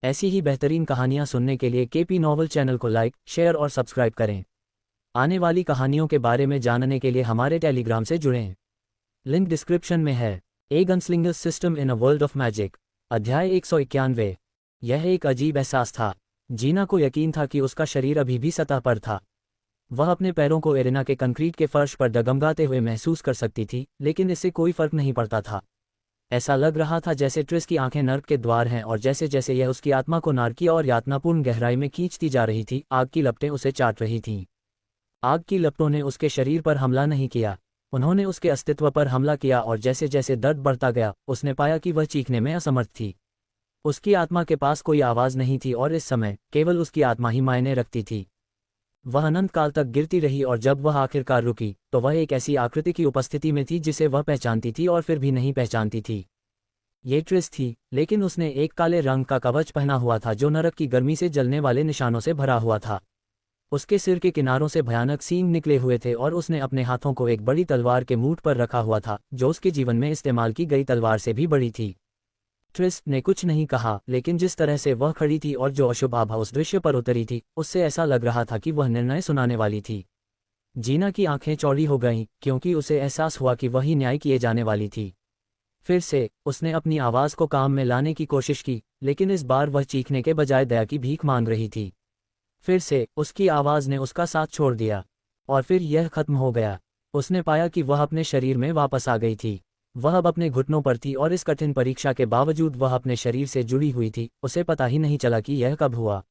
ऐसी ही बेहतरीन कहानियाँ सुनने के लिए केपी नॉवल चैनल को लाइक, शेयर और सब्सक्राइब करें। आने वाली कहानियों के बारे में जानने के लिए हमारे टेलीग्राम से जुड़ें। लिंक डिस्क्रिप्शन में है। A gunslinger system in a world of magic, अध्याय 191। यह एक अजीब एहसास था। जीना को यकीन था कि उसका शरीर अभी भी सतह पर था। वह अपने पैरों को एरेना के कंक्रीट के फर्श पर डगमगाते हुए महसूस कर सकती थी, लेकिन इससे कोई फर्क नहीं पड़ता था। ऐसा लग रहा था जैसे ट्रिस की आंखें नर्क के द्वार हैं और जैसे जैसे यह उसकी आत्मा को नारकीय और यातनापूर्ण गहराई में खींचती जा रही थी, आग की लपटें उसे चाट रही थीं। आग की लपटों ने उसके शरीर पर हमला नहीं किया, उन्होंने उसके अस्तित्व पर हमला किया, और जैसे जैसे दर्द बढ़ता गया उसने पाया कि वह चीखने में असमर्थ थी। उसकी आत्मा के पास कोई आवाज़ नहीं थी और इस समय केवल उसकी आत्मा ही मायने रखती थी। वह अनंत काल तक गिरती रही और जब वह आखिरकार रुकी तो वह एक ऐसी आकृति की उपस्थिति में थी जिसे वह पहचानती थी और फिर भी नहीं पहचानती थी। ये ट्रिस थी, लेकिन उसने एक काले रंग का कवच पहना हुआ था जो नरक की गर्मी से जलने वाले निशानों से भरा हुआ था। उसके सिर के किनारों से भयानक सींग निकले हुए थे और उसने अपने हाथों को एक बड़ी तलवार के मूठ पर रखा हुआ था जो उसके जीवन में इस्तेमाल की गई तलवार से भी बड़ी थी। ट्रिस ने कुछ नहीं कहा, लेकिन जिस तरह से वह खड़ी थी और जो अशुभ आभा उस दृश्य पर उतरी थी, उससे ऐसा लग रहा था कि वह निर्णय सुनाने वाली थी। जीना की आंखें चौड़ी हो गईं क्योंकि उसे एहसास हुआ कि वही न्याय किए जाने वाली थी। फिर से उसने अपनी आवाज़ को काम में लाने की कोशिश की, लेकिन इस बार वह चीखने के बजाय दया की भीख मांग रही थी। फिर से उसकी आवाज़ ने उसका साथ छोड़ दिया और फिर यह खत्म हो गया। उसने पाया कि वह अपने शरीर में वापस आ गई थी। वह अब अपने घुटनों पर थी और इस कठिन परीक्षा के बावजूद वह अपने शरीर से जुड़ी हुई थी। उसे पता ही नहीं चला कि यह कब हुआ।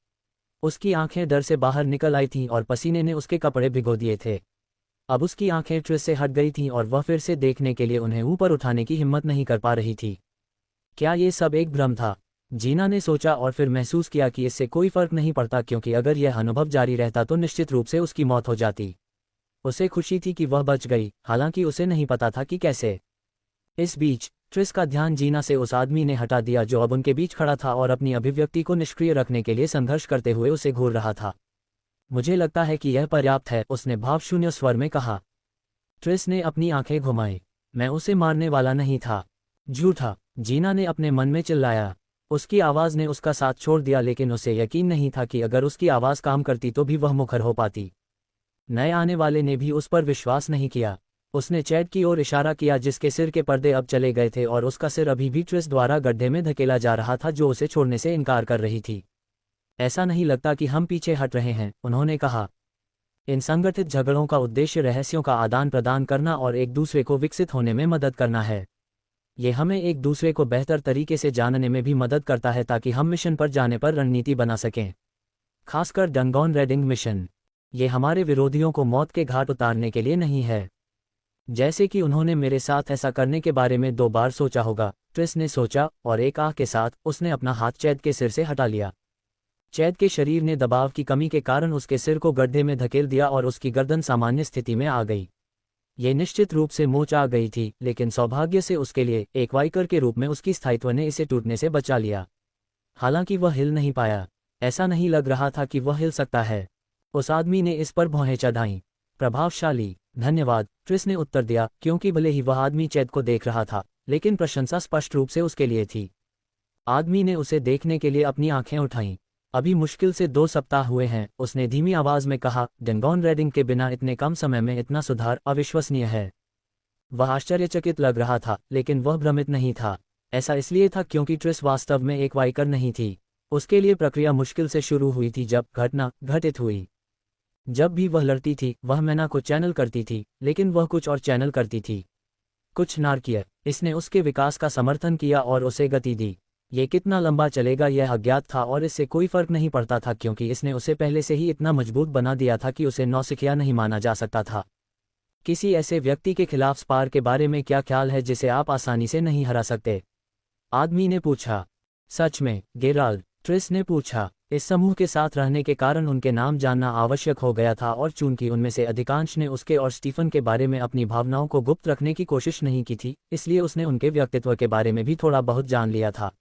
उसकी आंखें डर से बाहर निकल आई थीं और पसीने ने उसके कपड़े भिगो दिए थे। अब उसकी आंखें ट्रिस से हट गई थीं और वह फिर से देखने के लिए उन्हें ऊपर उठाने की हिम्मत नहीं कर पा रही थी। क्या ये सब एक भ्रम था? जीना ने सोचा और फिर महसूस किया कि इससे कोई फर्क नहीं पड़ता, क्योंकि अगर यह अनुभव जारी रहता तो निश्चित रूप से उसकी मौत हो जाती। उसे खुशी थी कि वह बच गई, हालांकि उसे नहीं पता था कि कैसे। इस बीच ट्रिस का ध्यान जीना से उस आदमी ने हटा दिया जो अब उनके बीच खड़ा था और अपनी अभिव्यक्ति को निष्क्रिय रखने के लिए संघर्ष करते हुए उसे घूर रहा था। मुझे लगता है कि यह पर्याप्त है, उसने भावशून्य स्वर में कहा। ट्रिस ने अपनी आंखें घुमाई। मैं उसे मारने वाला नहीं था। झूठा, जीना ने अपने मन में चिल्लाया। उसकी आवाज़ ने उसका साथ छोड़ दिया, लेकिन उसे यकीन नहीं था कि अगर उसकी आवाज़ काम करती तो भी वह मुखर हो पाती। नए आने वाले ने भी उस पर विश्वास नहीं किया। उसने चैड की ओर इशारा किया जिसके सिर के पर्दे अब चले गए थे और उसका सिर अभी भी ट्रिस द्वारा गड्ढे में धकेला जा रहा था जो उसे छोड़ने से इनकार कर रही थी। ऐसा नहीं लगता कि हम पीछे हट रहे हैं, उन्होंने कहा। इन संगठित झगड़ों का उद्देश्य रहस्यों का आदान प्रदान करना और एक दूसरे को विकसित होने में मदद करना है। ये हमें एक दूसरे को बेहतर तरीके से जानने में भी मदद करता है ताकि हम मिशन पर जाने पर रणनीति बना सकें। खासकर डंगॉन रेडिंग मिशन। ये हमारे विरोधियों को मौत के घाट उतारने के लिए नहीं है। जैसे कि उन्होंने मेरे साथ ऐसा करने के बारे में 2 बार सोचा होगा, ट्रिस ने सोचा, और एक आह के साथ उसने अपना हाथ चैद के सिर से हटा लिया। चैद के शरीर ने दबाव की कमी के कारण उसके सिर को गड्ढे में धकेल दिया और उसकी गर्दन सामान्य स्थिति में आ गई। ये निश्चित रूप से मोच आ गई थी, लेकिन सौभाग्य से उसके लिए एक वाइकर के रूप में उसकी स्थायित्व ने इसे टूटने से बचा लिया। हालांकि वह हिल नहीं पाया। ऐसा नहीं लग रहा था कि वह हिल सकता है। उस आदमी ने इस पर भौहें चढ़ाईं। प्रभावशाली, धन्यवाद, ट्रिस ने उत्तर दिया, क्योंकि भले ही वह आदमी चैद को देख रहा था, लेकिन प्रशंसा स्पष्ट रूप से उसके लिए थी। आदमी ने उसे देखने के लिए अपनी आंखें उठाईं। अभी मुश्किल से 2 सप्ताह हुए हैं, उसने धीमी आवाज में कहा। डंगॉन रेडिंग के बिना इतने कम समय में इतना सुधार अविश्वसनीय है। वह आश्चर्यचकित लग रहा था, लेकिन वह भ्रमित नहीं था। ऐसा इसलिए था क्योंकि ट्रिस वास्तव में एक वाइकर नहीं थी। उसके लिए प्रक्रिया मुश्किल से शुरू हुई थी जब घटना घटित हुई। जब भी वह लड़ती थी वह मैना को चैनल करती थी, लेकिन वह कुछ और चैनल करती थी, कुछ नारकीय। इसने उसके विकास का समर्थन किया और उसे गति दी। ये कितना लंबा चलेगा यह अज्ञात था और इससे कोई फर्क नहीं पड़ता था, क्योंकि इसने उसे पहले से ही इतना मजबूत बना दिया था कि उसे नौसिखिया नहीं माना जा सकता था। किसी ऐसे व्यक्ति के खिलाफ स्पार के बारे में क्या ख्याल है जिसे आप आसानी से नहीं हरा सकते? आदमी ने पूछा। सच में, गेराल्ड, ट्रिस ने पूछा। इस समूह के साथ रहने के कारण उनके नाम जानना आवश्यक हो गया था, और चूंकि उनमें से अधिकांश ने उसके और स्टीफन के बारे में अपनी भावनाओं को गुप्त रखने की कोशिश नहीं की थी, इसलिए उसने उनके व्यक्तित्व के बारे में भी थोड़ा बहुत जान लिया था।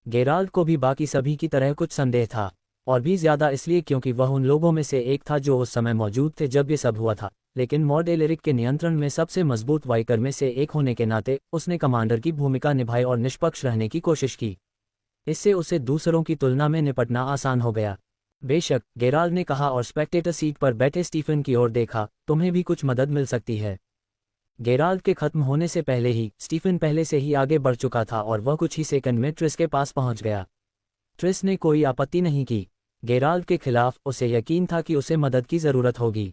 गेराल्ड को भी बाकी सभी की तरह कुछ संदेह था, और भी ज्यादा इसलिए क्योंकि वह उन लोगों में से एक था जो उस समय मौजूद थे जब ये सब हुआ था। लेकिन मॉर्ड एलेरिक के नियंत्रण में सबसे मजबूत वाइकर में से एक होने के नाते उसने कमांडर की भूमिका निभाई और निष्पक्ष रहने की कोशिश की। इससे उसे दूसरों की तुलना में निपटना आसान हो गया। बेशक, गेराल्ड ने कहा और स्पेक्टेटर सीट पर बैठे स्टीफन की ओर देखा, तुम्हें भी कुछ मदद मिल सकती है। गेराल्ड के खत्म होने से पहले ही स्टीफन पहले से ही आगे बढ़ चुका था और वह कुछ ही सेकंड में ट्रिस के पास पहुंच गया। ट्रिस ने कोई आपत्ति नहीं की। गेराल्ड के खिलाफ उसे यकीन था कि उसे मदद की जरूरत होगी।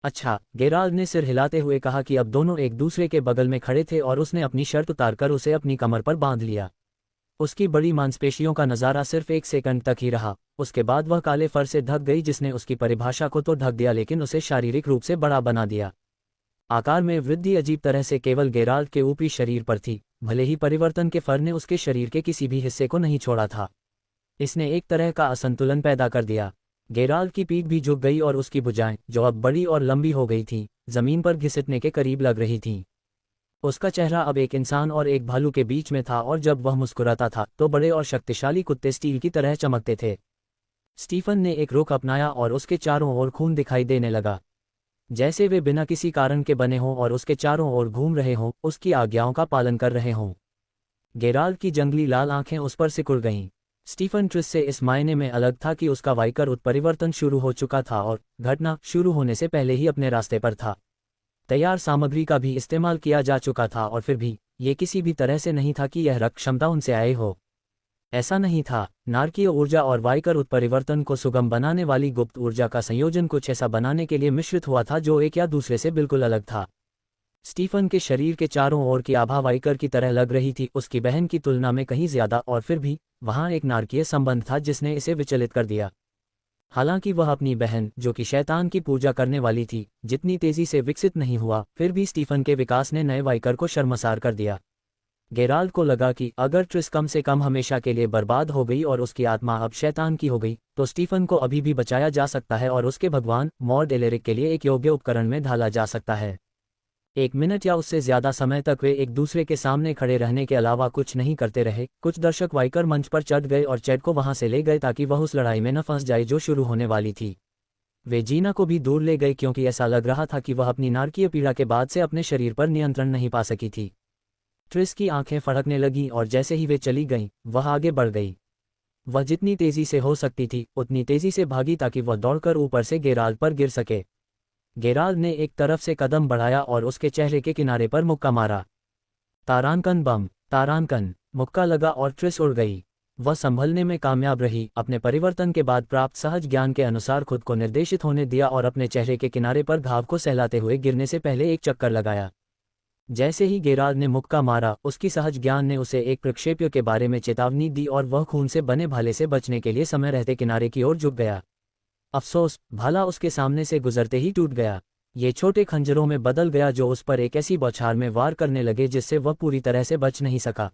अच्छा, गेराल्ड ने सिर हिलाते हुए कहा कि अब दोनों एक दूसरे के बगल में खड़े थे और उसने अपनी शर्ट उतारकर उसे अपनी कमर पर बांध लिया। उसकी बड़ी मांसपेशियों का नज़ारा सिर्फ एक सेकंड तक ही रहा, उसके बाद वह काले फर से ढक गई जिसने उसकी परिभाषा को तो ढक दिया लेकिन उसे शारीरिक रूप से बड़ा बना दिया। आकार में वृद्धि अजीब तरह से केवल गेराल्ड के ऊपरी शरीर पर थी, भले ही परिवर्तन के फर ने उसके शरीर के किसी भी हिस्से को नहीं छोड़ा था। इसने एक तरह का असंतुलन पैदा कर दिया। गेराल्ड की पीठ भी झुक गई और उसकी भुजाएं, जो अब बड़ी और लंबी हो गई थीं, जमीन पर घिसटने के करीब लग रही थीं। उसका चेहरा अब एक इंसान और एक भालू के बीच में था और जब वह मुस्कुराता था तो बड़े और शक्तिशाली कुत्ते स्टील की तरह चमकते थे। स्टीफन ने एक रुख अपनाया और उसके चारों ओर खून दिखाई देने लगा, जैसे वे बिना किसी कारण के बने हों और उसके चारों ओर घूम रहे हों, उसकी आज्ञाओं का पालन कर रहे हों। गेराल्ड की जंगली लाल आंखें उस पर सिकुड़ गईं। स्टीफन ट्रिस से इस मायने में अलग था कि उसका वाइकर उत्परिवर्तन शुरू हो चुका था और घटना शुरू होने से पहले ही अपने रास्ते पर था। तैयार सामग्री का भी इस्तेमाल किया जा चुका था और फिर भी ये किसी भी तरह से नहीं था कि यह रक्त क्षमता उनसे आए हो। ऐसा नहीं था। नारकीय ऊर्जा और वाइकर उत्परिवर्तन को सुगम बनाने वाली गुप्त ऊर्जा का संयोजन कुछ ऐसा बनाने के लिए मिश्रित हुआ था जो एक या दूसरे से बिल्कुल अलग था। स्टीफन के शरीर के चारों ओर की आभा वाइकर की तरह लग रही थी, उसकी बहन की तुलना में कहीं ज्यादा, और फिर भी वहां एक नारकीय संबंध था जिसने इसे विचलित कर दिया। हालांकि वह अपनी बहन, जो कि शैतान की पूजा करने वाली थी, जितनी तेजी से विकसित नहीं हुआ, फिर भी स्टीफन के विकास ने नए वाइकर को शर्मसार कर दिया। गेराल्ड को लगा कि अगर ट्रिस कम से कम हमेशा के लिए बर्बाद हो गई और उसकी आत्मा अब शैतान की हो गई, तो स्टीफन को अभी भी बचाया जा सकता है और उसके भगवान मॉर्ड एलेरिक के लिए एक योग्य उपकरण में ढाला जा सकता है। 1 मिनट या उससे ज्यादा समय तक वे एक दूसरे के सामने खड़े रहने के अलावा कुछ नहीं करते रहे। कुछ दर्शक वाइकर मंच पर चढ़ गए और चैड को वहां से ले गए ताकि वह उस लड़ाई में न फंस जाए जो शुरू होने वाली थी। वे जीना को भी दूर ले गए क्योंकि ऐसा लग रहा था कि वह अपनी नारकीय पीड़ा के बाद से अपने शरीर पर नियंत्रण नहीं पा सकी थी। ट्रिस की आंखें फड़कने लगीं और जैसे ही वे चली गईं, वह आगे बढ़ गई। वह जितनी तेजी से हो सकती थी उतनी तेजी से भागी ताकि वह दौड़कर ऊपर से गेराल्ड पर गिर सके। गेराल्ड ने एक तरफ से कदम बढ़ाया और उसके चेहरे के किनारे पर मुक्का मारा। तारांकन बम, तारांकन। मुक्का लगा और ट्रिस उड़ गई। वह संभलने में कामयाब रही, अपने परिवर्तन के बाद प्राप्त सहज ज्ञान के अनुसार खुद को निर्देशित होने दिया और अपने चेहरे के किनारे पर घाव को सहलाते हुए गिरने से पहले एक चक्कर लगाया। जैसे ही गेराल्ड ने मुक्का मारा, उसकी सहज ज्ञान ने उसे एक प्रक्षेप्य के बारे में चेतावनी दी और वह खून से बने भाले से बचने के लिए समय रहते किनारे की ओर झुक गया। अफसोस, भाला उसके सामने से गुजरते ही टूट गया। ये छोटे खंजरों में बदल गया जो उस पर एक ऐसी बौछार में वार करने लगे जिससे वह पूरी तरह से बच नहीं सका।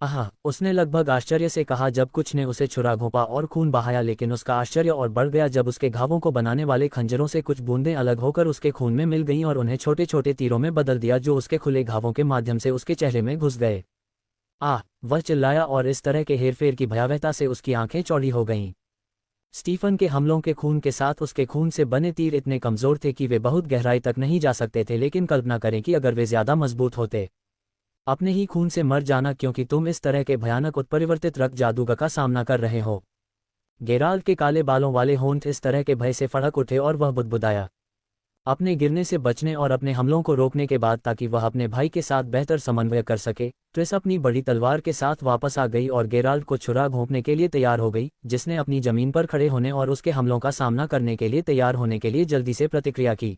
आहा, उसने लगभग आश्चर्य से कहा जब कुछ ने उसे छुरा घोंपा और खून बहाया, लेकिन उसका आश्चर्य और बढ़ गया जब उसके घावों को बनाने वाले खंजरों से कुछ बूंदें अलग होकर उसके खून में मिल गईं और उन्हें छोटे छोटे तीरों में बदल दिया जो उसके खुले घावों के माध्यम से उसके चेहरे में घुस गए। वह चिल्लाया और इस तरह के हेरफेर की भयावहता से उसकी आंखें चौड़ी हो गईं। स्टीफन के हमलों के खून के साथ उसके खून से बने तीर इतने कमजोर थे कि वे बहुत गहराई तक नहीं जा सकते थे, लेकिन कल्पना करें कि अगर वे ज्यादा मजबूत होते। अपने ही खून से मर जाना क्योंकि तुम इस तरह के भयानक उत्परिवर्तित रक्त जादूगर का सामना कर रहे हो। गेराल्ड के काले बालों वाले होंठ इस तरह के भय से फड़क उठे और वह बुदबुदाया। अपने गिरने से बचने और अपने हमलों को रोकने के बाद ताकि वह अपने भाई के साथ बेहतर समन्वय कर सके, ट्रिस अपनी बड़ी तलवार के साथ वापस आ गई और गेराल्ड को छुरा घोंपने के लिए तैयार हो गई, जिसने अपनी जमीन पर खड़े होने और उसके हमलों का सामना करने के लिए तैयार होने के लिए जल्दी से प्रतिक्रिया की।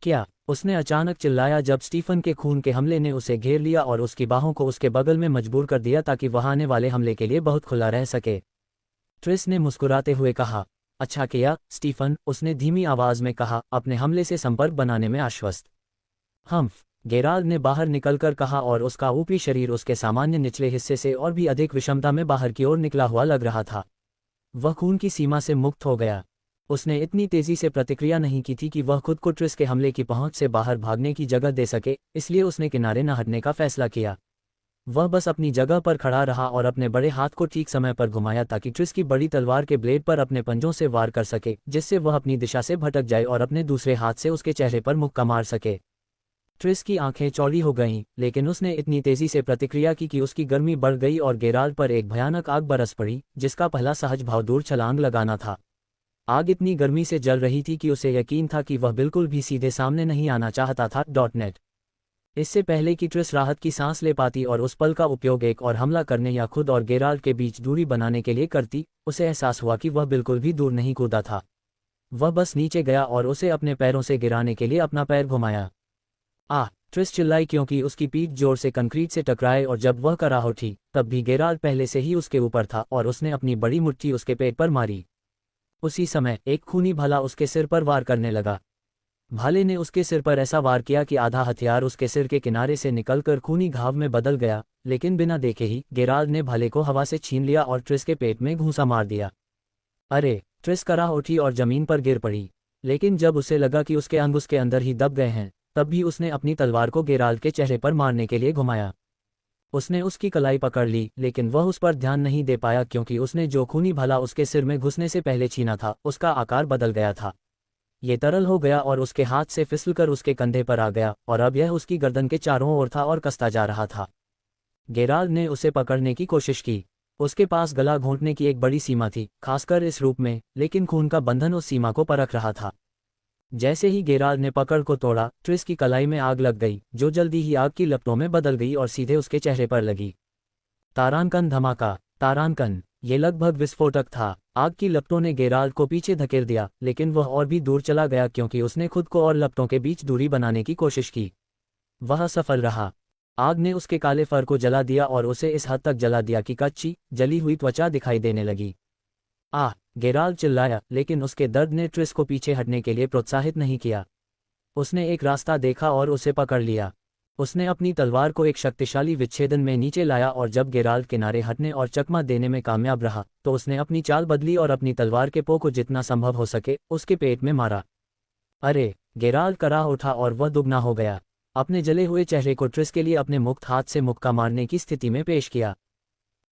क्या? उसने अचानक चिल्लाया जब स्टीफन के खून के हमले ने उसे घेर लिया और उसकी बाहों को उसके बगल में मजबूर कर दिया ताकि वह आने वाले हमले के लिए बहुत खुला रह सके। ट्रिस ने मुस्कुराते हुए कहा, अच्छा किया स्टीफन, उसने धीमी आवाज में कहा, अपने हमले से संपर्क बनाने में आश्वस्त। हम्फ, गेराल्ड ने बाहर निकलकर कहा और उसका ऊपरी शरीर उसके सामान्य निचले हिस्से से और भी अधिक विषमता में बाहर की ओर निकला हुआ लग रहा था। वह खून की सीमा से मुक्त हो गया। उसने इतनी तेजी से प्रतिक्रिया नहीं की थी कि वह खुद को ट्रिस के हमले की पहुंच से बाहर भागने की जगह दे सके, इसलिए उसने किनारे न हटने का फैसला किया। वह बस अपनी जगह पर खड़ा रहा और अपने बड़े हाथ को ठीक समय पर घुमाया ताकि ट्रिस की बड़ी तलवार के ब्लेड पर अपने पंजों से वार कर सके, जिससे वह अपनी दिशा से भटक जाए और अपने दूसरे हाथ से उसके चेहरे पर मुक्का मार सके। ट्रिस की आंखें चौड़ी हो गईं, लेकिन उसने इतनी तेजी से प्रतिक्रिया की कि उसकी गर्मी बढ़ गई और गेराल्ड पर एक भयानक आग बरस पड़ी, जिसका पहला सहज भाव दूर छलांग लगाना था। आग इतनी गर्मी से जल रही थी कि उसे यकीन था कि वह बिल्कुल भी सीधे सामने नहीं आना चाहता था। .नेट इससे पहले कि ट्रिस राहत की सांस ले पाती और उस पल का उपयोग एक और हमला करने या खुद और गेराल्ड के बीच दूरी बनाने के लिए करती, उसे एहसास हुआ कि वह बिल्कुल भी दूर नहीं कूदा था। वह बस नीचे गया और उसे अपने पैरों से गिराने के लिए अपना पैर घुमाया। ट्रिस चिल्लाई क्योंकि उसकी पीठ जोर से कंक्रीट से टकराए और जब वह कराह उठी, तब भी गेराल्ड पहले से ही उसके ऊपर था और उसने अपनी बड़ी मुट्ठी उसके पेट पर मारी। उसी समय एक खूनी भाला उसके सिर पर वार करने लगा। भाले ने उसके सिर पर ऐसा वार किया कि आधा हथियार उसके सिर के किनारे से निकलकर खूनी घाव में बदल गया, लेकिन बिना देखे ही गेराल्ड ने भाले को हवा से छीन लिया और ट्रिस के पेट में घूंसा मार दिया। अरे! ट्रिस कराह उठी और जमीन पर गिर पड़ी, लेकिन जब उसे लगा कि उसके अंग उसके अंदर ही दब गए हैं, तब भी उसने अपनी तलवार को गेराल्ड के चेहरे पर मारने के लिए घुमाया। उसने उसकी कलाई पकड़ ली, लेकिन वह उस पर ध्यान नहीं दे पाया क्योंकि उसने जो खूनी भाला उसके सिर में घुसने से पहले छीना था, उसका आकार बदल गया था। ये तरल हो गया और उसके हाथ से फिसलकर उसके कंधे पर आ गया और अब यह उसकी गर्दन के चारों ओर था और कसता जा रहा था। गेराल्ड ने उसे पकड़ने की कोशिश की। उसके पास गला घोंटने की एक बड़ी सीमा थी, खासकर इस रूप में, लेकिन खून का बंधन उस सीमा को परख रहा था। जैसे ही गेराल्ड ने पकड़ को तोड़ा, ट्रिस की कलाई में आग लग गई, जो जल्दी ही आग की लपटों में बदल गई और सीधे उसके चेहरे पर लगी। तारानकन धमाका! तारानकन! ये लगभग विस्फोटक था। आग की लपटों ने गेराल्ड को पीछे धकेल दिया, लेकिन वह और भी दूर चला गया क्योंकि उसने खुद को और लपटों के बीच दूरी बनाने की कोशिश की। वह सफल रहा। आग ने उसके काले फर को जला दिया और उसे इस हद तक जला दिया कि कच्ची, जली हुई त्वचा दिखाई देने लगी। गेराल्ड चिल्लाया, लेकिन उसके दर्द ने ट्रिस को पीछे हटने के लिए प्रोत्साहित नहीं किया। उसने एक रास्ता देखा और उसे पकड़ लिया। उसने अपनी तलवार को एक शक्तिशाली विच्छेदन में नीचे लाया और जब गेराल्ड किनारे हटने और चकमा देने में कामयाब रहा, तो उसने अपनी चाल बदली और अपनी तलवार के पों को जितना संभव हो सके उसके पेट में मारा। अरे! गेराल्ड कराह उठा और वह दुगना हो गया। अपने जले हुए चेहरे को ट्रिस के लिए अपने मुक्त हाथ से मुक्का मारने की स्थिति में पेश किया।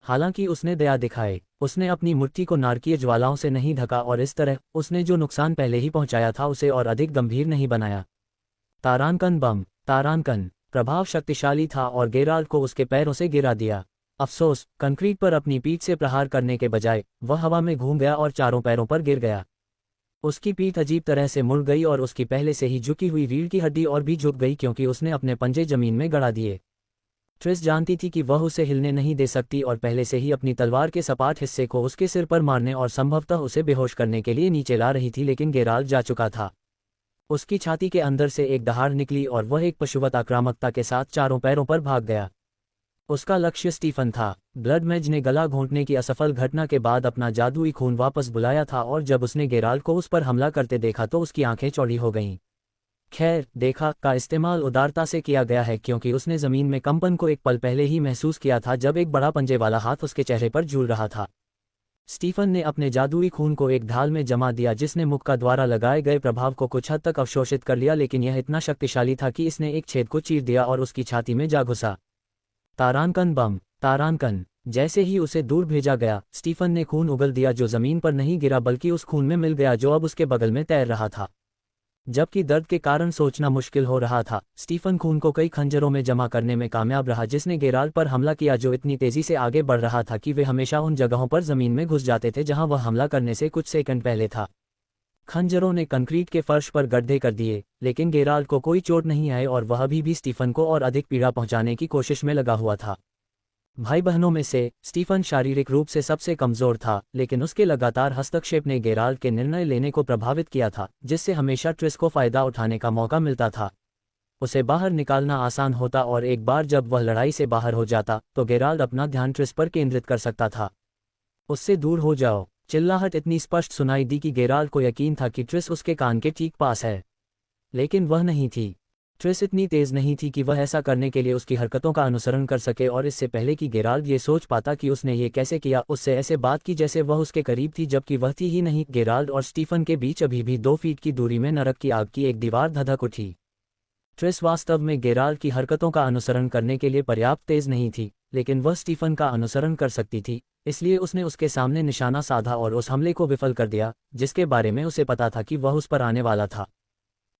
हालांकि उसने दया दिखाए, उसने अपनी मुट्ठी को नारकीय ज्वालाओं से नहीं ढका और इस तरह उसने जो नुकसान पहले ही पहुंचाया था उसे और अधिक गंभीर नहीं बनाया। तारानकन बम! तारानकन प्रभाव शक्तिशाली था और गेराल्ड को उसके पैरों से गिरा दिया। अफसोस, कंक्रीट पर अपनी पीठ से प्रहार करने के बजाय वह हवा में घूम गया और चारों पैरों पर गिर गया। उसकी पीठ अजीब तरह से मुड़ गई और उसकी पहले से ही झुकी हुई रीढ़ की हड्डी और भी झुक गई क्योंकि उसने अपने पंजे जमीन में गड़ा दिए। ट्रिस जानती थी कि वह उसे हिलने नहीं दे सकती और पहले से ही अपनी तलवार के सपाट हिस्से को उसके सिर पर मारने और संभवतः उसे बेहोश करने के लिए नीचे ला रही थी, लेकिन गेराल्ड जा चुका था। उसकी छाती के अंदर से एक दहाड़ निकली और वह एक पशुवत आक्रामकता के साथ चारों पैरों पर भाग गया। उसका लक्ष्य स्टीफन था। ब्लडमेज ने गला घोंटने की असफल घटना के बाद अपना जादुई खून वापस बुलाया था और जब उसने गेराल्ड को उस पर हमला करते देखा तो उसकी आंखें चौड़ी हो गईं। खैर, देखा का इस्तेमाल उदारता से किया गया है क्योंकि उसने जमीन में कंपन को एक पल पहले ही महसूस किया था जब एक बड़ा पंजे वाला हाथ उसके चेहरे पर झूल रहा था। स्टीफन ने अपने जादुई खून को एक ढाल में जमा दिया जिसने मुक्का द्वारा लगाए गए प्रभाव को कुछ हद तक अवशोषित कर लिया, लेकिन यह इतना शक्तिशाली था कि इसने एक छेद को चीर दिया और उसकी छाती में जा घुसा। तारानकन बम! तारानकन! जैसे ही उसे दूर भेजा गया, स्टीफन ने खून उगल दिया जो जमीन पर नहीं गिरा बल्कि उस खून में मिल गया जो अब उसके बगल में तैर रहा था। जबकि दर्द के कारण सोचना मुश्किल हो रहा था, स्टीफन खून को कई खंजरों में जमा करने में कामयाब रहा जिसने गेराल्ड पर हमला किया जो इतनी तेजी से आगे बढ़ रहा था कि वे हमेशा उन जगहों पर जमीन में घुस जाते थे जहां वह हमला करने से कुछ सेकंड पहले था। खंजरों ने कंक्रीट के फर्श पर गड्ढे कर दिए, लेकिन गेराल्ड को कोई चोट नहीं आई और वह अभी भी स्टीफन को और अधिक पीड़ा पहुंचाने की कोशिश में लगा हुआ था। भाई बहनों में से स्टीफन शारीरिक रूप से सबसे कमजोर था, लेकिन उसके लगातार हस्तक्षेप ने गेराल्ड के निर्णय लेने को प्रभावित किया था, जिससे हमेशा ट्रिस को फायदा उठाने का मौका मिलता था। उसे बाहर निकालना आसान होता और एक बार जब वह लड़ाई से बाहर हो जाता तो गेराल्ड अपना ध्यान ट्रिस पर केंद्रित कर सकता था। उससे दूर हो जाओ! चिल्लाहट इतनी स्पष्ट सुनाई दी कि गेराल्ड को यकीन था कि ट्रिस उसके कान के ठीक पास है, लेकिन वह नहीं थी। ट्रिस इतनी तेज नहीं थी कि वह ऐसा करने के लिए उसकी हरकतों का अनुसरण कर सके और इससे पहले कि गेराल्ड ये सोच पाता कि उसने ये कैसे किया, उससे ऐसे बात की जैसे वह उसके करीब थी जबकि वह थी ही नहीं। गेराल्ड और स्टीफन के बीच अभी भी 2 फीट की दूरी में नरक की आग की एक दीवार धधक उठी। ट्रिस वास्तव में गेराल्ड की हरकतों का अनुसरण करने के लिए पर्याप्त तेज नहीं थी, लेकिन वह स्टीफन का अनुसरण कर सकती थी, इसलिए उसने उसके सामने निशाना साधा और उस हमले को विफल कर दिया जिसके बारे में उसे पता था कि वह उस पर आने वाला था।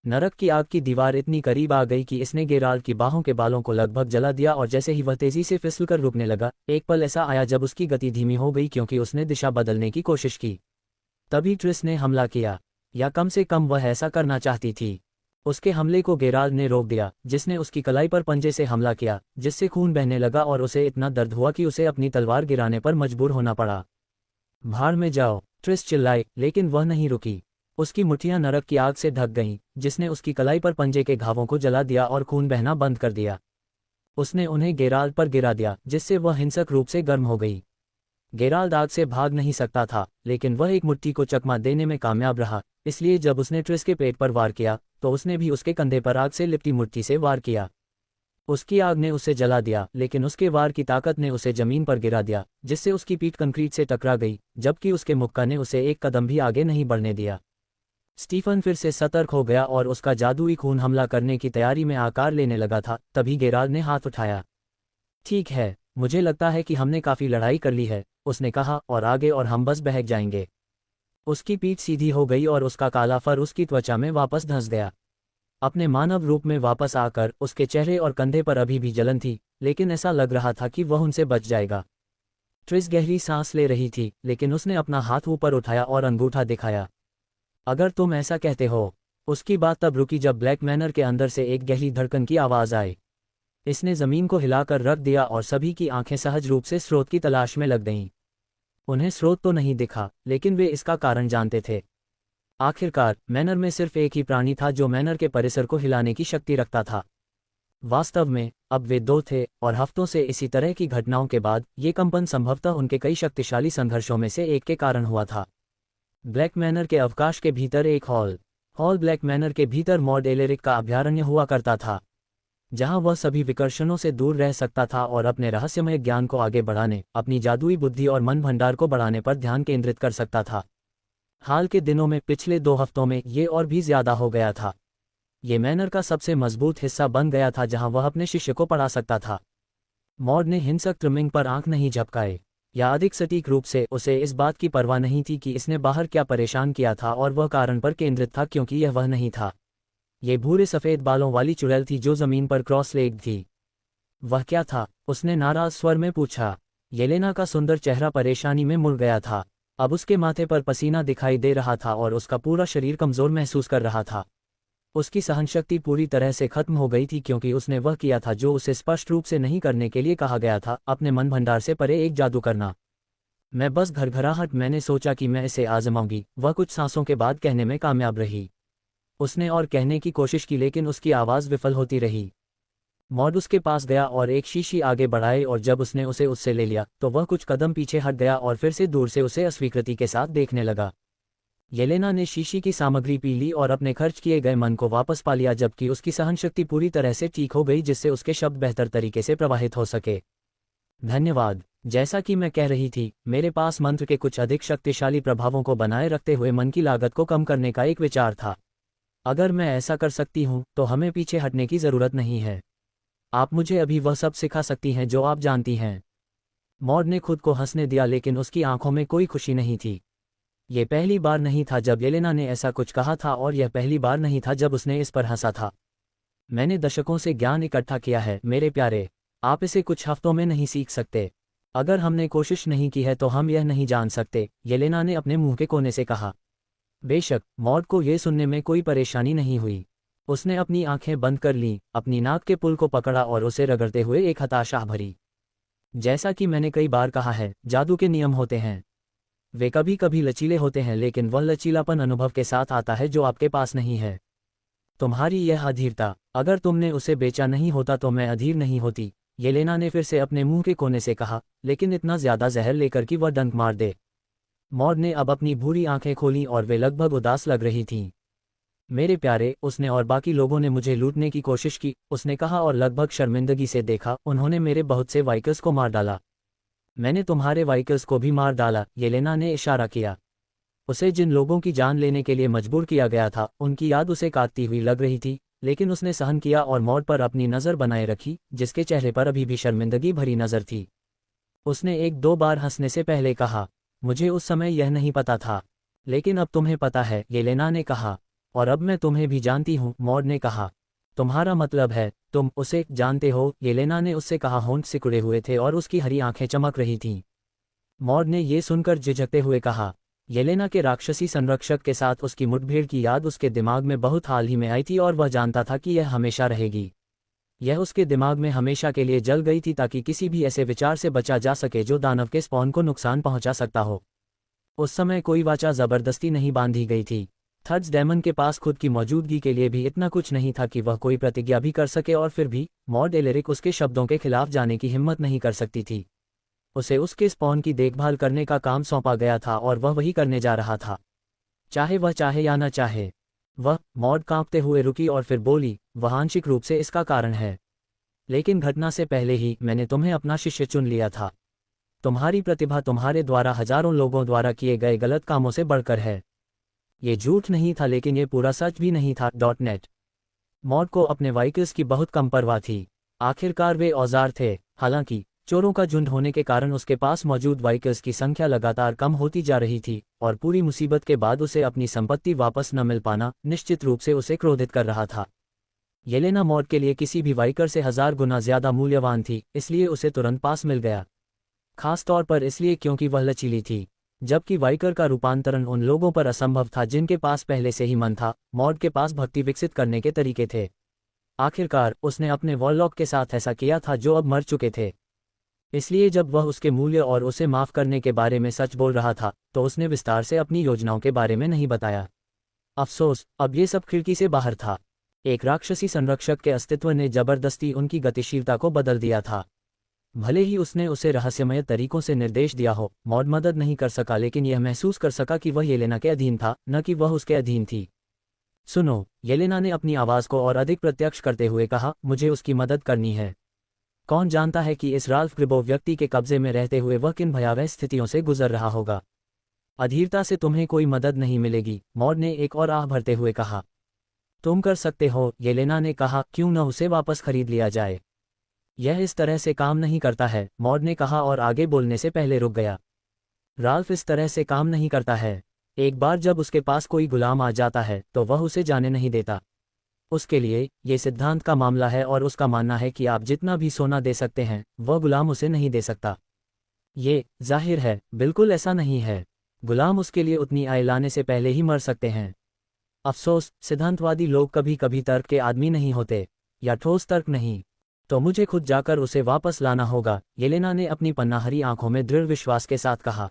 नरक की आग की दीवार इतनी करीब आ गई कि इसने गेराल्ड की बाहों के बालों को लगभग जला दिया और जैसे ही वह तेजी से फिसलकर रुकने लगा, एक पल ऐसा आया जब उसकी गति धीमी हो गई क्योंकि उसने दिशा बदलने की कोशिश की। तभी ट्रिस ने हमला किया, या कम से कम वह ऐसा करना चाहती थी। उसके हमले को गेराल्ड ने रोक दिया, जिसने उसकी कलाई पर पंजे से हमला किया, जिससे खून बहने लगा और उसे इतना दर्द हुआ कि उसे अपनी तलवार गिराने पर मजबूर होना पड़ा। भाड़ में जाओ, ट्रिस चिल्लाई, लेकिन वह नहीं रुकी। उसकी मुट्ठियां नरक की आग से ढक गईं, जिसने उसकी कलाई पर पंजे के घावों को जला दिया और खून बहना बंद कर दिया। उसने उन्हें गेराल्ड पर गिरा दिया, जिससे वह हिंसक रूप से गर्म हो गई। गेराल्ड आग से भाग नहीं सकता था, लेकिन वह एक मुट्ठी को चकमा देने में कामयाब रहा, इसलिए जब उसने ट्रिस के पेट पर वार किया, तो उसने भी उसके कंधे पर आग से लिपटी मुट्ठी से वार किया। उसकी आग ने उसे जला दिया, लेकिन उसके वार की ताकत ने उसे जमीन पर गिरा दिया, जिससे उसकी पीठ कंक्रीट से टकरा गई, जबकि उसके मुक्का ने उसे एक कदम भी आगे नहीं बढ़ने दिया। स्टीफन फिर से सतर्क हो गया और उसका जादुई खून हमला करने की तैयारी में आकार लेने लगा था। तभी गेराल्ड ने हाथ उठाया। ठीक है, मुझे लगता है कि हमने काफी लड़ाई कर ली है, उसने कहा, और आगे और हम बस बहक जाएंगे। उसकी पीठ सीधी हो गई और उसका काला फर उसकी त्वचा में वापस धंस गया। अपने मानव रूप में वापस आकर उसके चेहरे और कंधे पर अभी भी जलन थी, लेकिन ऐसा लग रहा था कि वह उनसे बच जाएगा। ट्रिस गहरी सांस ले रही थी, लेकिन उसने अपना हाथ ऊपर उठाया और अंगूठा दिखाया। अगर तुम ऐसा कहते हो। उसकी बात तब रुकी जब ब्लैक मैनर के अंदर से एक गहरी धड़कन की आवाज आई। इसने जमीन को हिलाकर रख दिया और सभी की आंखें सहज रूप से स्रोत की तलाश में लग गईं। उन्हें स्रोत तो नहीं दिखा, लेकिन वे इसका कारण जानते थे। आखिरकार मैनर में सिर्फ एक ही प्राणी था जो मैनर के परिसर को हिलाने की शक्ति रखता था। वास्तव में अब वे दो थे, और हफ्तों से इसी तरह की घटनाओं के बाद ये कंपन संभवतः उनके कई शक्तिशाली संघर्षों में से एक के कारण हुआ था। ब्लैक मैनर के अवकाश के भीतर एक हॉल ब्लैक मैनर के भीतर मॉर्ड एलेरिक का अभयारण्य हुआ करता था, जहां वह सभी विकर्षणों से दूर रह सकता था और अपने रहस्यमय ज्ञान को आगे बढ़ाने, अपनी जादुई बुद्धि और मन भंडार को बढ़ाने पर ध्यान केंद्रित कर सकता था। हाल के दिनों में, पिछले 2 हफ्तों में, ये और भी ज्यादा हो गया था। ये मैनर का सबसे मजबूत हिस्सा बन गया था जहां वह अपने शिष्य को पढ़ा सकता था। मॉर्ड ने हिंसक ट्रिमिंग पर आंख नहीं झपकाए, या अधिक सटीक रूप से उसे इस बात की परवाह नहीं थी कि इसने बाहर क्या परेशान किया था, और वह कारण पर केंद्रित था क्योंकि यह वह नहीं था। ये भूरे सफ़ेद बालों वाली चुड़ैल थी जो जमीन पर क्रॉस लेग थी। वह क्या था? उसने नाराज स्वर में पूछा। येलेना का सुंदर चेहरा परेशानी में मुड़ गया था। अब उसके माथे पर पसीना दिखाई दे रहा था और उसका पूरा शरीर कमजोर महसूस कर रहा था। उसकी सहनशक्ति पूरी तरह से खत्म हो गई थी क्योंकि उसने वह किया था जो उसे स्पष्ट रूप से नहीं करने के लिए कहा गया था, अपने मन भंडार से परे एक जादू करना। मैं बस घरघराहट, मैंने सोचा कि मैं इसे आजमाऊंगी, वह कुछ सांसों के बाद कहने में कामयाब रही। उसने और कहने की कोशिश की लेकिन उसकी आवाज़ विफल होती रही। मॉर्ड उसके पास गया और एक शीशी आगे बढ़ाई, और जब उसने उसे उससे ले लिया तो वह कुछ कदम पीछे हट गया और फिर से दूर से उसे अस्वीकृति के साथ देखने लगा। येलेना ने शीशी की सामग्री पी ली और अपने खर्च किए गए मन को वापस पा लिया, जबकि उसकी सहनशक्ति पूरी तरह से ठीक हो गई जिससे उसके शब्द बेहतर तरीके से प्रवाहित हो सके। धन्यवाद। जैसा कि मैं कह रही थी, मेरे पास मंत्र के कुछ अधिक शक्तिशाली प्रभावों को बनाए रखते हुए मन की लागत को कम करने का एक विचार था। अगर मैं ऐसा कर सकती हूँ तो हमें पीछे हटने की ज़रूरत नहीं है। आप मुझे अभी वह सब सिखा सकती हैं जो आप जानती हैं। मॉर्ड ने खुद को हंसने दिया, लेकिन उसकी आंखों में कोई खुशी नहीं थी। ये पहली बार नहीं था जब येलेना ने ऐसा कुछ कहा था, और यह पहली बार नहीं था जब उसने इस पर हंसा था। मैंने दशकों से ज्ञान इकट्ठा किया है मेरे प्यारे, आप इसे कुछ हफ्तों में नहीं सीख सकते। अगर हमने कोशिश नहीं की है तो हम यह नहीं जान सकते, येलेना ने अपने मुंह के कोने से कहा। बेशक, मॉर्ड को यह सुनने में कोई परेशानी नहीं हुई। उसने अपनी आंखें बंद कर लीं, अपनी नाक के पुल को पकड़ा और उसे रगड़ते हुए एक हताशा भरी। जैसा कि मैंने कई बार कहा है, जादू के नियम होते हैं। वे कभी कभी लचीले होते हैं, लेकिन वह लचीलापन अनुभव के साथ आता है जो आपके पास नहीं है। तुम्हारी यह अधीरता, अगर तुमने उसे बेचा नहीं होता तो मैं अधीर नहीं होती, येलेना ने फिर से अपने मुंह के कोने से कहा, लेकिन इतना ज्यादा जहर लेकर कि वह डंक मार दे। मॉर्ड ने अब अपनी भूरी आंखें खोलीं और वे लगभग उदास लग रही थीं। मेरे प्यारे, उसने और बाकी लोगों ने मुझे लूटने की कोशिश की, उसने कहा, और लगभग शर्मिंदगी से देखा। उन्होंने मेरे बहुत से वाइकर्स को मार डाला। मैंने तुम्हारे वाइकर्स को भी मार डाला, येलेना ने इशारा किया। उसे जिन लोगों की जान लेने के लिए मजबूर किया गया था उनकी याद उसे काटती हुई लग रही थी, लेकिन उसने सहन किया और मॉर्ड पर अपनी नज़र बनाए रखी, जिसके चेहरे पर अभी भी शर्मिंदगी भरी नज़र थी। उसने 1-2 बार हंसने से पहले कहा, मुझे उस समय यह नहीं पता था, लेकिन अब तुम्हें पता है, येलेना ने कहा। और अब मैं तुम्हें भी जानती हूँ, मॉड ने कहा। तुम्हारा मतलब है, तुम उसे जानते हो? येलेना ने उससे कहा। होंठ सिकुड़े हुए थे और उसकी हरी आंखें चमक रही थीं। मॉड ने ये सुनकर झिझकते हुए कहा। येलेना के राक्षसी संरक्षक के साथ उसकी मुठभेड़ की याद उसके दिमाग में बहुत हाल ही में आई थी और वह जानता था कि यह हमेशा रहेगी। यह उसके दिमाग में हमेशा के लिए जल गई थी ताकि किसी भी ऐसे विचार से बचा जा सके जो दानव के स्पॉन को नुकसान पहुंचा सकता हो। उस समय कोई वाचा जबरदस्ती नहीं बांधी गई थी। थर्ड्स डेमन के पास खुद की मौजूदगी के लिए भी इतना कुछ नहीं था कि वह कोई प्रतिज्ञा भी कर सके, और फिर भी मॉड एलेरिक उसके शब्दों के खिलाफ जाने की हिम्मत नहीं कर सकती थी। उसे उसके स्पॉन की देखभाल करने का काम सौंपा गया था और वह वही करने जा रहा था, चाहे वह चाहे या न चाहे। मॉड कांपते हुए रुकी और फिर बोली, वह आंशिक रूप से इसका कारण है, लेकिन घटना से पहले ही मैंने तुम्हें अपना शिष्य चुन लिया था। तुम्हारी प्रतिभा तुम्हारे द्वारा हजारों लोगों द्वारा किए गए गलत कामों से बढ़कर है। ये झूठ नहीं था, लेकिन ये पूरा सच भी नहीं था। .नेट मॉड को अपने व्हीकल्स की बहुत कम परवाह थी। आखिरकार वे औजार थे। हालांकि चोरों का झुंड होने के कारण उसके पास मौजूद व्हीकल्स की संख्या लगातार कम होती जा रही थी, और पूरी मुसीबत के बाद उसे अपनी संपत्ति वापस न मिल पाना निश्चित रूप से उसे क्रोधित कर रहा था। येलेना मॉड के लिए किसी भी व्हीकल से 1000 गुना ज्यादा मूल्यवान थी, इसलिए उसे तुरंत पास मिल गया। खास तौर पर इसलिए क्योंकि वह लचीली थी, जबकि वाइकर का रूपांतरण उन लोगों पर असंभव था जिनके पास पहले से ही मन था। मॉड के पास भक्ति विकसित करने के तरीके थे। आखिरकार उसने अपने वॉरलॉक के साथ ऐसा किया था जो अब मर चुके थे। इसलिए जब वह उसके मूल्य और उसे माफ करने के बारे में सच बोल रहा था, तो उसने विस्तार से अपनी योजनाओं के बारे में नहीं बताया। अफसोस, अब ये सब खिड़की से बाहर था। एक राक्षसी संरक्षक के अस्तित्व ने जबरदस्ती उनकी गतिशीलता को बदल दिया था। भले ही उसने उसे रहस्यमय तरीकों से निर्देश दिया हो, मॉड मदद नहीं कर सका, लेकिन यह महसूस कर सका कि वह येलेना के अधीन था, न कि वह उसके अधीन थी। सुनो, येलेना ने अपनी आवाज को और अधिक प्रत्यक्ष करते हुए कहा, मुझे उसकी मदद करनी है। कौन जानता है कि इस राल्फ ग्रिबो व्यक्ति के कब्जे में रहते हुए वह किन भयावह स्थितियों से गुजर रहा होगा। अधीरता से तुम्हें कोई मदद नहीं मिलेगी, मॉड ने एक और आह भरते हुए कहा। तुम कर सकते हो, येलेना ने कहा। क्यों न उसे वापस खरीद लिया जाए? यह इस तरह से काम नहीं करता है, मॉड ने कहा और आगे बोलने से पहले रुक गया। राल्फ इस तरह से काम नहीं करता है। एक बार जब उसके पास कोई गुलाम आ जाता है तो वह उसे जाने नहीं देता। उसके लिए ये सिद्धांत का मामला है और उसका मानना है कि आप जितना भी सोना दे सकते हैं, वह गुलाम उसे नहीं दे सकता। ये जाहिर है बिल्कुल ऐसा नहीं है। गुलाम उसके लिए उतनी आय लाने से पहले ही मर सकते हैं। अफसोस, सिद्धांतवादी लोग कभी कभी तर्क के आदमी नहीं होते, या ठोस तर्क नहीं। तो मुझे खुद जाकर उसे वापस लाना होगा, येलेना ने अपनी पन्नाहरी आंखों में दृढ़ विश्वास के साथ कहा।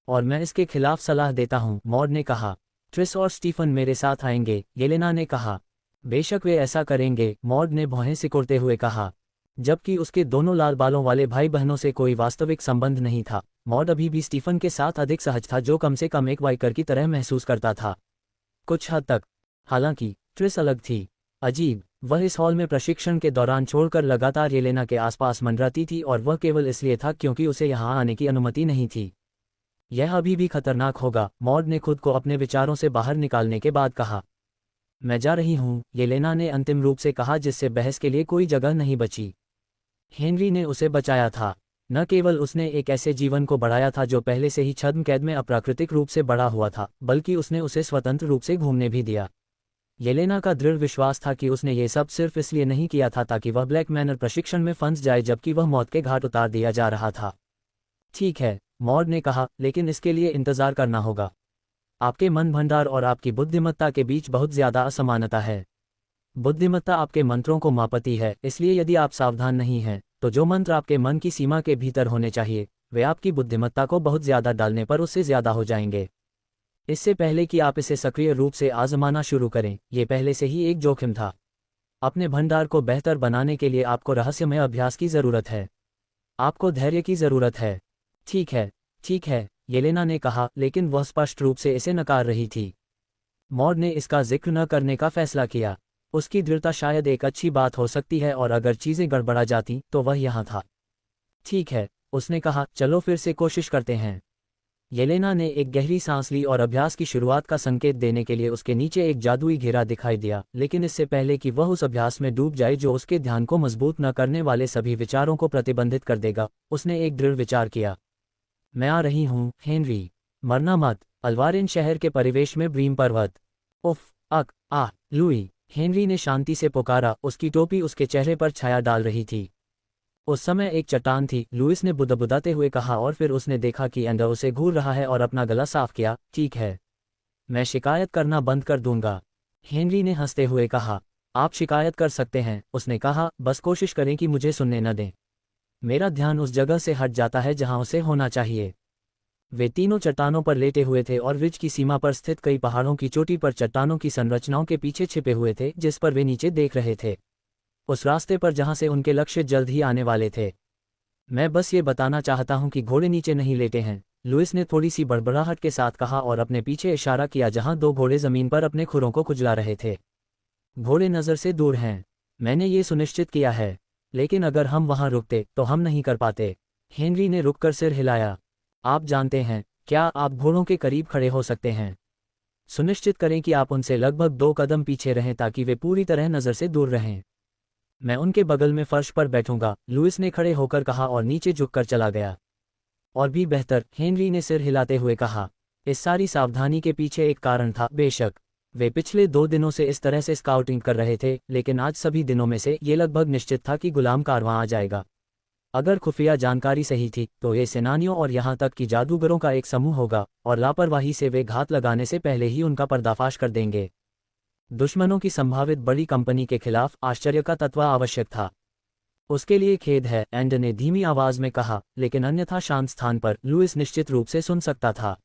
और मैं इसके खिलाफ सलाह देता हूं, मॉड ने कहा। ट्रिस और स्टीफन मेरे साथ आएंगे, येलेना ने कहा। बेशक वे ऐसा करेंगे, मॉड ने भौहें सिकुड़ते हुए कहा। जबकि उसके दोनों लाल बालों वाले भाई बहनों से कोई वास्तविक संबंध नहीं था, मॉड अभी भी स्टीफन के साथ अधिक सहज था, जो कम से कम एक वाइकर की तरह महसूस करता था, कुछ हद तक। हालांकि ट्रिस अलग थी। अजीब, वह इस हॉल में प्रशिक्षण के दौरान छोड़कर लगातार येलेना के आसपास मंडराती थी, और वह केवल इसलिए था क्योंकि उसे यहां आने की अनुमति नहीं थी। यह अभी भी खतरनाक होगा, मॉड ने खुद को अपने विचारों से बाहर निकालने के बाद कहा। मैं जा रही हूं, येलेना ने अंतिम रूप से कहा, जिससे बहस के लिए कोई जगह नहीं बची। हेनरी ने उसे बचाया था। न केवल उसने एक ऐसे जीवन को बढ़ाया था जो पहले से ही छद्म कैद में अप्राकृतिक रूप से बढ़ा हुआ था, बल्कि उसने उसे स्वतंत्र रूप से घूमने भी दिया। येलेना का दृढ़ विश्वास था कि उसने ये सब सिर्फ इसलिए नहीं किया था ताकि वह ब्लैक मैनर प्रशिक्षण में फंस जाए, जबकि वह मौत के घाट उतार दिया जा रहा था। ठीक है, मॉड ने कहा, लेकिन इसके लिए इंतजार करना होगा। आपके मन भंडार और आपकी बुद्धिमत्ता के बीच बहुत ज्यादा असमानता है। बुद्धिमत्ता आपके मंत्रों को मापती है, इसलिए यदि आप सावधान नहीं हैं, तो जो मंत्र आपके मन की सीमा के भीतर होने चाहिए, वे आपकी बुद्धिमत्ता को बहुत ज्यादा डालने पर उससे ज्यादा हो जाएंगे। इससे पहले कि आप इसे सक्रिय रूप से आजमाना शुरू करें, ये पहले से ही एक जोखिम था। अपने भंडार को बेहतर बनाने के लिए आपको रहस्यमय अभ्यास की जरूरत है। आपको धैर्य की जरूरत है। ठीक है, ठीक है, येलेना ने कहा, लेकिन वह स्पष्ट रूप से इसे नकार रही थी। मॉड ने इसका जिक्र न करने का फैसला किया। उसकी दृढ़ता शायद एक अच्छी बात हो सकती है, और अगर चीजें गड़बड़ा जाती तो वह यहाँ था। ठीक है, उसने कहा, चलो फिर से कोशिश करते हैं। येलेना ने एक गहरी सांस ली और अभ्यास की शुरुआत का संकेत देने के लिए उसके नीचे एक जादुई घेरा दिखाई दिया, लेकिन इससे पहले कि वह उस अभ्यास में डूब जाए जो उसके ध्यान को मजबूत न करने वाले सभी विचारों को प्रतिबंधित कर देगा, उसने एक दृढ़ विचार किया। मैं आ रही हूँ, हेनरी। मरना मत। अल्वारिन शहर के परिवेश में ब्रीम पर्वत। उफ, लुई, हेनरी ने शांति से पुकारा, उसकी टोपी उसके चेहरे पर छाया डाल रही थी। उस समय एक चट्टान थी, लुइस ने बुदबुदाते हुए कहा, और फिर उसने देखा कि एंडर उसे घूर रहा है और अपना गला साफ किया। ठीक है, मैं शिकायत करना बंद कर दूंगा, हेनरी ने हंसते हुए कहा। आप शिकायत कर सकते हैं, उसने कहा, बस कोशिश करें कि मुझे सुनने न दें। मेरा ध्यान उस जगह से हट जाता है जहां उसे होना चाहिए। वे तीनों चट्टानों पर लेटे हुए थे और रिज की सीमा पर स्थित कई पहाड़ों की चोटी पर चट्टानों की संरचनाओं के पीछे छिपे हुए थे, जिस पर वे नीचे देख रहे थे, उस रास्ते पर जहां से उनके लक्ष्य जल्द ही आने वाले थे। मैं बस ये बताना चाहता हूं कि घोड़े नीचे नहीं लेटे हैं, लुइस ने थोड़ी सी बड़बड़ाहट के साथ कहा और अपने पीछे इशारा किया जहां दो घोड़े जमीन पर अपने खुरों को खुजला रहे थे। घोड़े नज़र से दूर हैं, मैंने ये सुनिश्चित किया है, लेकिन अगर हम वहां रुकते तो हम नहीं कर पाते। हेनरी ने रुककर सिर हिलाया। आप जानते हैं, क्या आप घोड़ों के करीब खड़े हो सकते हैं? सुनिश्चित करें कि आप उनसे लगभग 2 कदम पीछे रहें ताकि वे पूरी तरह नज़र से दूर रहें। मैं उनके बगल में फर्श पर बैठूंगा, लुइस ने खड़े होकर कहा और नीचे झुककर चला गया। और भी बेहतर, हेनरी ने सिर हिलाते हुए कहा। इस सारी सावधानी के पीछे एक कारण था, बेशक वे पिछले 2 दिनों से इस तरह से स्काउटिंग कर रहे थे, लेकिन आज सभी दिनों में से ये लगभग निश्चित था कि गुलाम कारवां आ जाएगा। अगर खुफिया जानकारी सही थी तो ये सेनानियों और यहाँ तक कि जादूगरों का एक समूह होगा, और लापरवाही से वे घात लगाने से पहले ही उनका पर्दाफाश कर देंगे। दुश्मनों की संभावित बड़ी कंपनी के खिलाफ आश्चर्य का तत्व आवश्यक था। उसके लिए खेद है, एंड ने धीमी आवाज में कहा, लेकिन अन्यथा शांत स्थान पर लुइस निश्चित रूप से सुन सकता था।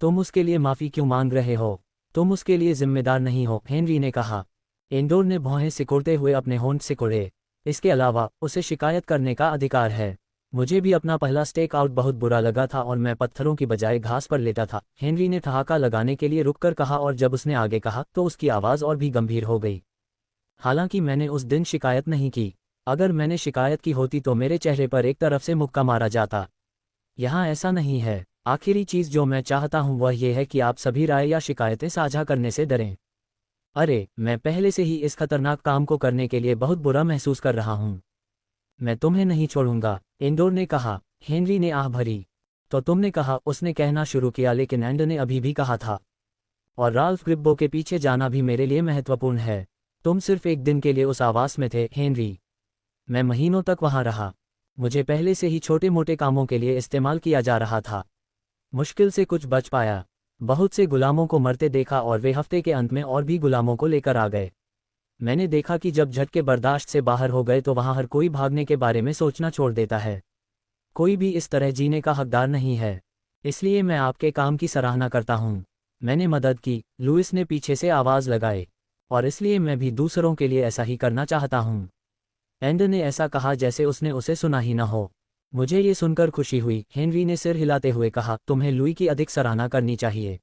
तुम उसके लिए माफी क्यों मांग रहे हो? तुम उसके लिए जिम्मेदार नहीं हो, हेनरी ने कहा। एंडोर ने भौहें सिकुड़ते हुए अपने होंठ सिकुड़े। इसके अलावा उसे शिकायत करने का अधिकार है। मुझे भी अपना पहला स्टेक आउट बहुत बुरा लगा था और मैं पत्थरों की बजाय घास पर लेटा था, हेनरी ने ठहाका लगाने के लिए रुककर कहा, और जब उसने आगे कहा तो उसकी आवाज़ और भी गंभीर हो गई। हालांकि मैंने उस दिन शिकायत नहीं की। अगर मैंने शिकायत की होती तो मेरे चेहरे पर एक तरफ से मुक्का मारा जाता। यहाँ ऐसा नहीं है। आखिरी चीज़ जो मैं चाहता हूँ वह यह है कि आप सभी राय या शिकायतें साझा करने से डरें। अरे, मैं पहले से ही इस खतरनाक काम को करने के लिए बहुत बुरा महसूस कर रहा हूँ। मैं तुम्हें नहीं छोड़ूंगा, एंडोर ने कहा। हेनरी ने आह भरी। तो तुमने कहा, उसने कहना शुरू किया, लेकिन एंड ने अभी भी कहा था। और राल्फ ग्रिब्बो के पीछे जाना भी मेरे लिए महत्वपूर्ण है। तुम सिर्फ एक दिन के लिए उस आवास में थे, हेनरी। मैं महीनों तक वहां रहा। मुझे पहले से ही छोटे मोटे कामों के लिए इस्तेमाल किया जा रहा था। मुश्किल से कुछ बच पाया। बहुत से गुलामों को मरते देखा और वे हफ्ते के अंत में और भी गुलामों को लेकर आ गए। मैंने देखा कि जब झटके बर्दाश्त से बाहर हो गए तो वहां हर कोई भागने के बारे में सोचना छोड़ देता है। कोई भी इस तरह जीने का हकदार नहीं है। इसलिए मैं आपके काम की सराहना करता हूं। मैंने मदद की, लुइस ने पीछे से आवाज लगाई। और इसलिए मैं भी दूसरों के लिए ऐसा ही करना चाहता हूं। एंड ने ऐसा कहा जैसे उसने उसे सुना ही न हो। मुझे ये सुनकर खुशी हुई, हेनरी ने सिर हिलाते हुए कहा। तुम्हें लुई की अधिक सराहना करनी चाहिए।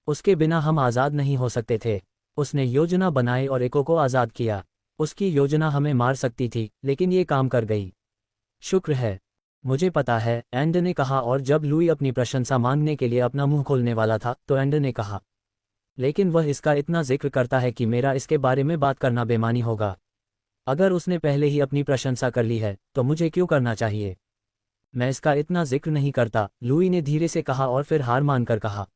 उसके बिना हम आज़ाद नहीं हो सकते थे। उसने योजना बनाई और एको को आज़ाद किया। उसकी योजना हमें मार सकती थी, लेकिन ये काम कर गई। शुक्र है। मुझे पता है, एंड ने कहा, और जब लुई अपनी प्रशंसा मांगने के लिए अपना मुंह खोलने वाला था तो एंड ने कहा, लेकिन वह इसका इतना जिक्र करता है कि मेरा इसके बारे में बात करना बेमानी होगा। अगर उसने पहले ही अपनी प्रशंसा कर ली है तो मुझे क्यों करना चाहिए? मैं इसका इतना जिक्र नहीं करता, लुई ने धीरे से कहा और फिर हार मानकर कहा।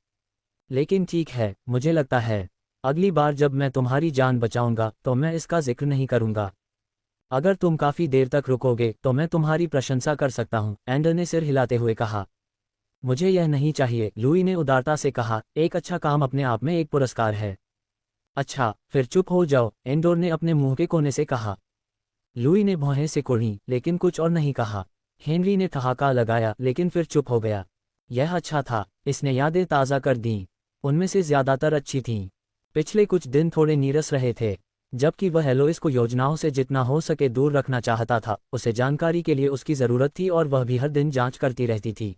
लेकिन ठीक है, मुझे लगता है अगली बार जब मैं तुम्हारी जान बचाऊंगा तो मैं इसका जिक्र नहीं करूंगा। अगर तुम काफी देर तक रुकोगे तो मैं तुम्हारी प्रशंसा कर सकता हूं, एंड ने सिर हिलाते हुए कहा। मुझे यह नहीं चाहिए, लुई ने उदारता से कहा। एक अच्छा काम अपने आप में एक पुरस्कार है। अच्छा, फिर चुप हो जाओ, एंडोर ने अपने मुंह के कोने से कहा। लुई ने भौहें सिकुड़ी, लेकिन कुछ और नहीं कहा। हेनरी ने ठहाका लगाया, लेकिन फिर चुप हो गया। यह अच्छा था, इसने यादें ताज़ा कर दीं। उनमें से ज्यादातर अच्छी थीं। पिछले कुछ दिन थोड़े नीरस रहे थे। जबकि वह एलोइस को योजनाओं से जितना हो सके दूर रखना चाहता था, उसे जानकारी के लिए उसकी ज़रूरत थी और वह भी हर दिन जांच करती रहती थी।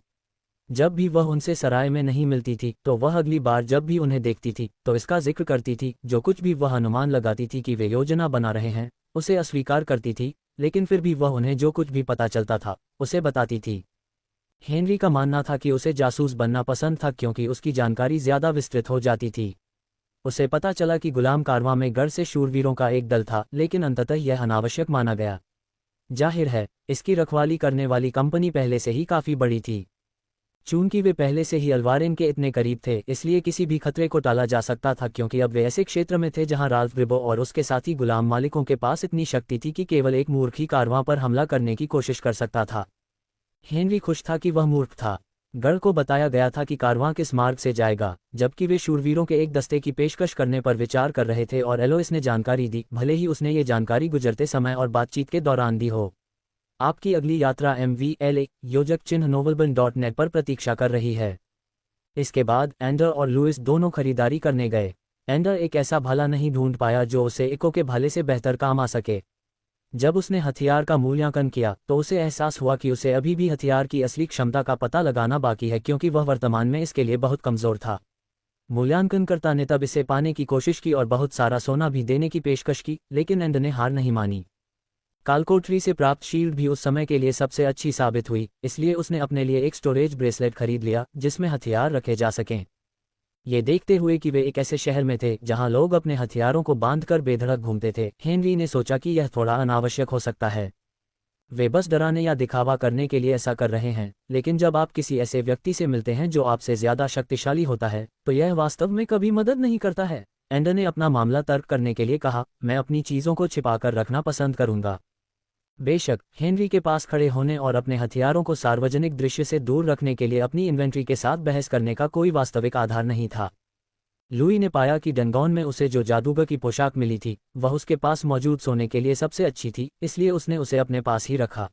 जब भी वह उनसे सराय में नहीं मिलती थी तो वह अगली बार जब भी उन्हें देखती थी तो इसका जिक्र करती थी। जो कुछ भी वह अनुमान लगाती थी कि वे योजना बना रहे हैं, उसे अस्वीकार करती थी, लेकिन फिर भी वह उन्हें जो कुछ भी पता चलता था उसे बताती थी। हेनरी का मानना था कि उसे जासूस बनना पसंद था क्योंकि उसकी जानकारी ज्यादा विस्तृत हो जाती थी। उसे पता चला कि गुलाम कारवां में गढ़ से शूरवीरों का एक दल था, लेकिन अंततः यह अनावश्यक माना गया। जाहिर है, इसकी रखवाली करने वाली कंपनी पहले से ही काफी बड़ी थी। चूंकि वे पहले से ही अल्वारेन के इतने करीब थे, इसलिए किसी भी खतरे को टाला जा सकता था, क्योंकि अब वे ऐसे क्षेत्र में थे जहां राल्फ ग्रिबो और उसके साथी गुलाम मालिकों के पास इतनी शक्ति थी कि केवल एक मूर्ख ही कारवां पर हमला करने की कोशिश कर सकता था। हेनरी खुश था कि वह मूर्ख था। गढ़ को बताया गया था कि कारवां किस मार्ग से जाएगा, जबकि वे शूरवीरों के एक दस्ते की पेशकश करने पर विचार कर रहे थे और एलोइस ने जानकारी दी, भले ही उसने ये जानकारी गुजरते समय और बातचीत के दौरान दी हो। आपकी अगली यात्रा MVLA योजक चिन्ह novelbun.net पर प्रतीक्षा कर रही है। इसके बाद एंडर और लुइस दोनों खरीदारी करने गए। एंडर एक ऐसा भाला नहीं ढूंढ पाया जो उसे इको के भाले से बेहतर काम आ सके। जब उसने हथियार का मूल्यांकन किया तो उसे एहसास हुआ कि उसे अभी भी हथियार की असली क्षमता का पता लगाना बाकी है, क्योंकि वह वर्तमान में इसके लिए बहुत कमज़ोर था। मूल्यांकनकर्ता ने तब इसे पाने की कोशिश की और बहुत सारा सोना भी देने की पेशकश की, लेकिन एंडर ने हार नहीं मानी। कालकोट्री से प्राप्त शील्ड भी उस समय के लिए सबसे अच्छी साबित हुई, इसलिए उसने अपने लिए एक स्टोरेज ब्रेसलेट खरीद लिया जिसमें हथियार रखे जा सकें। ये देखते हुए कि वे एक ऐसे शहर में थे जहां लोग अपने हथियारों को बांधकर बेधड़क घूमते थे, हेनरी ने सोचा कि यह थोड़ा अनावश्यक हो सकता है। वे बस डराने या दिखावा करने के लिए ऐसा कर रहे हैं, लेकिन जब आप किसी ऐसे व्यक्ति से मिलते हैं जो आपसे ज्यादा शक्तिशाली होता है, तो यह वास्तव में कभी मदद नहीं करता है। एंडर ने अपना मामला तर्क करने के लिए कहा, मैं अपनी चीज़ों को छिपाकर रखना पसंद करूंगा। बेशक, हेनरी के पास खड़े होने और अपने हथियारों को सार्वजनिक दृश्य से दूर रखने के लिए अपनी इन्वेंट्री के साथ बहस करने का कोई वास्तविक आधार नहीं था। लुई ने पाया कि डंगॉन में उसे जो जादूगर की पोशाक मिली थी वह उसके पास मौजूद सोने के लिए सबसे अच्छी थी, इसलिए उसने उसे अपने पास ही रखा।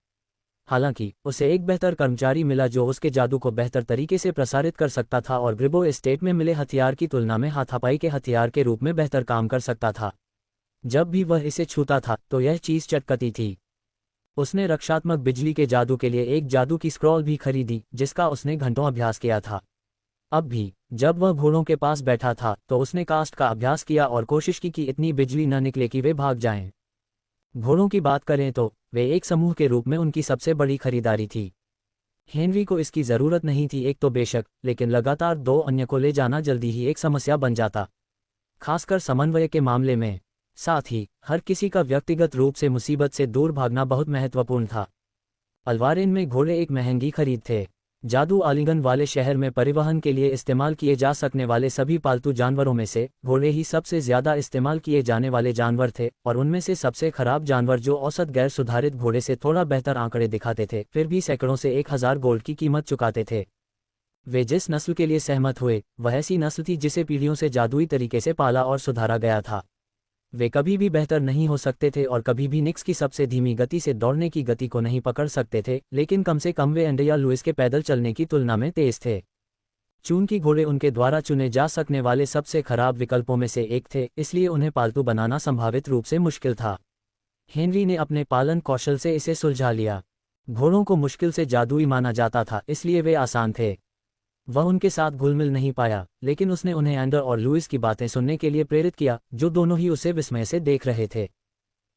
हालांकि उसे एक बेहतर कर्मचारी मिला जो उसके जादू को बेहतर तरीके से प्रसारित कर सकता था और ग्रिबो एस्टेट में मिले हथियार की तुलना में हाथापाई के हथियार के रूप में बेहतर काम कर सकता था। जब भी वह इसे छूता था तो यह चीज़ चटकती थी। उसने रक्षात्मक बिजली के जादू के लिए एक जादू की स्क्रॉल भी खरीदी जिसका उसने घंटों अभ्यास किया था। अब भी जब वह घोड़ों के पास बैठा था तो उसने कास्ट का अभ्यास किया और कोशिश की कि इतनी बिजली न निकले कि वे भाग जाएं। घोड़ों की बात करें तो वे एक समूह के रूप में उनकी सबसे बड़ी खरीदारी थी। हेनरी को इसकी ज़रूरत नहीं थी एक तो बेशक, लेकिन लगातार 2 अन्य को ले जाना जल्दी ही एक समस्या बन जाता, खासकर समन्वय के मामले में। साथ ही हर किसी का व्यक्तिगत रूप से मुसीबत से दूर भागना बहुत महत्वपूर्ण था। अल्वारेन में घोड़े एक महंगी खरीद थे। जादू आलिंगन वाले शहर में परिवहन के लिए इस्तेमाल किए जा सकने वाले सभी पालतू जानवरों में से घोड़े ही सबसे ज़्यादा इस्तेमाल किए जाने वाले जानवर थे, और उनमें से सबसे खराब जानवर जो औसत गैर सुधारित घोड़े से थोड़ा बेहतर आंकड़े दिखाते थे, फिर भी सैकड़ों से 1000 गोल्ड की कीमत चुकाते थे। वे जिस नस्ल के लिए सहमत हुए वह ऐसी नस्ल थी जिसे पीढ़ियों से जादुई तरीके से पाला और सुधारा गया था। वे कभी भी बेहतर नहीं हो सकते थे और कभी भी निक्स की सबसे धीमी गति से दौड़ने की गति को नहीं पकड़ सकते थे, लेकिन कम से कम वे एंडर या लुइस के पैदल चलने की तुलना में तेज थे। चूंकि घोड़े उनके द्वारा चुने जा सकने वाले सबसे खराब विकल्पों में से एक थे, इसलिए उन्हें पालतू बनाना संभावित रूप से मुश्किल था। हेनरी ने अपने पालन कौशल से इसे सुलझा लिया। घोड़ों को मुश्किल से जादुई माना जाता था, इसलिए वे आसान थे। वह उनके साथ घुल मिल नहीं पाया, लेकिन उसने उन्हें एंडर और लुइस की बातें सुनने के लिए प्रेरित किया, जो दोनों ही उसे विस्मय से देख रहे थे।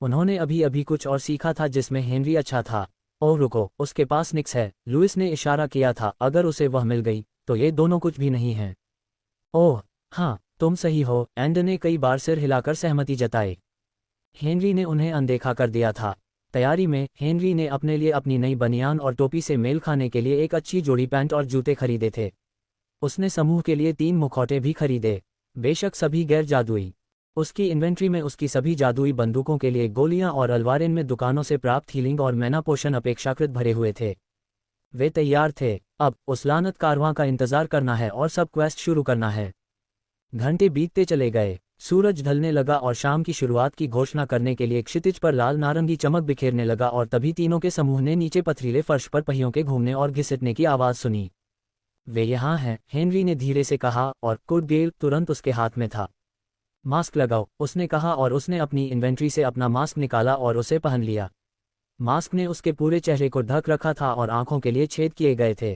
उन्होंने अभी अभी कुछ और सीखा था जिसमें हेनरी अच्छा था। ओह रुको, उसके पास निक्स है, लुइस ने इशारा किया था। अगर उसे वह मिल गई तो ये दोनों कुछ भी नहीं हैं। ओह हाँ, तुम सही हो, एंडर ने कई बार सिर हिलाकर सहमति जताई। हेनरी ने उन्हें अनदेखा कर दिया था। तैयारी में हेनरी ने अपने लिए अपनी नई बनियान और टोपी से मेल खाने के लिए एक अच्छी जोड़ी पैंट और जूते खरीदे थे। उसने समूह के लिए 3 मुखौटे भी खरीदे, बेशक सभी गैर जादुई। उसकी इन्वेंट्री में उसकी सभी जादुई बंदूकों के लिए गोलियां और अल्वारेन में दुकानों से प्राप्त हीलिंग और मैना पोशन अपेक्षाकृत भरे हुए थे। वे तैयार थे, अब उस लानत कारवां का इंतजार करना है और सब क्वेस्ट शुरू करना है। घंटे बीतते चले गए, सूरज ढलने लगा और शाम की शुरुआत की घोषणा करने के लिए क्षितिज पर लाल नारंगी चमक बिखेरने लगा, और तभी तीनों के समूह ने नीचे पथरीले फर्श पर पहियों के घूमने और घिसटने की आवाज़ सुनी। वे यहाँ हैं, हेनरी ने धीरे से कहा, और कुडगेल तुरंत उसके हाथ में था। मास्क लगाओ, उसने कहा, और उसने अपनी इन्वेंट्री से अपना मास्क निकाला और उसे पहन लिया। मास्क ने उसके पूरे चेहरे को ढक रखा था और आंखों के लिए छेद किए गए थे।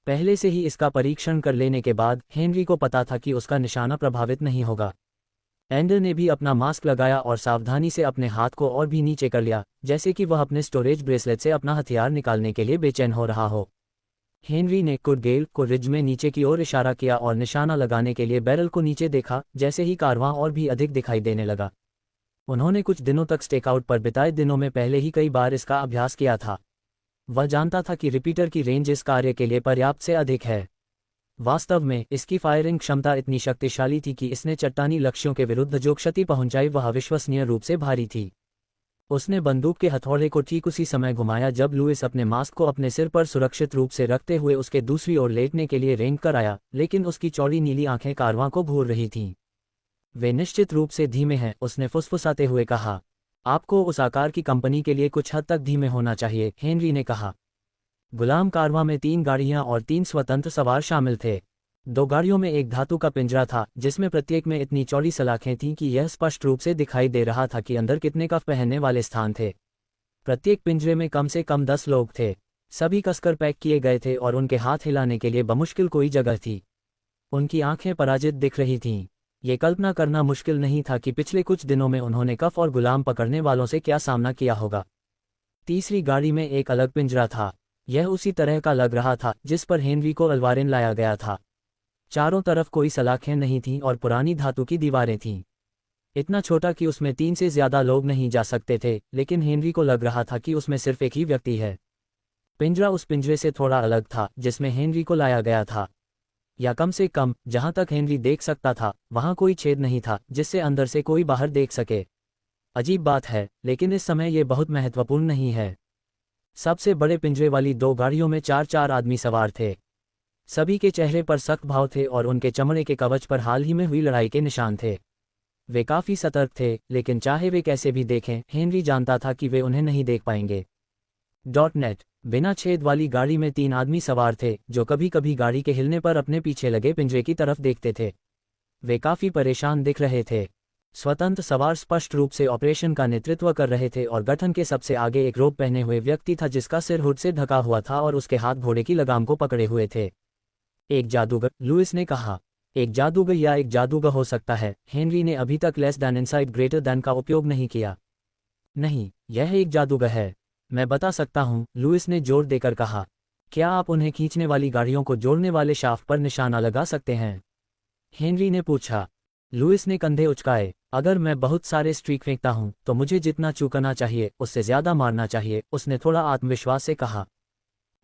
पहले से ही इसका परीक्षण कर लेने के बाद हेनरी को पता था कि उसका निशाना प्रभावित नहीं होगा। एंडर ने भी अपना मास्क लगाया और सावधानी से अपने हाथ को और भी नीचे कर लिया, जैसे कि वह अपने स्टोरेज ब्रेसलेट से अपना हथियार निकालने के लिए बेचैन हो रहा हो। हेनरी ने कुडगेल को रिज में नीचे की ओर इशारा किया और निशाना लगाने के लिए बैरल को नीचे देखा। जैसे ही कारवां और भी अधिक दिखाई देने लगा। उन्होंने कुछ दिनों तक स्टेकआउट पर बिताए दिनों में पहले ही कई बार इसका अभ्यास किया था। वह जानता था कि रिपीटर की रेंज इस कार्य के लिए पर्याप्त से अधिक है। वास्तव में इसकी फायरिंग क्षमता इतनी शक्तिशाली थी कि इसने चट्टानी लक्ष्यों के विरुद्ध जो क्षति पहुंचाई वह अविश्वसनीय रूप से भारी थी। उसने बंदूक के हथौड़े को ठीक उसी समय घुमाया जब लुइस अपने मास्क को अपने सिर पर सुरक्षित रूप से रखते हुए उसके दूसरी ओर लेटने के लिए रेंग कर आया, लेकिन उसकी चौड़ी नीली आंखें कारवां को घूर रही थीं। वे निश्चित रूप से धीमे हैं, उसने फुसफुसाते हुए कहा। आपको उस आकार की कंपनी के लिए कुछ हद तक धीमे होना चाहिए, हेनरी ने कहा। गुलाम कारवां में 3 गाड़ियां और 3 स्वतंत्र सवार शामिल थे। 2 गाड़ियों में एक धातु का पिंजरा था जिसमें प्रत्येक में इतनी चौड़ी सलाखें थीं कि यह स्पष्ट रूप से दिखाई दे रहा था कि अंदर कितने कफ पहनने वाले स्थान थे। प्रत्येक पिंजरे में कम से कम 10 लोग थे। सभी कसकर पैक किए गए थे और उनके हाथ हिलाने के लिए बमुश्किल कोई जगह थी। उनकी आंखें पराजित दिख रही थीं। ये कल्पना करना मुश्किल नहीं था कि पिछले कुछ दिनों में उन्होंने कफ और गुलाम पकड़ने वालों से क्या सामना किया होगा। तीसरी गाड़ी में एक अलग पिंजरा था। यह उसी तरह का लग रहा था जिस पर हेनरी को अल्वारेन लाया गया था। चारों तरफ कोई सलाखें नहीं थीं और पुरानी धातु की दीवारें थीं। इतना छोटा कि उसमें 3 से ज्यादा लोग नहीं जा सकते थे, लेकिन हेनरी को लग रहा था कि उसमें सिर्फ एक ही व्यक्ति है। पिंजरा उस पिंजरे से थोड़ा अलग था जिसमें हेनरी को लाया गया था, या कम से कम जहां तक हेनरी देख सकता था वहां कोई छेद नहीं था जिससे अंदर से कोई बाहर देख सके। अजीब बात है, लेकिन इस समय यह बहुत महत्वपूर्ण नहीं है। सबसे बड़े पिंजरे वाली 2 गाड़ियों में 4-4 आदमी सवार थे। सभी के चेहरे पर सख्त भाव थे और उनके चमड़े के कवच पर हाल ही में हुई लड़ाई के निशान थे। वे काफी सतर्क थे, लेकिन चाहे वे कैसे भी देखें, हेनरी जानता था कि वे उन्हें नहीं देख पाएंगे। .नेट बिना छेद वाली गाड़ी में 3 आदमी सवार थे जो कभी कभी गाड़ी के हिलने पर अपने पीछे लगे पिंजरे की तरफ देखते थे। वे काफी परेशान दिख रहे थे। स्वतंत्र सवार स्पष्ट रूप से ऑपरेशन का नेतृत्व कर रहे थे और गठन के सबसे आगे एक रोब पहने हुए व्यक्ति था जिसका सिर हुड से ढका हुआ था और उसके हाथ घोड़े की लगाम को पकड़े हुए थे। एक जादूगर, लुइस ने कहा। एक जादूगर या एक जादूगर हो सकता है। हेनरी ने अभी तक less than inside greater then का उपयोग नहीं किया। नहीं, यह एक जादूगर है। मैं बता सकता हूं, लुइस ने जोर देकर कहा। क्या आप उन्हें खींचने वाली गाड़ियों को जोड़ने वाले शाफ्ट पर निशाना लगा सकते हैं? हेनरी ने पूछा। लुइस ने कंधे उचकाए। अगर मैं बहुत सारे स्ट्रीक फेंकता हूं तो मुझे जितना चूकना चाहिए उससे ज्यादा मारना चाहिए, उसने थोड़ा आत्मविश्वास से कहा।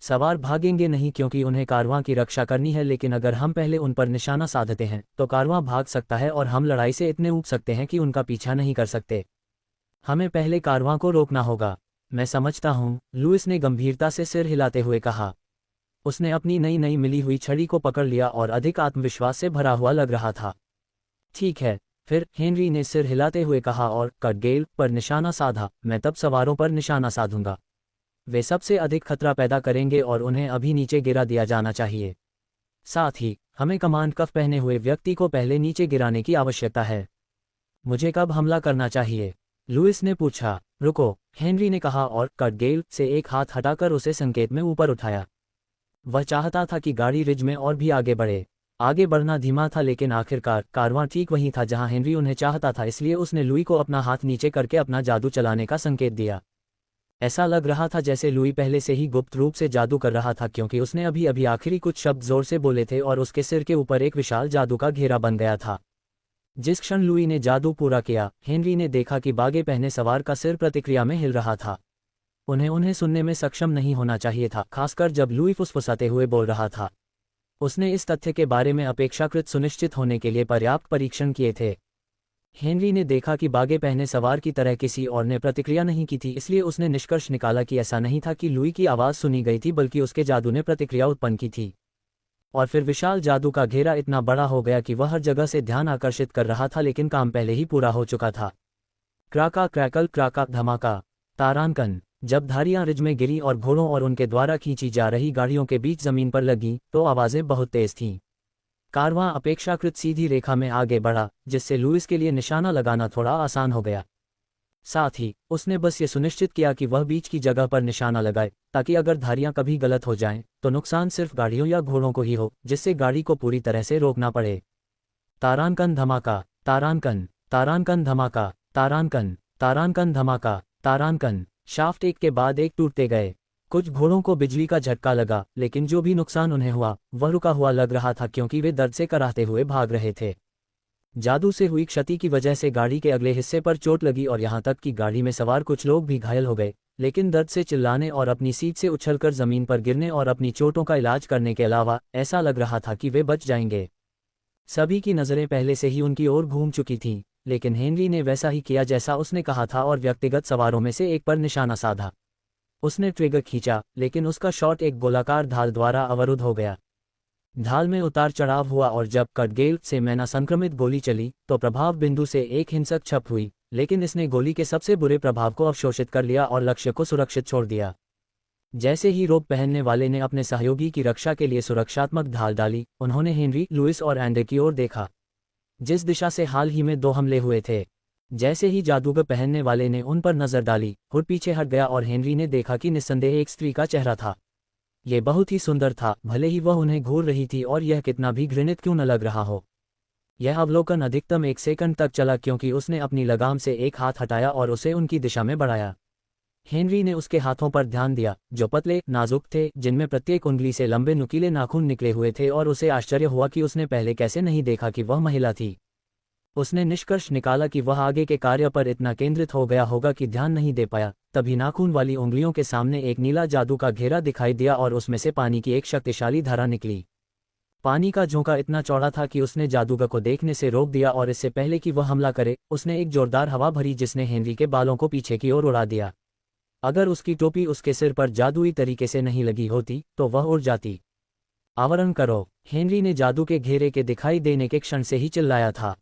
सवार भागेंगे नहीं क्योंकि उन्हें कारवां की रक्षा करनी है, लेकिन अगर हम पहले उन पर निशाना साधते हैं तो कारवां भाग सकता है और हम लड़ाई से इतने ऊब सकते हैं कि उनका पीछा नहीं कर सकते। हमें पहले कारवां को रोकना होगा। मैं समझता हूं, लुइस ने गंभीरता से सिर हिलाते हुए कहा। उसने अपनी नई नई मिली हुई छड़ी को पकड़ लिया और अधिक आत्मविश्वास से भरा हुआ लग रहा था। ठीक है, फिर, हेनरी ने सिर हिलाते हुए कहा और कटगेल पर निशाना साधा। मैं तब सवारों पर निशाना साधूंगा। वे सबसे अधिक खतरा पैदा करेंगे और उन्हें अभी नीचे गिरा दिया जाना चाहिए। साथ ही हमें कमांड कफ पहने हुए व्यक्ति को पहले नीचे गिराने की आवश्यकता है। मुझे कब हमला करना चाहिए? लुइस ने पूछा। रुको, हेनरी ने कहा और कटगेल से एक हाथ हटाकर उसे संकेत में ऊपर उठाया। वह चाहता था कि गाड़ी रिज में और भी आगे बढ़े। आगे बढ़ना धीमा था, लेकिन आखिरकार कारवां ठीक वहीं था जहां हेनरी उन्हें चाहता था, इसलिए उसने लुई को अपना हाथ नीचे करके अपना जादू चलाने का संकेत दिया। ऐसा लग रहा था जैसे लुई पहले से ही गुप्त रूप से जादू कर रहा था, क्योंकि उसने अभी अभी आखिरी कुछ शब्द जोर से बोले थे और उसके सिर के ऊपर एक विशाल जादू का घेरा बन गया था। जिस क्षण लुई ने जादू पूरा किया, हेनरी ने देखा कि बागे पहने सवार का सिर प्रतिक्रिया में हिल रहा था। उन्हें सुनने में सक्षम नहीं होना चाहिए था, खासकर जब लुई फुसफुसाते हुए बोल रहा था। उसने इस तथ्य के बारे में अपेक्षाकृत सुनिश्चित होने के लिए पर्याप्त परीक्षण किए थे। हेनरी ने देखा कि बागे पहने सवार की तरह किसी और ने प्रतिक्रिया नहीं की थी, इसलिए उसने निष्कर्ष निकाला कि ऐसा नहीं था कि लुई की आवाज़ सुनी गई थी, बल्कि उसके जादू ने प्रतिक्रिया उत्पन्न की थी। और फिर विशाल जादू का घेरा इतना बड़ा हो गया कि वह हर जगह से ध्यान आकर्षित कर रहा था, लेकिन काम पहले ही पूरा हो चुका था। क्राका क्रैकल क्राका धमाका, तारांकन। जब धारियां रिज में गिरी और घोड़ों और उनके द्वारा खींची जा रही गाड़ियों के बीच जमीन पर लगी तो आवाजें बहुत तेज थीं। कारवां अपेक्षाकृत सीधी रेखा में आगे बढ़ा, जिससे लुइस के लिए निशाना लगाना थोड़ा आसान हो गया। साथ ही उसने बस ये सुनिश्चित किया कि वह बीच की जगह पर निशाना लगाए, ताकि अगर धारियां कभी गलत हो जाएं तो नुकसान सिर्फ गाड़ियों या घोड़ों को ही हो, जिससे गाड़ी को पूरी तरह से रोकना पड़े। तारांकन धमाका, तारांकन, तारांकन धमाका, तारांकन, तारांकन धमाका, तारांकन। शाफ्ट एक के बाद एक टूटते गए। कुछ घोड़ों को बिजली का झटका लगा, लेकिन जो भी नुकसान उन्हें हुआ वह रुका हुआ लग रहा था, क्योंकि वे दर्द से कराहते हुए भाग रहे थे। जादू से हुई क्षति की वजह से गाड़ी के अगले हिस्से पर चोट लगी और यहाँ तक कि गाड़ी में सवार कुछ लोग भी घायल हो गए, लेकिन दर्द से चिल्लाने और अपनी सीट से उछलकर जमीन पर गिरने और अपनी चोटों का इलाज करने के अलावा ऐसा लग रहा था कि वे बच जाएंगे। सभी की नज़रें पहले से ही उनकी ओर घूम चुकी थीं, लेकिन हेनरी ने वैसा ही किया जैसा उसने कहा था और व्यक्तिगत सवारों में से एक पर निशाना साधा। उसने ट्रिगर खींचा, लेकिन उसका शॉट एक गोलाकार ढाल द्वारा अवरुद्ध हो गया। ढाल में उतार चढ़ाव हुआ और जब कटगेल से मैना संक्रमित गोली चली तो प्रभाव बिंदु से एक हिंसक छप हुई, लेकिन इसने गोली के सबसे बुरे प्रभाव को अवशोषित कर लिया और लक्ष्य को सुरक्षित छोड़ दिया। जैसे ही रोब पहनने वाले ने अपने सहयोगी की रक्षा के लिए सुरक्षात्मक ढाल डाली, उन्होंने हेनरी, लुइस और एंडर की ओर देखा, जिस दिशा से हाल ही में 2 हमले हुए थे। जैसे ही जादूगर पहनने वाले ने उन पर नजर डाली, हुड पीछे हट गया और हेनरी ने देखा कि निस्संदेह एक स्त्री का चेहरा था। ये बहुत ही सुंदर था, भले ही वह उन्हें घूर रही थी और यह कितना भी घृणित क्यों न लग रहा हो। यह अवलोकन अधिकतम 1 सेकंड तक चला क्योंकि उसने अपनी लगाम से एक हाथ हटाया और उसे उनकी दिशा में बढ़ाया। हेनरी ने उसके हाथों पर ध्यान दिया, जो पतले, नाजुक थे, जिनमें प्रत्येक उंगली से लंबे नुकीले नाखून निकले हुए थे, और उसे आश्चर्य हुआ कि उसने पहले कैसे नहीं देखा कि वह महिला थी। उसने निष्कर्ष निकाला कि वह आगे के कार्य पर इतना केंद्रित हो गया होगा कि ध्यान नहीं दे पाया। तभी नाखून वाली उंगलियों के सामने एक नीला जादू का घेरा दिखाई दिया और उसमें से पानी की एक शक्तिशाली धारा निकली। पानी का झोंका इतना चौड़ा था कि उसने जादूगर को देखने से रोक दिया और इससे पहले कि वह हमला करे, उसने एक जोरदार हवा भरी जिसने हेनरी के बालों को पीछे की ओर उड़ा दिया। अगर उसकी टोपी उसके सिर पर जादुई तरीके से नहीं लगी होती तो वह उड़ जाती। आवरण करो, हेनरी ने जादू के घेरे के दिखाई देने के क्षण से ही चिल्लाया था।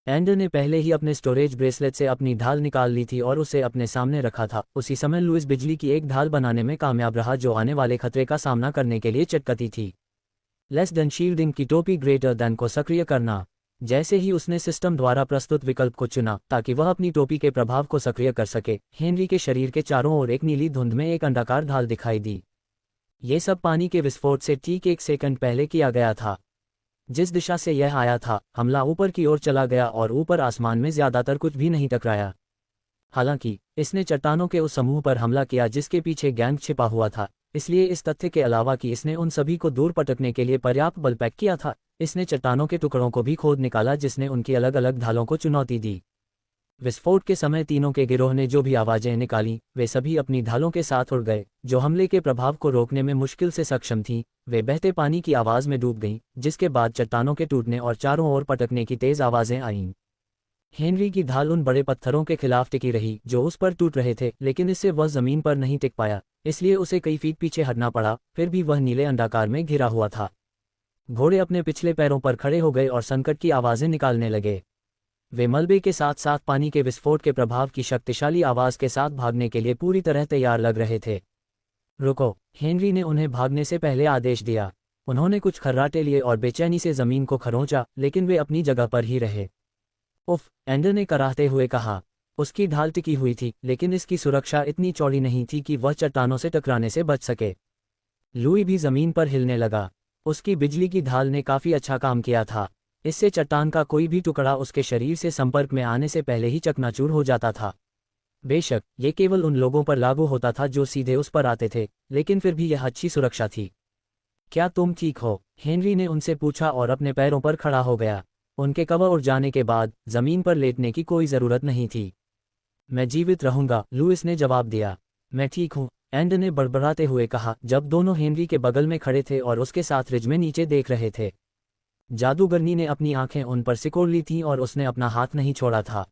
एंडर ने पहले ही अपने स्टोरेज ब्रेसलेट से अपनी ढाल निकाल ली थी और उसे अपने सामने रखा था। उसी समय लुइस बिजली की एक ढाल बनाने में कामयाब रहा जो आने वाले खतरे का सामना करने के लिए चटकती थी। लेस देन शील्डिंग की टोपी ग्रेटर देन को सक्रिय करना। जैसे ही उसने सिस्टम द्वारा प्रस्तुत विकल्प को चुना ताकि वह अपनी टोपी के प्रभाव को सक्रिय कर सके, हेनरी के शरीर के चारों ओर एक नीली धुंध में एक अंडाकार ढाल दिखाई दी। ये सब पानी के विस्फोट से ठीक 1 सेकंड पहले किया गया था। जिस दिशा से यह आया था, हमला ऊपर की ओर चला गया और ऊपर आसमान में ज्यादातर कुछ भी नहीं टकराया। हालांकि इसने चट्टानों के उस समूह पर हमला किया जिसके पीछे गैंग छिपा हुआ था, इसलिए इस तथ्य के अलावा कि इसने उन सभी को दूर पटकने के लिए पर्याप्त बल पैक किया था, इसने चट्टानों के टुकड़ों को भी खोद निकाला जिसने उनकी अलग अलग ढालों को चुनौती दी। विस्फोट के समय तीनों के गिरोह ने जो भी आवाजें निकाली वे सभी अपनी ढालों के साथ उड़ गए, जो हमले के प्रभाव को रोकने में मुश्किल से सक्षम थीं। वे बहते पानी की आवाज में डूब गईं, जिसके बाद चट्टानों के टूटने और चारों ओर पटकने की तेज आवाजें आईं। हेनरी की ढाल उन बड़े पत्थरों के खिलाफ टिकी रही जो उस पर टूट रहे थे, लेकिन इससे वह जमीन पर नहीं टिक पाया, इसलिए उसे कई फीट पीछे हटना पड़ा। फिर भी वह नीले अंडाकार में घिरा हुआ था। घोड़े अपने पिछले पैरों पर खड़े हो गए और संकट की आवाजें निकालने लगे। वे मलबे के साथ साथ पानी के विस्फोट के प्रभाव की शक्तिशाली आवाज के साथ भागने के लिए पूरी तरह तैयार लग रहे थे। रुको, हेनरी ने उन्हें भागने से पहले आदेश दिया। उन्होंने कुछ खर्राटे लिए और बेचैनी से जमीन को खरोंचा, लेकिन वे अपनी जगह पर ही रहे। उफ, एंडर ने कराहते हुए कहा। उसकी ढाल टिकी हुई थी, लेकिन इसकी सुरक्षा इतनी चौड़ी नहीं थी कि वह चट्टानों से टकराने से बच सके। लुई भी जमीन पर हिलने लगा। उसकी बिजली की ढाल ने काफी अच्छा काम किया था। इससे चट्टान का कोई भी टुकड़ा उसके शरीर से संपर्क में आने से पहले ही चकनाचूर हो जाता था। बेशक ये केवल उन लोगों पर लागू होता था जो सीधे उस पर आते थे, लेकिन फिर भी यह अच्छी सुरक्षा थी। क्या तुम ठीक हो? हेनरी ने उनसे पूछा और अपने पैरों पर खड़ा हो गया। उनके कवर उड़ जाने के बाद जमीन पर लेटने की कोई जरूरत नहीं थी। मैं जीवित रहूंगा, लुइस ने जवाब दिया। मैं ठीक हूं, एंडर ने बड़बड़ाते हुए कहा जब दोनों हेनरी के बगल में खड़े थे और उसके साथ रिज में नीचे देख रहे थे। जादूगरनी ने अपनी आंखें उन पर सिकोड़ ली थीं और उसने अपना हाथ नहीं छोड़ा था।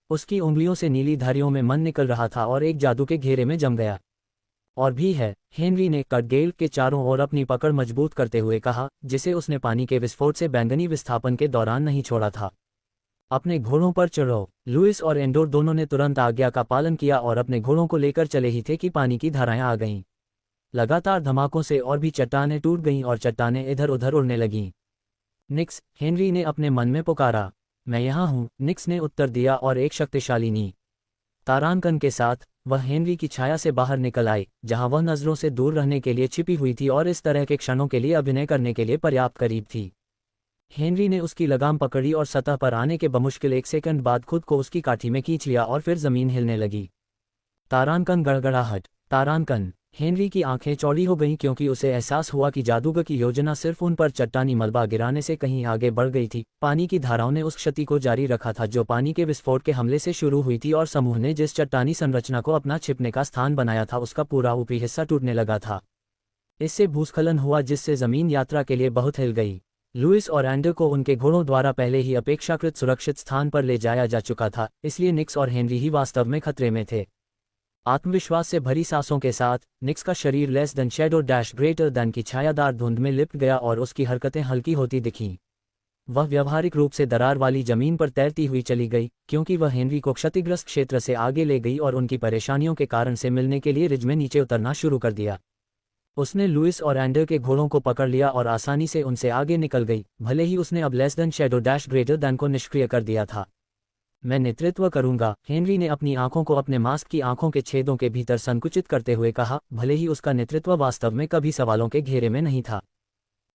उसकी उंगलियों से नीली धारियों में मन निकल रहा था और एक जादू के घेरे में जम गया। और भी है, हेनरी ने कटगेल के चारों ओर अपनी पकड़ मजबूत करते हुए कहा, जिसे उसने पानी के विस्फोट से बैंगनी विस्थापन के दौरान नहीं छोड़ा था। अपने घोड़ों पर चढ़ो। लुइस और एंडोर दोनों ने तुरंत आज्ञा का पालन किया और अपने घोड़ों को लेकर चले ही थे कि पानी की धाराएं आ गईं। लगातार धमाकों से और भी चट्टानें टूट गईं और चट्टानें इधर उधर उड़ने लगीं। निक्स, हेनरी ने अपने मन में पुकारा। मैं यहाँ हूँ, निक्स ने उत्तर दिया और एक शक्तिशाली नी तारांकन के साथ वह हेनरी की छाया से बाहर निकल आई, जहाँ वह नजरों से दूर रहने के लिए छिपी हुई थी और इस तरह के क्षणों के लिए अभिनय करने के लिए पर्याप्त करीब थी। हेनरी ने उसकी लगाम पकड़ी और सतह पर आने के बमुश्किल 1 सेकंड बाद खुद को उसकी काठी में खींच लिया और फिर जमीन हिलने लगी। तारांकन, गड़गड़ाहट, तारांकन। हेनरी की आंखें चौड़ी हो गईं क्योंकि उसे एहसास हुआ कि जादूगर की योजना सिर्फ उन पर चट्टानी मलबा गिराने से कहीं आगे बढ़ गई थी। पानी की धाराओं ने उस क्षति को जारी रखा था जो पानी के विस्फोट के हमले से शुरू हुई थी, और समूह ने जिस चट्टानी संरचना को अपना छिपने का स्थान बनाया था उसका पूरा ऊपरी हिस्सा टूटने लगा था। इससे भूस्खलन हुआ जिससे जमीन यात्रा के लिए बहुत हिल गई। लुइस और एंडर को उनके घोड़ों द्वारा पहले ही अपेक्षाकृत सुरक्षित स्थान पर ले जाया जा चुका था, इसलिए निक्स और हेनरी ही वास्तव में खतरे में थे। आत्मविश्वास से भरी सांसों के साथ निक्स का शरीर less than shadow dash greater than की छायादार धुंध में लिपट गया और उसकी हरकतें हल्की होती दिखीं। वह व्यावहारिक रूप से दरार वाली जमीन पर तैरती हुई चली गई क्योंकि वह हेनरी को क्षतिग्रस्त क्षेत्र से आगे ले गई और उनकी परेशानियों के कारण से मिलने के लिए रिज में नीचे उतरना शुरू कर दिया। उसने लुइस और एंडर के घोड़ों को पकड़ लिया और आसानी से उनसे आगे निकल गई, भले ही उसने अब less than shadow dash greater than को निष्क्रिय कर दिया था। मैं नेतृत्व करूंगा, हेनरी ने अपनी आंखों को अपने मास्क की आंखों के छेदों के भीतर संकुचित करते हुए कहा, भले ही उसका नेतृत्व वास्तव में कभी सवालों के घेरे में नहीं था।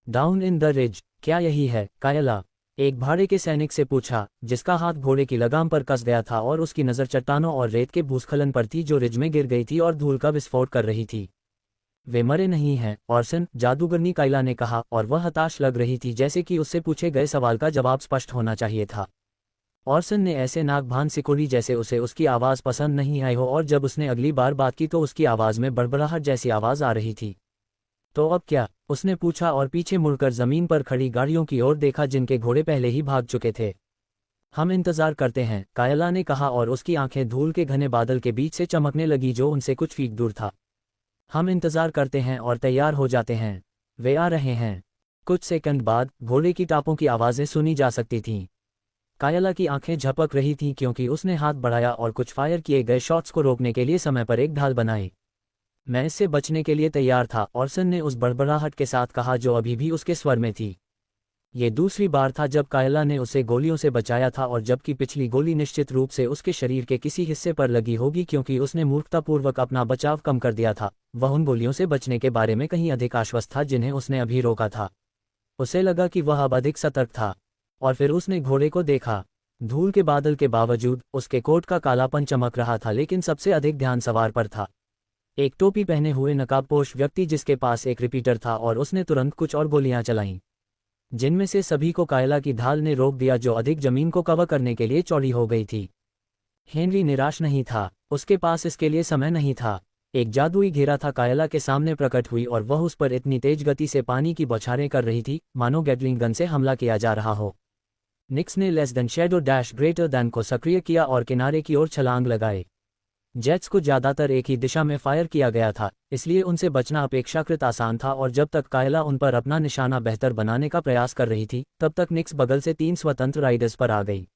डाउन इन द रिज, क्या यही है, कायला? एक भाड़े के सैनिक से पूछा, जिसका हाथ घोड़े की लगाम पर कस गया था और उसकी नज़र चट्टानों और रेत के भूस्खलन पर थी जो रिज में गिर गई थी और धूल का विस्फोट कर रही थी। वे मरे नहीं हैं, ऑर्सन, जादूगरनी कायला ने कहा, और वह हताश लग रही थी जैसे कि उससे पूछे गए सवाल का जवाब स्पष्ट होना चाहिए था। ऑर्सन ने ऐसे नाक भान सिकोड़ी जैसे उसे उसकी आवाज़ पसंद नहीं आई हो, और जब उसने अगली बार बात की तो उसकी आवाज़ में बड़बड़ाहट जैसी आवाज़ आ रही थी। तो अब क्या? उसने पूछा और पीछे मुड़कर ज़मीन पर खड़ी गाड़ियों की ओर देखा जिनके घोड़े पहले ही भाग चुके थे। हम इंतज़ार करते हैं, कायला ने कहा, और उसकी आंखें धूल के घने बादल के बीच से चमकने लगी जो उनसे कुछ फीट दूर था। हम इंतज़ार करते हैं और तैयार हो जाते हैं, वे आ रहे हैं। कुछ सेकंड बाद घोड़े की टापों की आवाज़ें सुनी जा सकती थीं। कायला की आंखें झपक रही थीं क्योंकि उसने हाथ बढ़ाया और कुछ फायर किए गए शॉट्स को रोकने के लिए समय पर एक ढाल बनाई। मैं इससे बचने के लिए तैयार था, ऑर्सन ने उस बड़बड़ाहट के साथ कहा जो अभी भी उसके स्वर में थी। ये दूसरी बार था जब कायला ने उसे गोलियों से बचाया था, और जबकि पिछली गोली निश्चित रूप से उसके शरीर के किसी हिस्से पर लगी होगी क्योंकि उसने मूर्खतापूर्वक अपना बचाव कम कर दिया था, वह उन गोलियों से बचने के बारे में कहीं अधिक आश्वस्त था जिन्हें उसने अभी रोका था। उसे लगा कि वह अब अधिक सतर्क था। और फिर उसने घोड़े को देखा। धूल के बादल के बावजूद उसके कोट का कालापन चमक रहा था, लेकिन सबसे अधिक ध्यान सवार पर था। एक टोपी पहने हुए नकाबपोश व्यक्ति जिसके पास एक रिपीटर था, और उसने तुरंत कुछ और गोलियां चलाईं, जिनमें से सभी को कायला की ढाल ने रोक दिया जो अधिक जमीन को कवर करने के लिए चौड़ी हो गई थी। हेनरी निराश नहीं था, उसके पास इसके लिए समय नहीं था। एक जादुई घेरा था कायला के सामने प्रकट हुई, और वह उस पर इतनी तेज गति से पानी की बौछारें कर रही थी मानो गैटलिंग गन से हमला किया जा रहा हो। निक्स ने less than shadow dash greater than को सक्रिय किया और किनारे की ओर छलांग लगाए। जेट्स को ज्यादातर एक ही दिशा में फायर किया गया था, इसलिए उनसे बचना अपेक्षाकृत आसान था, और जब तक कायला उन पर अपना निशाना बेहतर बनाने का प्रयास कर रही थी तब तक निक्स बगल से 3 स्वतंत्र राइडर्स पर आ गई।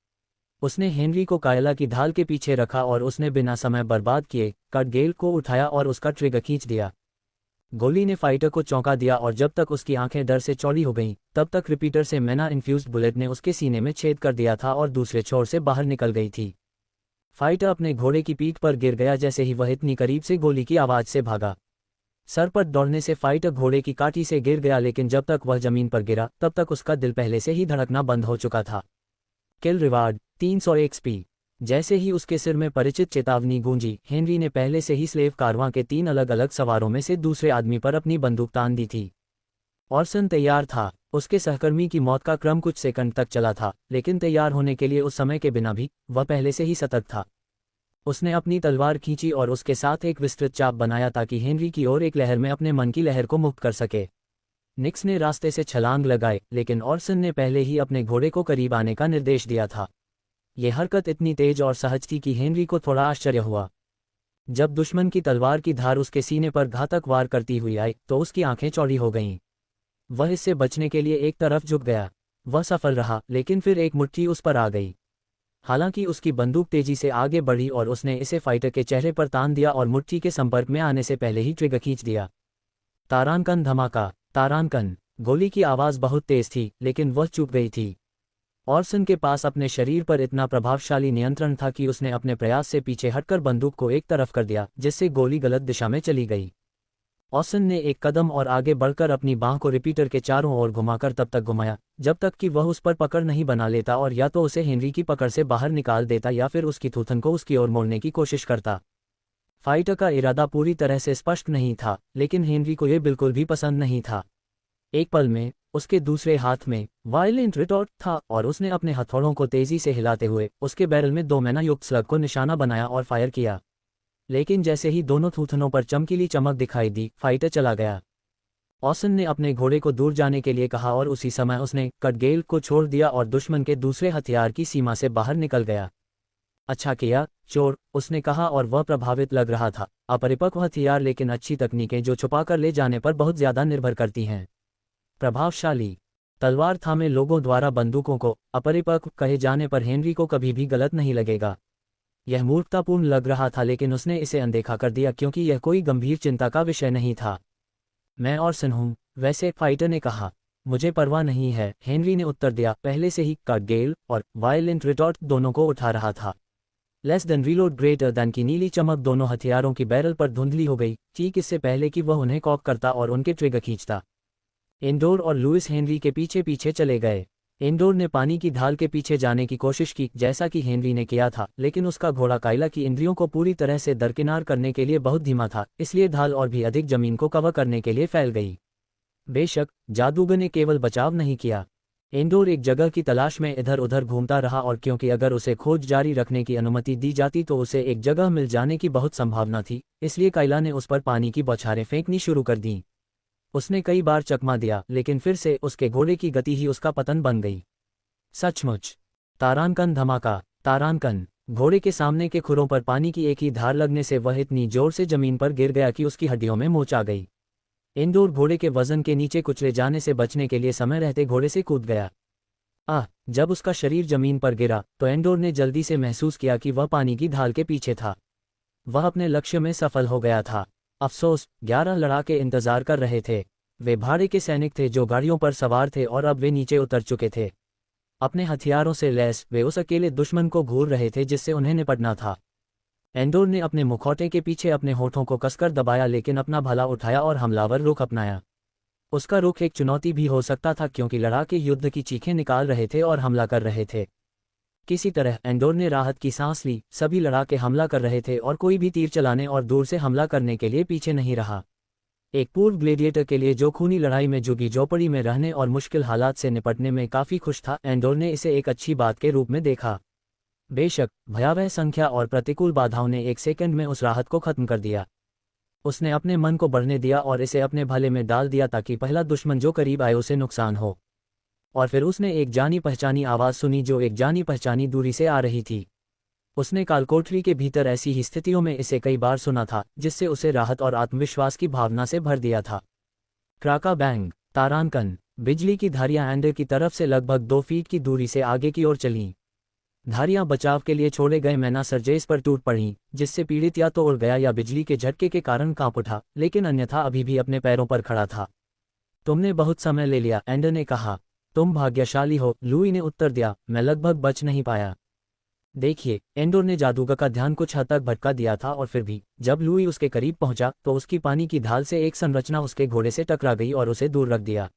उसने हेनरी को कायला की ढाल के पीछे रखा और उसने बिना समय बर्बाद किए कटगेल को उठाया और उसका ट्रिगर खींच दिया। गोली ने फाइटर को चौंका दिया, और जब तक उसकी आंखें डर से चौड़ी हो गईं तब तक रिपीटर से मैना इन्फ्यूज्ड बुलेट ने उसके सीने में छेद कर दिया था और दूसरे छोर से बाहर निकल गई थी। फाइटर अपने घोड़े की पीठ पर गिर गया जैसे ही वह इतनी करीब से गोली की आवाज से भागा। सर पर दौड़ने से फाइटर घोड़े की काठी से गिर गया, लेकिन जब तक वह जमीन पर गिरा तब तक उसका दिल पहले से ही धड़कना बंद हो चुका था। किल रिवार्ड 300 एक्सपी। जैसे ही उसके सिर में परिचित चेतावनी गूंजी, हेनरी ने पहले से ही स्लेव कारवां के 3 अलग अलग सवारों में से दूसरे आदमी पर अपनी बंदूक तान दी थी। ऑर्सन तैयार था। उसके सहकर्मी की मौत का क्रम कुछ सेकंड तक चला था, लेकिन तैयार होने के लिए उस समय के बिना भी वह पहले से ही सतर्क था। उसने अपनी तलवार खींची और उसके साथ एक विस्तृत चाप बनाया ताकि हेनरी की ओर एक लहर में अपने मन की लहर को मुक्त कर सके। निक्स ने रास्ते से छलांग लगाए, लेकिन ऑर्सन ने पहले ही अपने घोड़े को करीब आने का निर्देश दिया था। यह हरकत इतनी तेज और सहज थी कि हेनरी को थोड़ा आश्चर्य हुआ। जब दुश्मन की तलवार की धार उसके सीने पर घातक वार करती हुई आई तो उसकी आंखें चौड़ी हो गईं। वह इससे बचने के लिए एक तरफ झुक गया। वह सफल रहा, लेकिन फिर एक मुट्ठी उस पर आ गई। हालांकि उसकी बंदूक तेजी से आगे बढ़ी और उसने इसे फाइटर के चेहरे पर तान दिया और मुट्ठी के संपर्क में आने से पहले ही ट्रिगर खींच दिया। तारानकन धमाका। तारानकन। गोली की आवाज बहुत तेज थी, लेकिन वह चूक गई थी। ऑर्सन के पास अपने शरीर पर इतना प्रभावशाली नियंत्रण था कि उसने अपने प्रयास से पीछे हटकर बंदूक को एक तरफ कर दिया, जिससे गोली गलत दिशा में चली गई। ऑर्सन ने एक कदम और आगे बढ़कर अपनी बांह को रिपीटर के चारों ओर घुमाकर तब तक घुमाया जब तक कि वह उस पर पकड़ नहीं बना लेता और या तो उसे हेनरी की पकड़ से बाहर निकाल देता या फिर उसकी थूथन को उसकी ओर मोड़ने की कोशिश करता। फाइटर का इरादा पूरी तरह से स्पष्ट नहीं था, लेकिन हेनरी को यह बिल्कुल भी पसंद नहीं था। एक पल में उसके दूसरे हाथ में वायलेंट रिटॉर्ट था और उसने अपने हथौड़ों को तेजी से हिलाते हुए उसके बैरल में 2 मैना युक्त स्लग को निशाना बनाया और फायर किया। लेकिन जैसे ही दोनों थूथनों पर चमकीली चमक दिखाई दी, फाइटर चला गया। ऑसन ने अपने घोड़े को दूर जाने के लिए कहा और उसी समय उसने कटगेल को छोड़ दिया और दुश्मन के दूसरे हथियार की सीमा से बाहर निकल गया। अच्छा किया चोर, उसने कहा और वह प्रभावित लग रहा था। अपरिपक्व हथियार लेकिन अच्छी तकनीकें जो छुपाकर ले जाने पर बहुत ज्यादा निर्भर करती हैं। प्रभावशाली तलवार थामे लोगों द्वारा बंदूकों को अपरिपक्व कहे जाने पर हेनरी को कभी भी गलत नहीं लगेगा। यह मूर्खतापूर्ण लग रहा था, लेकिन उसने इसे अनदेखा कर दिया क्योंकि यह कोई गंभीर चिंता का विषय नहीं था। मैं ऑर्सन हूं, वैसे, फाइटर ने कहा। मुझे परवाह नहीं है, हेनरी ने उत्तर दिया, पहले से ही कटगेल और वायलेंट रिटॉर्ट दोनों को उठा रहा था। Less than reload greater than की नीली चमक दोनों हथियारों की बैरल पर धुंधली हो गई, ठीक इससे पहले कि वह उन्हें कॉक करता और उनके ट्रिगर खींचता। एंडोर और लुइस हेनरी के पीछे पीछे चले गए। एंडोर ने पानी की ढाल के पीछे जाने की कोशिश की जैसा कि हेनरी ने किया था, लेकिन उसका घोड़ा काइला की इंद्रियों को पूरी तरह से दरकिनार करने के लिए बहुत धीमा था, इसलिए ढाल और भी अधिक जमीन को कवर करने के लिए फैल गई। बेशक जादूगर ने केवल बचाव नहीं किया। एंडोर एक जगह की तलाश में इधर उधर घूमता रहा और क्योंकि अगर उसे खोज जारी रखने की अनुमति दी जाती तो उसे एक जगह मिल जाने की बहुत संभावना थी, इसलिए काइला ने उस पर पानी की बौछारें फेंकनी शुरू कर दी। उसने कई बार चकमा दिया, लेकिन फिर से उसके घोड़े की गति ही उसका पतन बन गई। सचमुच तारांकन धमाका। तारांकन घोड़े के सामने के खुरों पर पानी की एक ही धार लगने से वह इतनी जोर से जमीन पर गिर गया कि उसकी हड्डियों में मोच आ गई। एंडोर घोड़े के वजन के नीचे कुचले जाने से बचने के लिए समय रहते घोड़े से कूद गया। जब उसका शरीर जमीन पर गिरा तो एंडोर ने जल्दी से महसूस किया कि वह पानी की ढाल के पीछे था। वह अपने लक्ष्य में सफल हो गया था। अफसोस, 11 लड़ाके इंतजार कर रहे थे। वे भाड़े के सैनिक थे जो गाड़ियों पर सवार थे और अब वे नीचे उतर चुके थे। अपने हथियारों से लैस वे उस अकेले दुश्मन को घूर रहे थे जिससे उन्हें निपटना था। एंडोर ने अपने मुखौटे के पीछे अपने होठों को कसकर दबाया, लेकिन अपना भला उठाया और हमलावर रुख अपनाया। उसका रुख एक चुनौती भी हो सकता था क्योंकि लड़ाके युद्ध की चीखें निकाल रहे थे और हमला कर रहे थे। किसी तरह एंडोर ने राहत की सांस ली। सभी लड़ाके हमला कर रहे थे और कोई भी तीर चलाने और दूर से हमला करने के लिए पीछे नहीं रहा। एक पूर्व ग्लेडिएटर के लिए जो खूनी लड़ाई में झुगी झोपड़ी में रहने और मुश्किल हालात से निपटने में काफी खुश था, एंडोर ने इसे एक अच्छी बात के रूप में देखा। बेशक भयावह संख्या और प्रतिकूल बाधाओं ने एक सेकंड में उस राहत को खत्म कर दिया। उसने अपने मन को बढ़ने दिया और इसे अपने भले में डाल दिया ताकि पहला दुश्मन जो करीब आए उसे नुकसान हो। और फिर उसने एक जानी पहचानी आवाज सुनी जो एक जानी पहचानी दूरी से आ रही थी। उसने कालकोठरी के भीतर ऐसी ही स्थितियों में इसे कई बार सुना था, जिससे उसे राहत और आत्मविश्वास की भावना से भर दिया था। क्राका बैंग। तारांकन। बिजली की धारियां एंडर की तरफ से लगभग 2 फीट की दूरी से आगे की ओर चलीं। धारियां बचाव के लिए छोड़े गए मैना सरजेस पर टूट पड़ीं, जिससे पीड़ित या तो उड़ गया या बिजली के झटके के कारण कांप उठा, लेकिन अन्यथा अभी भी अपने पैरों पर खड़ा था। तुमने बहुत समय ले लिया, एंडर ने कहा। तुम भाग्यशाली हो, लुई ने उत्तर दिया। मैं लगभग बच नहीं पाया। देखिए, एंडोर ने जादूगर का ध्यान कुछ हद तक भटका दिया था और फिर भी जब लुई उसके करीब पहुंचा तो उसकी पानी की ढाल से एक संरचना उसके घोड़े से टकरा गई और उसे दूर रख दिया।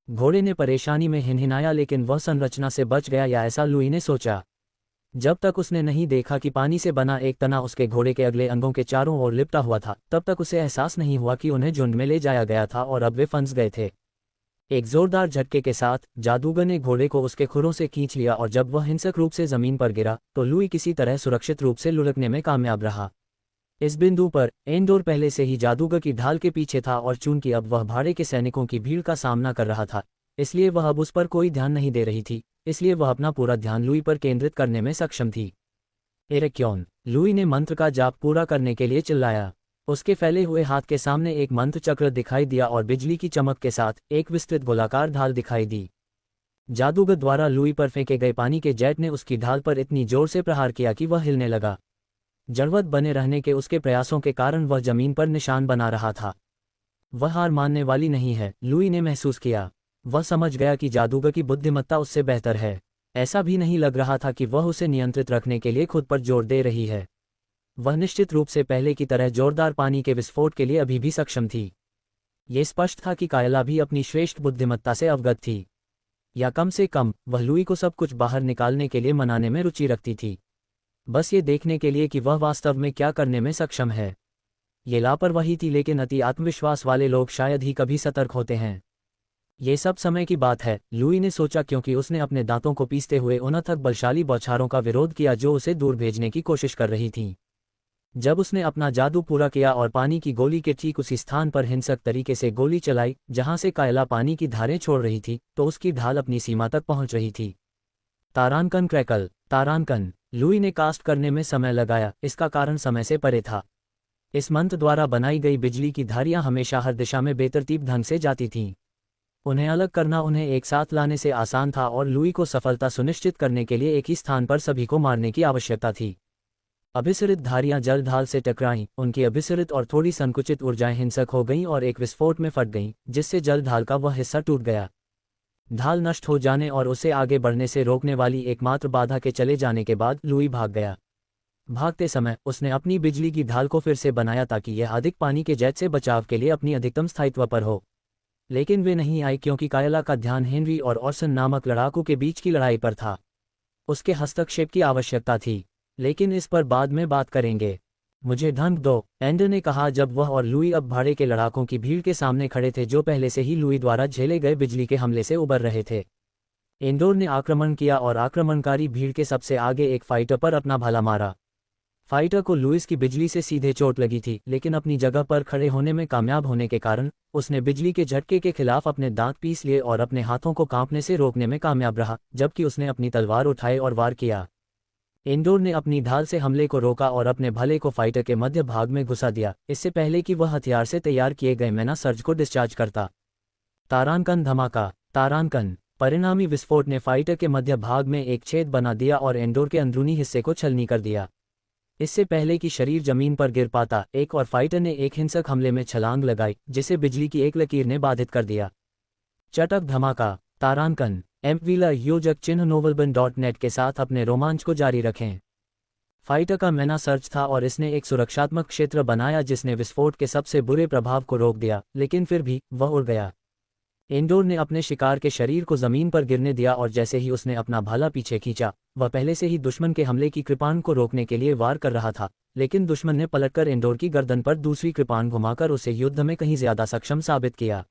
घोड़े ने परेशानी में हिनहिनाया, लेकिन वह संरचना से बच गया, या ऐसा लुई ने सोचा। जब तक उसने नहीं देखा कि पानी से बना एक तना उसके घोड़े के अगले अंगों के चारों ओर लिपटा हुआ था, तब तक उसे एहसास नहीं हुआ कि उन्हें झुंड में ले जाया गया था और अब वे फंस गए थे। एक जोरदार झटके के साथ जादूगर ने घोड़े को उसके खुरों से खींच लिया और जब वह हिंसक रूप से जमीन पर गिरा तो लुई किसी तरह सुरक्षित रूप से लुढ़कने में कामयाब रहा। इस बिंदु पर एंडोर पहले से ही जादूगर की ढाल के पीछे था और चूंकि अब वह भाड़े के सैनिकों की भीड़ का सामना कर रहा था, इसलिए वह अब उस पर कोई ध्यान नहीं दे रही थी, इसलिए वह अपना पूरा ध्यान लुई पर केंद्रित करने में सक्षम थी। एरेक्योन। लुई ने मंत्र का जाप पूरा करने के लिए चिल्लाया। उसके फैले हुए हाथ के सामने एक मंत्र चक्र दिखाई दिया और बिजली की चमक के साथ एक विस्तृत गोलाकार ढाल दिखाई दी। जादूगर द्वारा लुई पर फेंके गए पानी के जेट ने उसकी ढाल पर इतनी जोर से प्रहार किया कि वह हिलने लगा। जड़वत बने रहने के उसके प्रयासों के कारण वह जमीन पर निशान बना रहा था। वह हार मानने वाली नहीं है, लुई ने महसूस किया। वह समझ गया कि जादूगर की बुद्धिमत्ता उससे बेहतर है। ऐसा भी नहीं लग रहा था कि वह उसे नियंत्रित रखने के लिए खुद पर जोर दे रही है। वह निश्चित रूप से पहले की तरह जोरदार पानी के विस्फोट के लिए अभी भी सक्षम थी। ये स्पष्ट था कि कायला भी अपनी श्रेष्ठ बुद्धिमत्ता से अवगत थी, या कम से कम वह लुई को सब कुछ बाहर निकालने के लिए मनाने में रुचि रखती थी। बस ये देखने के लिए कि वह वास्तव में क्या करने में सक्षम है। ये लापरवाही थी, लेकिन अति आत्मविश्वास वाले लोग शायद ही कभी सतर्क होते हैं। ये सब समय की बात है, लुई ने सोचा, क्योंकि उसने अपने दांतों को पीसते हुए उन अथक बलशाली बौछारों का विरोध किया जो उसे दूर भेजने की कोशिश कर रही थीं। जब उसने अपना जादू पूरा किया और पानी की गोली के ठीक उसी स्थान पर हिंसक तरीके से गोली चलाई जहां से कायला पानी की धारें छोड़ रही थी, तो उसकी ढाल अपनी सीमा तक पहुंच रही थी। तारांकन क्रैकल, तारांकन। लुई ने कास्ट करने में समय लगाया, इसका कारण समय से परे था। इस मंत्र द्वारा बनाई गई बिजली की धारियां हमेशा हर दिशा में बेतरतीब ढंग से जाती थीं। उन्हें अलग करना उन्हें एक साथ लाने से आसान था, और लुई को सफलता सुनिश्चित करने के लिए एक ही स्थान पर सभी को मारने की आवश्यकता थी। अभिसरित धारियां जल ढाल से टकराईं, उनकी अभिसरित और थोड़ी संकुचित ऊर्जाएं हिंसक हो गईं और एक विस्फोट में फट गईं, जिससे जल ढाल का वह हिस्सा टूट गया। ढाल नष्ट हो जाने और उसे आगे बढ़ने से रोकने वाली एकमात्र बाधा के चले जाने के बाद लुई भाग गया। भागते समय उसने अपनी बिजली की ढाल को फिर से बनाया ताकि यह अधिक पानी के जेट से बचाव के लिए अपनी अधिकतम स्थायित्व पर हो। लेकिन वे नहीं आई, क्योंकि कायला का ध्यान हेनरी और ऑर्सन नामक लड़ाकू के बीच की लड़ाई पर था। उसके हस्तक्षेप की आवश्यकता थी, लेकिन इस पर बाद में बात करेंगे। मुझे ढंग दो, एंडर ने कहा जब वह और लुई अब भाड़े के लड़ाकों की भीड़ के सामने खड़े थे जो पहले से ही लुई द्वारा झेले गए बिजली के हमले से उबर रहे थे। एंडोर ने आक्रमण किया और आक्रमणकारी भीड़ के सबसे आगे एक फाइटर पर अपना भाला मारा। फाइटर को लुइस की बिजली से सीधे चोट लगी थी, लेकिन अपनी जगह पर खड़े होने में कामयाब होने के कारण उसने बिजली के झटके के खिलाफ अपने दांत पीस लिए और अपने हाथों को कांपने से रोकने में कामयाब रहा, जबकि उसने अपनी तलवार उठाई और वार किया। एंडोर ने अपनी ढाल से हमले को रोका और अपने भाले को फाइटर के मध्य भाग में घुसा दिया, इससे पहले कि वह हथियार से तैयार किए गए मैना सर्ज को डिस्चार्ज करता। तारांकन धमाका, तारांकन। परिणामी विस्फोट ने फाइटर के मध्य भाग में एक छेद बना दिया और एंडोर के अंदरूनी हिस्से को छलनी कर दिया। इससे पहले कि शरीर जमीन पर गिर पाता, एक और फाइटर ने एक हिंसक हमले में छलांग लगाई जिसे बिजली की एक लकीर ने बाधित कर दिया। चटक धमाका, तारांकन। एम्पवीला योजक चिन्ह novelbin.net के साथ अपने रोमांच को जारी रखें। फाइटर का मैना सर्च था और इसने एक सुरक्षात्मक क्षेत्र बनाया जिसने विस्फोट के सबसे बुरे प्रभाव को रोक दिया, लेकिन फिर भी वह उड़ गया। एंडोर ने अपने शिकार के शरीर को जमीन पर गिरने दिया और जैसे ही उसने अपना भाला पीछे खींचा, वह पहले से ही दुश्मन के हमले की कृपाण को रोकने के लिए वार कर रहा था, लेकिन दुश्मन ने पलटकर एंडोर की गर्दन पर दूसरी कृपाण घुमाकर उसे युद्ध में कहीं ज्यादा सक्षम साबित किया।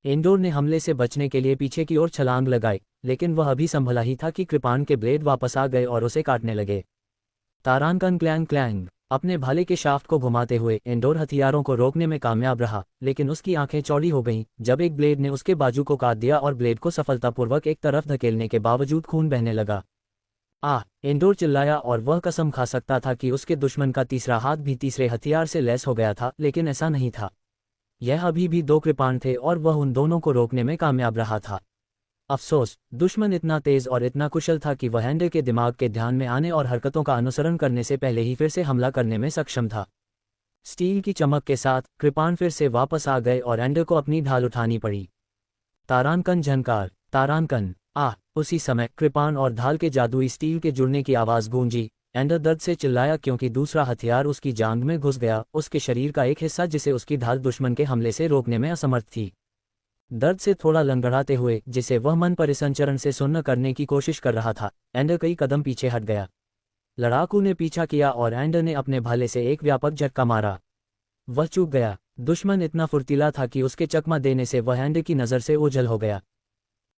एंडोर ने हमले से बचने के लिए पीछे की ओर छलांग लगाई, लेकिन वह अभी संभला ही था कि कृपाण के ब्लेड वापस आ गए और उसे काटने लगे। तारांकन क्लैंग क्लैंग। अपने भाले के शाफ्ट को घुमाते हुए एंडोर हथियारों को रोकने में कामयाब रहा, लेकिन उसकी आंखें चौड़ी हो गईं जब एक ब्लेड ने उसके बाजू को काट दिया और ब्लेड को सफलतापूर्वक एक तरफ धकेलने के बावजूद खून बहने लगा। एंडोर चिल्लाया और वह कसम खा सकता था कि उसके दुश्मन का तीसरा हाथ भी तीसरे हथियार से लैस हो गया था, लेकिन ऐसा नहीं था। यह अभी भी दो कृपाण थे और वह उन दोनों को रोकने में कामयाब रहा था। अफसोस, दुश्मन इतना तेज और इतना कुशल था कि वह एंडर के दिमाग के ध्यान में आने और हरकतों का अनुसरण करने से पहले ही फिर से हमला करने में सक्षम था। स्टील की चमक के साथ कृपाण फिर से वापस आ गए और एंडर को अपनी ढाल उठानी पड़ी। तारांकन झनकार, तारांकन। उसी समय कृपाण और ढाल के जादुई स्टील के जुड़ने की आवाज गूंजी। एंडर दर्द से चिल्लाया क्योंकि दूसरा हथियार उसकी जांघ में घुस गया, उसके शरीर का एक हिस्सा जिसे उसकी ढाल दुश्मन के हमले से रोकने में असमर्थ थी। दर्द से थोड़ा लंगड़ाते हुए, जिसे वह मन परिसंचरण से सुन्न करने की कोशिश कर रहा था, एंडर कई कदम पीछे हट गया। लड़ाकू ने पीछा किया और एंडर ने अपने भाले से एक व्यापक झटका मारा। वह चूक गया। दुश्मन इतना फुर्तीला था कि उसके चकमा देने से वह एंडर की नज़र से ओझल हो गया।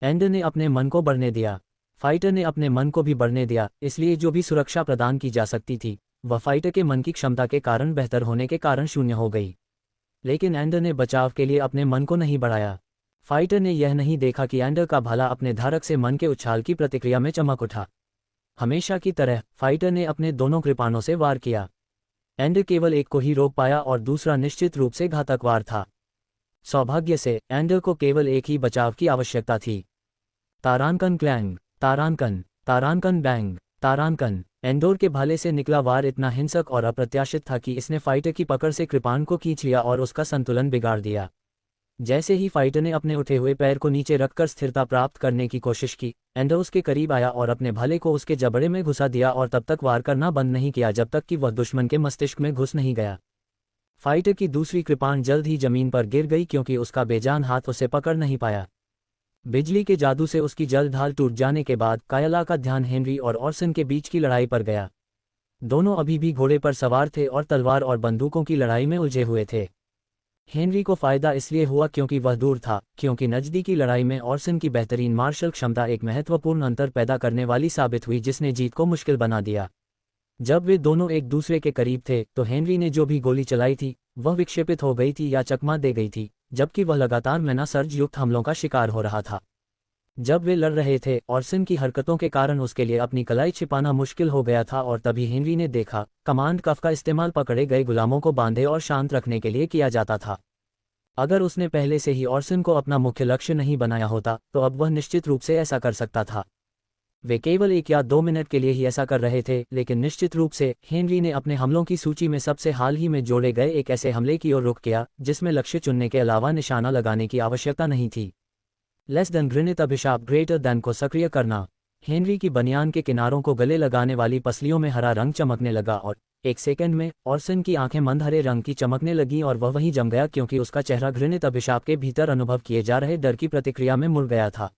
एंडर ने अपने मन को बढ़ने दिया। फाइटर ने अपने मन को भी बढ़ने दिया, इसलिए जो भी सुरक्षा प्रदान की जा सकती थी वह फाइटर के मन की क्षमता के कारण बेहतर होने के कारण शून्य हो गई। लेकिन एंडर ने बचाव के लिए अपने मन को नहीं बढ़ाया। फाइटर ने यह नहीं देखा कि एंडर का भाला अपने धारक से मन के उछाल की प्रतिक्रिया में चमक उठा। हमेशा की तरह फाइटर ने अपने दोनों कृपाणों से वार किया। एंडर केवल एक को ही रोक पाया और दूसरा निश्चित रूप से घातक वार था। सौभाग्य से एंडर को केवल एक ही बचाव की आवश्यकता थी। तारांकन क्लैंग, तारांकन, तारांकन बैंग, तारांकन। एंडोर के भाले से निकला वार इतना हिंसक और अप्रत्याशित था कि इसने फाइटर की पकड़ से कृपाण को खींच लिया और उसका संतुलन बिगाड़ दिया। जैसे ही फाइटर ने अपने उठे हुए पैर को नीचे रखकर स्थिरता प्राप्त करने की कोशिश की, एंडर उसके करीब आया और अपने भाले को उसके जबड़े में घुसा दिया और तब तक वार करना बंद नहीं किया जब तक कि वह दुश्मन के मस्तिष्क में घुस नहीं गया। फाइटर की दूसरी कृपाण जल्द ही जमीन पर गिर गई क्योंकि उसका बेजान हाथ उसे पकड़ नहीं पाया। बिजली के जादू से उसकी जल ढाल टूट जाने के बाद कायला का ध्यान हेनरी और ऑर्सन के बीच की लड़ाई पर गया। दोनों अभी भी घोड़े पर सवार थे और तलवार और बंदूकों की लड़ाई में उलझे हुए थे। हेनरी को फायदा इसलिए हुआ क्योंकि वह दूर था, क्योंकि नज़दीकी लड़ाई में ऑर्सन की बेहतरीन मार्शल क्षमता एक महत्वपूर्ण अंतर पैदा करने वाली साबित हुई जिसने जीत को मुश्किल बना दिया। जब वे दोनों एक दूसरे के करीब थे तो हेनरी ने जो भी गोली चलाई थी वह विक्षेपित हो गई थी या चकमा दे गई थी, जबकि वह लगातार मैना सर्ज युक्त हमलों का शिकार हो रहा था। जब वे लड़ रहे थे ऑर्सन की हरकतों के कारण उसके लिए अपनी कलाई छिपाना मुश्किल हो गया था और तभी हेनरी ने देखा कमांड कफ का इस्तेमाल पकड़े गए गुलामों को बांधे और शांत रखने के लिए किया जाता था। अगर उसने पहले से ही ऑर्सन को अपना मुख्य लक्ष्य नहीं बनाया होता तो अब वह निश्चित रूप से ऐसा कर सकता था। वे केवल 1 या 2 मिनट के लिए ही ऐसा कर रहे थे, लेकिन निश्चित रूप से हेनरी ने अपने हमलों की सूची में सबसे हाल ही में जोड़े गए एक ऐसे हमले की ओर रुख किया जिसमें लक्ष्य चुनने के अलावा निशाना लगाने की आवश्यकता नहीं थी। लेस देन घृणित अभिशाप ग्रेटर देन को सक्रिय करना। हेनरी की बनियान के किनारों को गले लगाने वाली पसलियों में हरा रंग चमकने लगा और एक सेकंड में ऑर्सन की आंखें मंद हरे रंग की चमकने लगीं और वह वहीं जम गया क्योंकि उसका चेहरा घृणित अभिशाप के भीतर अनुभव किए जा रहे डर की प्रतिक्रिया में मुड़ गया था।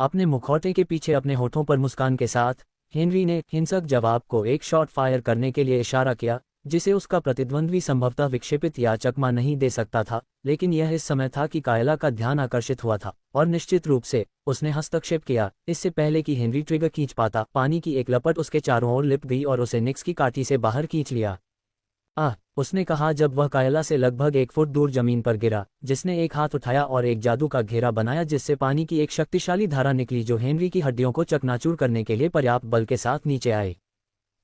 अपने मुखौटे के पीछे अपने होठों पर मुस्कान के साथ हेनरी ने हिंसक जवाब को एक शॉट फायर करने के लिए इशारा किया जिसे उसका प्रतिद्वंद्वी संभवतः विक्षेपित या चकमा नहीं दे सकता था, लेकिन यह इस समय था कि कायला का ध्यान आकर्षित हुआ था और निश्चित रूप से उसने हस्तक्षेप किया। इससे पहले कि हेनरी ट्रिगर खींच पाता पानी की एक लपट उसके चारों ओर लिप गई और उसे निक्स की काठी से बाहर खींच लिया। उसने कहा जब वह कायला से लगभग 1 फुट दूर जमीन पर गिरा, जिसने एक हाथ उठाया और एक जादू का घेरा बनाया जिससे पानी की एक शक्तिशाली धारा निकली जो हेनरी की हड्डियों को चकनाचूर करने के लिए पर्याप्त बल के साथ नीचे आए।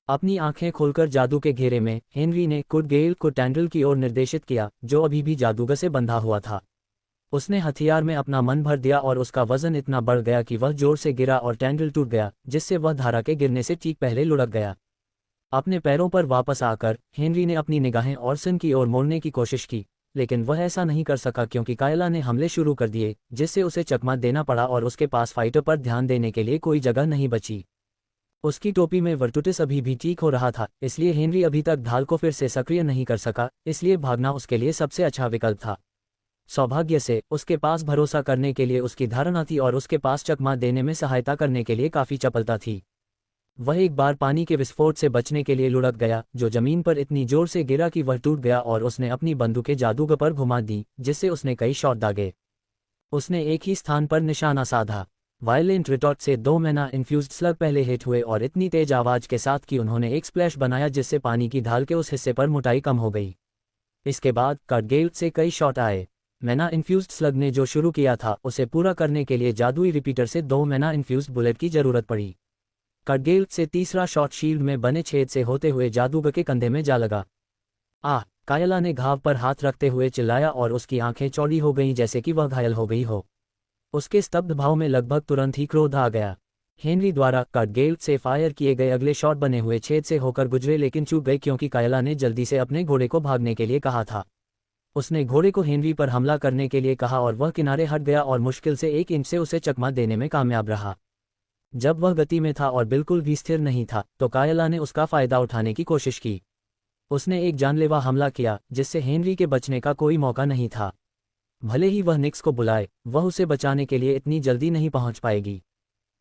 अपनी आंखें खोलकर जादू के घेरे में हेनरी ने कुडगेल को टैंडल की ओर निर्देशित किया जो अभी भी जादूगर से बंधा हुआ था। उसने हथियार में अपना मन भर दिया और उसका वजन इतना बढ़ गया कि वह जोर से गिरा और टैंडल टूट गया जिससे वह धारा के गिरने से ठीक पहले लुढ़क गया। अपने पैरों पर वापस आकर हेनरी ने अपनी निगाहें ऑर्सन की ओर मोड़ने की कोशिश की, लेकिन वह ऐसा नहीं कर सका क्योंकि कायला ने हमले शुरू कर दिए जिससे उसे चकमा देना पड़ा और उसके पास फाइटर पर ध्यान देने के लिए कोई जगह नहीं बची। उसकी टोपी में वर्टुटिस अभी भी ठीक हो रहा था, इसलिए हेनरी अभी तक ढाल को फिर से सक्रिय नहीं कर सका, इसलिए भागना उसके लिए सबसे अच्छा विकल्प था। सौभाग्य से उसके पास भरोसा करने के लिए उसकी धारणा थी और उसके पास चकमा देने में सहायता करने के लिए काफ़ी चपलता थी। वह एक बार पानी के विस्फोट से बचने के लिए लुढ़क गया जो जमीन पर इतनी जोर से गिरा कि वह टूट गया और उसने अपनी बंदूकें जादूगर पर घुमा दी जिससे उसने कई शॉट दागे। उसने एक ही स्थान पर निशाना साधा। वायलेंट रिटॉर्ट से 2 मैना इन्फ्यूज्ड स्लग पहले हिट हुए और इतनी तेज आवाज के साथ कि उन्होंने एक स्प्लैश बनाया जिससे पानी की ढाल के उस हिस्से पर मोटाई कम हो गई। इसके बाद कटगेल से कई शॉट आए। मैना इन्फ्यूज्ड स्लग ने जो शुरू किया था उसे पूरा करने के लिए जादुई रिपीटर से 2 मैना इन्फ्यूज्ड बुलेट की जरूरत पड़ी। कटगेल से तीसरा शॉट शील्ड में बने छेद से होते हुए जादूगर के कंधे में जा लगा। कायला ने घाव पर हाथ रखते हुए चिल्लाया और उसकी आंखें चौड़ी हो गईं जैसे कि वह घायल हो गई हो। उसके स्तब्ध भाव में लगभग तुरंत ही क्रोध आ गया। हेनरी द्वारा कटगेल से फायर किए गए अगले शॉट बने हुए छेद से होकर गुजरे लेकिन चूक गए क्योंकि कायला ने जल्दी से अपने घोड़े को भागने के लिए कहा था। उसने घोड़े को हेनरी पर हमला करने के लिए कहा और वह किनारे हट गया और मुश्किल से 1 इंच से उसे चकमा देने में कामयाब रहा। जब वह गति में था और बिल्कुल भी स्थिर नहीं था तो कायला ने उसका फायदा उठाने की कोशिश की। उसने एक जानलेवा हमला किया जिससे हेनरी के बचने का कोई मौका नहीं था। भले ही वह निक्स को बुलाए, वह उसे बचाने के लिए इतनी जल्दी नहीं पहुंच पाएगी।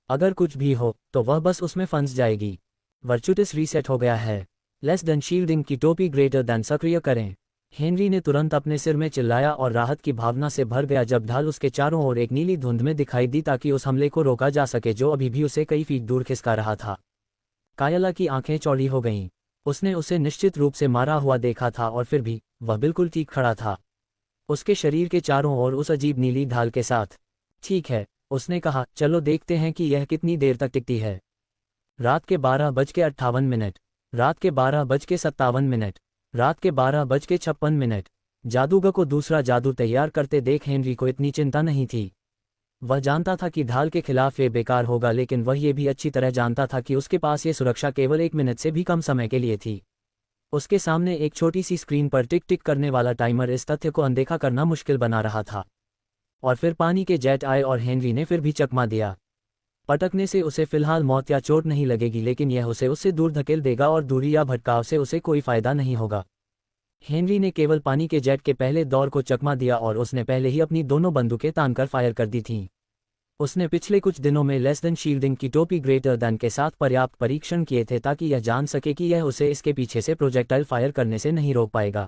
अगर कुछ भी हो तो वह बस उसमें फंस जाएगी। वर्चुटिस रीसेट हो गया है। लेस देन शील्डिंग की टोपी ग्रेटर देन सक्रिय करें। हेनरी ने तुरंत अपने सिर में चिल्लाया और राहत की भावना से भर गया जब ढाल उसके चारों ओर एक नीली धुंध में दिखाई दी ताकि उस हमले को रोका जा सके जो अभी भी उसे कई फीट दूर खिसका रहा था। कायला की आंखें चौड़ी हो गईं। उसने उसे निश्चित रूप से मारा हुआ देखा था और फिर भी वह बिल्कुल ठीक खड़ा था, उसके शरीर के चारों ओर उस अजीब नीली ढाल के साथ। ठीक है, उसने कहा, चलो देखते हैं कि यह कितनी देर तक टिकती है। रात के 12:58, रात के 12:57, रात के 12:56। जादूगर को दूसरा जादू तैयार करते देख हेनरी को इतनी चिंता नहीं थी। वह जानता था कि ढाल के खिलाफ ये बेकार होगा, लेकिन वह ये भी अच्छी तरह जानता था कि उसके पास ये सुरक्षा केवल 1 मिनट से भी कम समय के लिए थी। उसके सामने एक छोटी सी स्क्रीन पर टिक टिक करने वाला टाइमर इस तथ्य को अनदेखा करना मुश्किल बना रहा था। और फिर पानी के जेट आए और हेनरी ने फिर भी चकमा दिया। पटकने से उसे फिलहाल मौत या चोट नहीं लगेगी, लेकिन यह उसे उससे दूर धकेल देगा और दूरी या भटकाव से उसे कोई फायदा नहीं होगा। हेनरी ने केवल पानी के जेट के पहले दौर को चकमा दिया और उसने पहले ही अपनी दोनों बंदूकें तानकर फायर कर दी थीं। उसने पिछले कुछ दिनों में लेस देन शील्डिंग की टोपी ग्रेटर देन के साथ पर्याप्त परीक्षण किए थे ताकि यह जान सके कि यह उसे इसके पीछे से प्रोजेक्टाइल फायर करने से नहीं रोक पाएगा।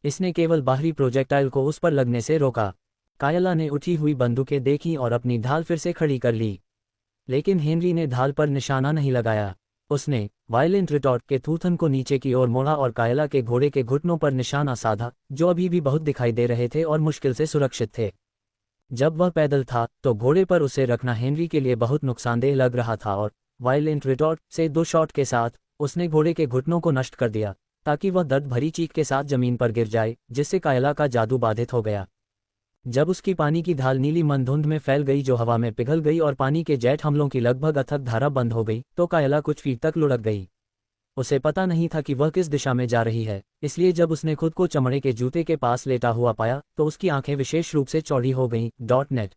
इसने केवल बाहरी प्रोजेक्टाइल को उस पर लगने से रोका। कायला ने उठी हुई बंदूकें देखीं और अपनी ढाल फिर से खड़ी कर ली, लेकिन हेनरी ने ढाल पर निशाना नहीं लगाया। उसने वायलेंट रिटॉर्ट के थूथन को नीचे की ओर मोड़ा और कायला के घोड़े के घुटनों पर निशाना साधा, जो अभी भी बहुत दिखाई दे रहे थे और मुश्किल से सुरक्षित थे। जब वह पैदल था तो घोड़े पर उसे रखना हेनरी के लिए बहुत नुकसानदेह लग रहा था और वायलेंट रिटॉर्ट से 2 शॉट के साथ उसने घोड़े के घुटनों को नष्ट कर दिया ताकि वह दर्द भरी चीख के साथ जमीन पर गिर जाए, जिससे कायला का जादू बाधित हो गया। जब उसकी पानी की ढाल नीली मंदधुंध में फैल गई जो हवा में पिघल गई और पानी के जेट हमलों की लगभग अथक धारा बंद हो गई, तो कायला कुछ फीट तक लुढ़क गई। उसे पता नहीं था कि वह किस दिशा में जा रही है, इसलिए जब उसने खुद को चमड़े के जूते के पास लेटा हुआ पाया तो उसकी आंखें विशेष रूप से चौड़ी हो गईं। .net।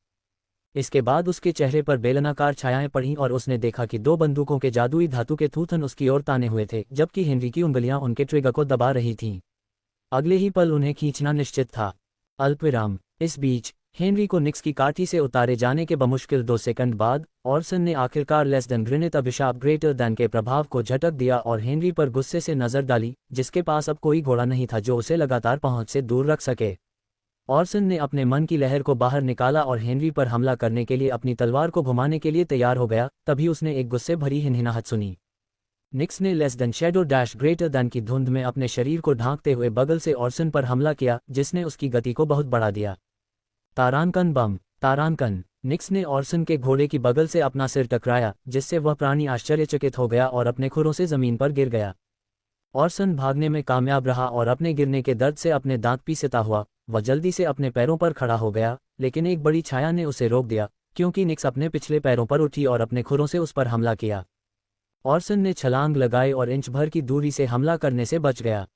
इसके बाद उसके चेहरे पर बेलनाकार छायाएं पड़ीं और उसने देखा कि 2 बंदूकों के जादुई धातु के थूथन उसकी ओर ताने हुए थे, जबकि हेनरी की उंगलियां उनके ट्रिगर को दबा रही थीं। अगले ही पल उन्हें खींचना निश्चित था। अल्पविराम। इस बीच हेनरी को निक्स की काठी से उतारे जाने के बमुश्किल 2 सेकंड बाद ऑर्सन ने आखिरकार लेस देन घृणित अभिशाप ग्रेटर देन के प्रभाव को झटक दिया और हेनरी पर गुस्से से नजर डाली, जिसके पास अब कोई घोड़ा नहीं था जो उसे लगातार पहुंच से दूर रख सके। ऑर्सन ने अपने मन की लहर को बाहर निकाला और हेनरी पर हमला करने के लिए अपनी तलवार को घुमाने के लिए तैयार हो गया। तभी उसने एक गुस्से भरी हिनहिनाहट सुनी। निक्स ने less than shadow dash greater than की धुंध में अपने शरीर को ढांकते हुए बगल से ऑर्सन पर हमला किया, जिसने उसकी गति को बहुत बढ़ा दिया। तारांकन बम। तारांकन। निक्स ने ऑर्सन के घोड़े की बगल से अपना सिर टकराया, जिससे वह प्राणी आश्चर्यचकित हो गया और अपने खुरों से जमीन पर गिर गया। ऑर्सन भागने में कामयाब रहा और अपने गिरने के दर्द से अपने दांत पीसता हुआ वह जल्दी से अपने पैरों पर खड़ा हो गया, लेकिन एक बड़ी छाया ने उसे रोक दिया, क्योंकि निक्स अपने पिछले पैरों पर उठी और अपने खुरों से उस पर हमला किया। ऑर्सन ने छलांग लगाई और इंच भर की दूरी से हमला करने से बच गया।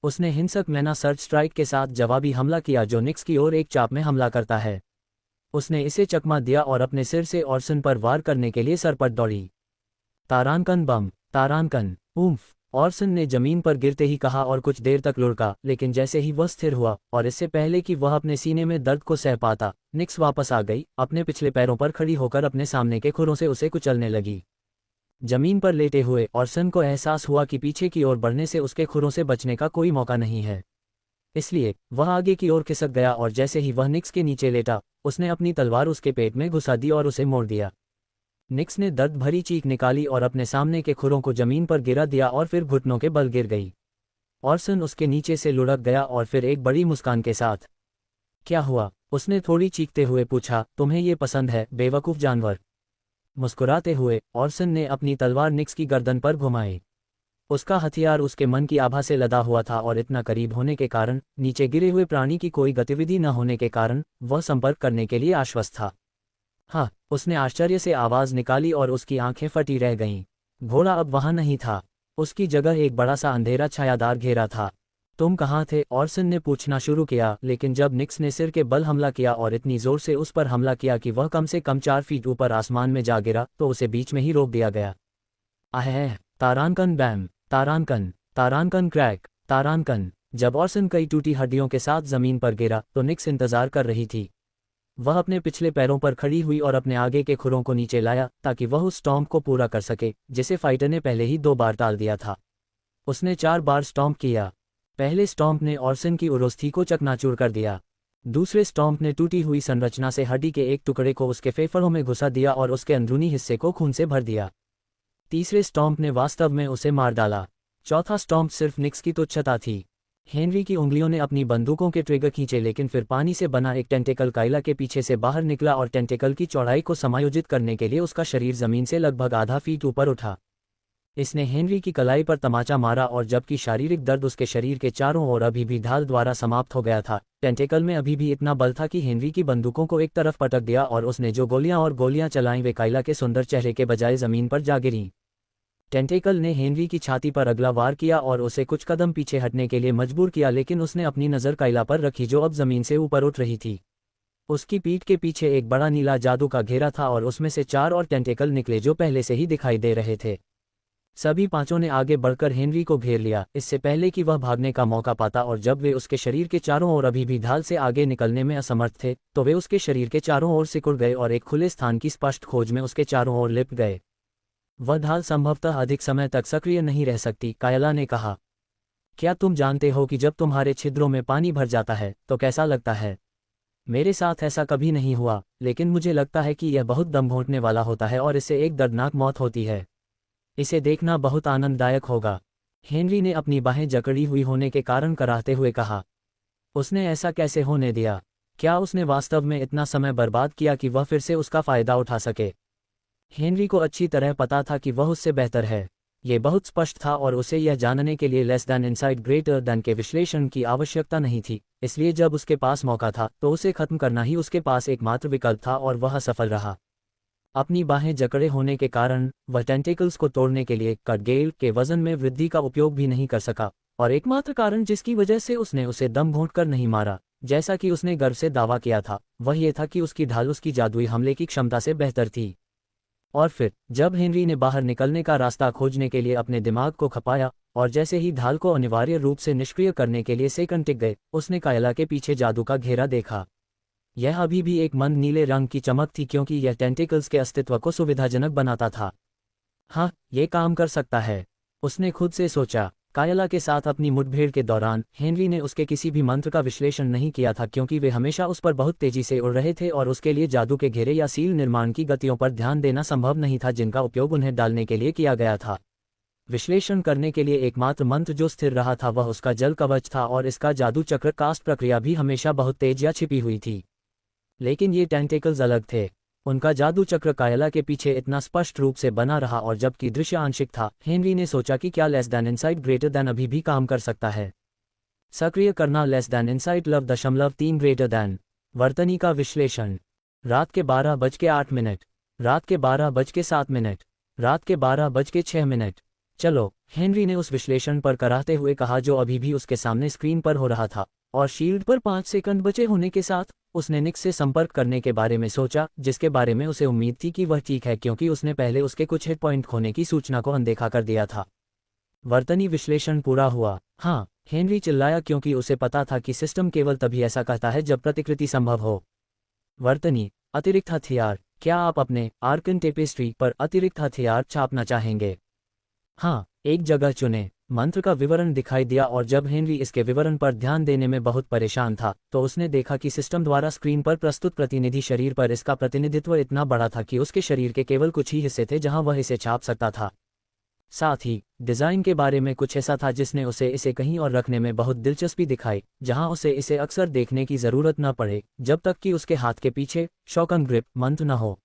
उसने हिंसक मैना सर्च स्ट्राइक के साथ जवाबी हमला किया जो निक्स की ओर एक चाप में हमला करता है। उसने इसे चकमा दिया और अपने सिर से ऑर्सन पर वार करने के लिए सरपट दौड़ी। तारांकन बम। तारांकन। ऊम्फ। ऑर्सन ने जमीन पर गिरते ही कहा और कुछ देर तक लुढ़का, लेकिन जैसे ही वह स्थिर हुआ और इससे पहले कि वह अपने सीने में दर्द को सह पाता, निक्स वापस आ गई, अपने पिछले पैरों पर खड़ी होकर अपने सामने के खुरों से उसे कुचलने लगी। जमीन पर लेटे हुए ऑर्सन को एहसास हुआ कि पीछे की ओर बढ़ने से उसके खुरों से बचने का कोई मौका नहीं है, इसलिए वह आगे की ओर खिसक गया और जैसे ही वह निक्स के नीचे लेटा, उसने अपनी तलवार उसके पेट में घुसा दी और उसे मोड़ दिया। निक्स ने दर्द भरी चीख निकाली और अपने सामने के खुरों को जमीन पर गिरा दिया और फिर घुटनों के बल गिर गई। ऑर्सन उसके नीचे से लुढ़क गया और फिर एक बड़ी मुस्कान के साथ, क्या हुआ? उसने थोड़ी चीखते हुए पूछा। तुम्हें ये पसंद है, बेवकूफ़ जानवर? मुस्कुराते हुए ऑर्सन ने अपनी तलवार निक्स की गर्दन पर घुमाई। उसका हथियार उसके मन की आभा से लदा हुआ था और इतना करीब होने के कारण, नीचे गिरे हुए प्राणी की कोई गतिविधि न होने के कारण, वह संपर्क करने के लिए आश्वस्त था। हाँ, उसने आश्चर्य से आवाज़ निकाली और उसकी आंखें फटी रह गईं। घोड़ा अब वहां नहीं था, उसकी जगह एक बड़ा सा अंधेरा छायादार घेरा था। तुम कहाँ थे? ऑर्सन ने पूछना शुरू किया, लेकिन जब निक्स ने सिर के बल हमला किया और इतनी जोर से उस पर हमला किया कि वह कम से कम 4 फीट ऊपर आसमान में जा गिरा, तो उसे बीच में ही रोक दिया गया। आहे! तारांकन बैम! तारांकन! तारांकन क्रैक! तारांकन! जब ऑर्सन कई टूटी हड्डियों के साथ जमीन पर गिरा तो निक्स इंतजार कर रही थी। वह अपने पिछले पैरों पर खड़ी हुई और अपने आगे के खुरों को नीचे लाया ताकि वह उस स्टॉम्प को पूरा कर सके जिसे फाइटर ने पहले ही 2 बार टाल दिया था। उसने 4 बार स्टॉम्प किया। पहले स्टॉम्प ने ऑर्सन की उरोस्थी को चकनाचूर कर दिया। दूसरे स्टॉम्प ने टूटी हुई संरचना से हड्डी के एक टुकड़े को उसके फेफड़ों में घुसा दिया और उसके अंदरूनी हिस्से को खून से भर दिया। तीसरे स्टॉम्प ने वास्तव में उसे मार डाला। चौथा स्टॉम्प सिर्फ निक्स की तुच्छता थी। हेनरी की उंगलियों ने अपनी बंदूकों के ट्रिगर खींचे, लेकिन फिर पानी से बना एक टेंटेकल काइला के पीछे से बाहर निकला और टेंटेकल की चौड़ाई को समायोजित करने के लिए उसका शरीर जमीन से लगभग आधा फीट ऊपर उठा। इसने हेनरी की कलाई पर तमाचा मारा और जबकि शारीरिक दर्द उसके शरीर के चारों ओर अभी भी ढाल द्वारा समाप्त हो गया था, टेंटेकल में अभी भी इतना बल था कि हेनरी की बंदूकों को एक तरफ पटक दिया और उसने जो गोलियां चलाईं वे काइला के सुंदर चेहरे के बजाय जमीन पर जा गिरीं। टेंटेकल ने हेनरी की छाती पर अगला वार किया और उसे कुछ कदम पीछे हटने के लिए मजबूर किया, लेकिन उसने अपनी नज़र काइला पर रखी जो अब जमीन से ऊपर उठ रही थी। उसकी पीठ के पीछे एक बड़ा नीला जादू का घेरा था और उसमें से 4 और टेंटेकल निकले जो पहले से ही दिखाई दे रहे थे। सभी पांचों ने आगे बढ़कर हेनरी को घेर लिया, इससे पहले कि वह भागने का मौका पाता, और जब वे उसके शरीर के चारों ओर अभी भी ढाल से आगे निकलने में असमर्थ थे, तो वे उसके शरीर के चारों ओर सिकुड़ गए और एक खुले स्थान की स्पष्ट खोज में उसके चारों ओर लिपट गए। वह ढाल संभवतः अधिक समय तक सक्रिय नहीं रह सकती, कायला ने कहा। क्या तुम जानते हो कि जब तुम्हारे छिद्रों में पानी भर जाता है तो कैसा लगता है? मेरे साथ ऐसा कभी नहीं हुआ, लेकिन मुझे लगता है कि यह बहुत दम घोंटने वाला होता है और इससे एक दर्दनाक मौत होती है। इसे देखना बहुत आनंददायक होगा, हेनरी ने अपनी बाहें जकड़ी हुई होने के कारण कराहते हुए कहा। उसने ऐसा कैसे होने दिया? क्या उसने वास्तव में इतना समय बर्बाद किया कि वह फिर से उसका फायदा उठा सके? हेनरी को अच्छी तरह पता था कि वह उससे बेहतर है, ये बहुत स्पष्ट था, और उसे यह जानने के लिए less than inside greater then के विश्लेषण की आवश्यकता नहीं थी। इसलिए जब उसके पास मौका था तो उसे खत्म करना ही उसके पास एकमात्र विकल्प था, और वह असफल रहा। अपनी बाहें जकड़े होने के कारण वह टेंटेकल्स को तोड़ने के लिए कटगेल के वजन में वृद्धि का उपयोग भी नहीं कर सका, और एकमात्र कारण जिसकी वजह से उसने उसे दम घोंटकर नहीं मारा, जैसा कि उसने गर्व से दावा किया था, वह ये था कि उसकी ढाल उसकी जादुई हमले की क्षमता से बेहतर थी। और फिर जब हेनरी ने बाहर निकलने का रास्ता खोजने के लिए अपने दिमाग को खपाया, और जैसे ही ढाल को अनिवार्य रूप से निष्क्रिय करने के लिए सेकंड टिक गए, उसने कायला के पीछे जादू का घेरा देखा। यह अभी भी एक मंद नीले रंग की चमक थी, क्योंकि यह टेंटिकल्स के अस्तित्व को सुविधाजनक बनाता था। हाँ, ये काम कर सकता है, उसने खुद से सोचा। कायला के साथ अपनी मुठभेड़ के दौरान हेनरी ने उसके किसी भी मंत्र का विश्लेषण नहीं किया था, क्योंकि वे हमेशा उस पर बहुत तेजी से उड़ रहे थे, और उसके लिए जादू के घेरे या सील निर्माण की गतियों पर ध्यान देना संभव नहीं था जिनका उपयोग उन्हें डालने के लिए किया गया था। विश्लेषण करने के लिए एकमात्र मंत्र जो स्थिर रहा था वह उसका जल कवच था, और इसका जादू चक्र कास्ट प्रक्रिया भी हमेशा बहुत तेज या छिपी हुई थी। लेकिन ये टेंटेकल्स अलग थे। उनका जादू चक्र कायला के पीछे इतना स्पष्ट रूप से बना रहा, और जबकि दृश्य आंशिक था, हेनरी ने सोचा कि क्या less than inside greater than अभी भी काम कर सकता है। सक्रिय करना लेस दैन इनसाइड लव.3 ग्रेटर दैन। वर्तनी का विश्लेषण। रात के 12:08, रात के 12:07, रात के 12:06। चलो, हेनरी ने उस विश्लेषण पर कराहते हुए कहा जो अभी भी उसके सामने स्क्रीन पर हो रहा था, और शील्ड पर 5 सेकंड बचे होने के साथ उसने निक से संपर्क करने के बारे में सोचा, जिसके बारे में उसे उम्मीद थी कि वह ठीक है, क्योंकि उसने पहले उसके कुछ हिट पॉइंट खोने की सूचना को अनदेखा कर दिया था। वर्तनी विश्लेषण पूरा हुआ। हाँ, हेनरी चिल्लाया, क्योंकि उसे पता था कि सिस्टम केवल तभी ऐसा कहता है जब प्रतिकृति संभव हो। वर्तनी, अतिरिक्त हथियार। क्या आप अपने आर्कन टेपेस्ट्री पर अतिरिक्त हथियार छापना चाहेंगे? हाँ, एक जगह चुनें। मंत्र का विवरण दिखाई दिया, और जब हेनरी इसके विवरण पर ध्यान देने में बहुत परेशान था, तो उसने देखा कि सिस्टम द्वारा स्क्रीन पर प्रस्तुत प्रतिनिधि शरीर पर इसका प्रतिनिधित्व इतना बड़ा था कि उसके शरीर के केवल कुछ ही हिस्से थे जहां वह इसे छाप सकता था। साथ ही डिज़ाइन के बारे में कुछ ऐसा था जिसने उसे इसे कहीं और रखने में बहुत दिलचस्पी दिखाई, जहां उसे इसे अक्सर देखने की जरूरत न पड़े, जब तक कि उसके हाथ के पीछे शॉकन ग्रिप मंत्र न हो।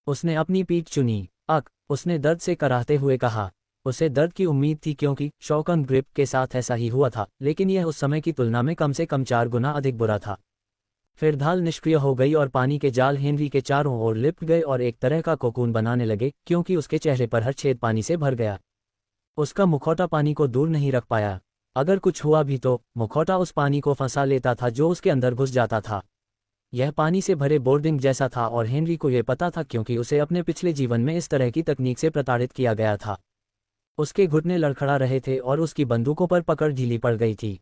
उसने अपनी पीठ चुनी। उसने दर्द से कराहते हुए कहा। उसे दर्द की उम्मीद थी, क्योंकि शॉकन ग्रिप के साथ ऐसा ही हुआ था, लेकिन यह उस समय की तुलना में कम से कम 4 गुना अधिक बुरा था। फिर ढाल निष्क्रिय हो गई और पानी के जाल हेनरी के चारों ओर लिपट गए और एक तरह का कोकून बनाने लगे, क्योंकि उसके चेहरे पर हर छेद पानी से भर गया। उसका मुखौटा पानी को दूर नहीं रख पाया। अगर कुछ हुआ भी तो मुखौटा उस पानी को फंसा लेता था जो उसके अंदर घुस जाता था। यह पानी से भरे बोर्डिंग जैसा था, और हेनरी को यह पता था, क्योंकि उसे अपने पिछले जीवन में इस तरह की तकनीक से प्रताड़ित किया गया था। उसके घुटने लड़खड़ा रहे थे और उसकी बंदूकों पर पकड़ ढीली पड़ गई थी।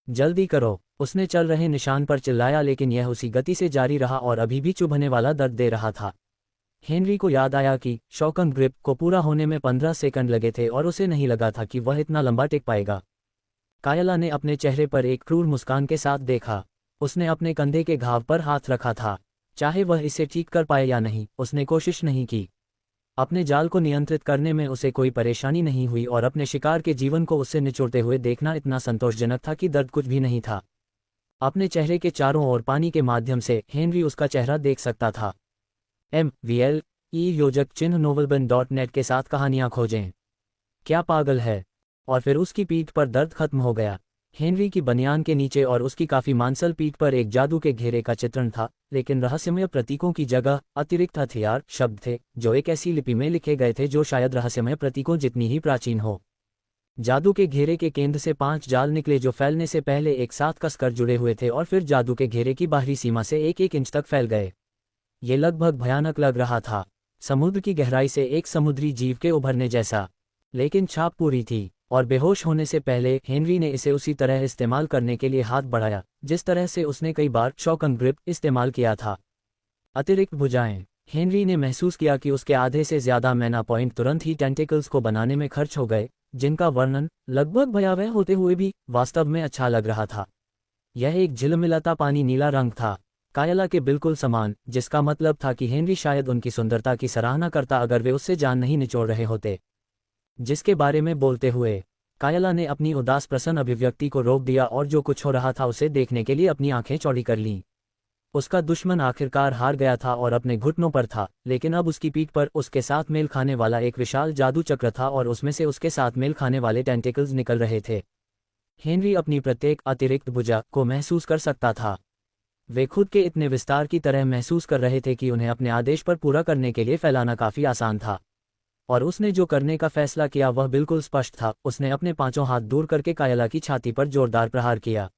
जल्दी करो, उसने चल रहे निशान पर चिल्लाया, लेकिन यह उसी गति से जारी रहा और अभी भी चुभने वाला दर्द दे रहा था। हेनरी को याद आया कि शॉकन ग्रिप को पूरा होने में 15 सेकंड लगे थे, और उसे नहीं लगा था कि वह इतना लंबा टिक पाएगा। कायला ने अपने चेहरे पर एक क्रूर मुस्कान के साथ देखा। उसने अपने कंधे के घाव पर हाथ रखा था। चाहे वह इसे ठीक कर पाए या नहीं, उसने कोशिश नहीं की। अपने जाल को नियंत्रित करने में उसे कोई परेशानी नहीं हुई, और अपने शिकार के जीवन को उससे निचोड़ते हुए देखना इतना संतोषजनक था कि दर्द कुछ भी नहीं था। अपने चेहरे के चारों ओर पानी के माध्यम से हेनरी उसका चेहरा देख सकता था। MVL योजक चिन्ह novelbin.net के साथ कहानियां खोजें। क्या पागल है? और फिर उसकी पीठ पर दर्द खत्म हो गया। हेनरी की बनियान के नीचे और उसकी काफी मांसल पीठ पर एक जादू के घेरे का चित्रण था, लेकिन रहस्यमय प्रतीकों की जगह अतिरिक्त हथियार शब्द थे, जो एक ऐसी लिपि में लिखे गए थे जो शायद रहस्यमय प्रतीकों जितनी ही प्राचीन हो। जादू के घेरे के केंद्र से 5 जाल निकले, जो फैलने से पहले एक साथ कसकर जुड़े हुए थे, और फिर जादू के घेरे की बाहरी सीमा से 1-1 इंच तक फैल गए। ये लगभग भयानक लग रहा था, समुद्र की गहराई से एक समुद्री जीव के उभरने जैसा। लेकिन छाप पूरी थी, और बेहोश होने से पहले हेनरी ने इसे उसी तरह इस्तेमाल करने के लिए हाथ बढ़ाया जिस तरह से उसने कई बार शॉकन ग्रिप इस्तेमाल किया था। अतिरिक्त भुजाएं। हेनरी ने महसूस किया कि उसके आधे से ज्यादा मैना पॉइंट तुरंत ही टेंटिकल्स को बनाने में खर्च हो गए, जिनका वर्णन, लगभग भयावह होते हुए भी, वास्तव में अच्छा लग रहा था। यह एक झिलमिलाता पानी नीला रंग था, कायला के बिल्कुल समान, जिसका मतलब था कि हेनरी शायद उनकी सुंदरता की सराहना करता अगर वे उससे जान नहीं निचोड़ रहे होते। जिसके बारे में बोलते हुए, कायला ने अपनी उदास प्रसन्न अभिव्यक्ति को रोक दिया और जो कुछ हो रहा था उसे देखने के लिए अपनी आंखें चौड़ी कर लीं। उसका दुश्मन आखिरकार हार गया था और अपने घुटनों पर था, लेकिन अब उसकी पीठ पर उसके साथ मेल खाने वाला एक विशाल जादू चक्र था और उसमें से उसके साथ मेल खाने वाले टेंटिकल्स निकल रहे थे। हेनरी अपनी प्रत्येक अतिरिक्त भुजा को महसूस कर सकता था। वे खुद के इतने विस्तार की तरह महसूस कर रहे थे कि उन्हें अपने आदेश पर पूरा करने के लिए फैलाना काफी आसान था। और उसने जो करने का फैसला किया वह बिल्कुल स्पष्ट था। उसने अपने पांचों हाथ दूर करके कायला की छाती पर जोरदार प्रहार किया।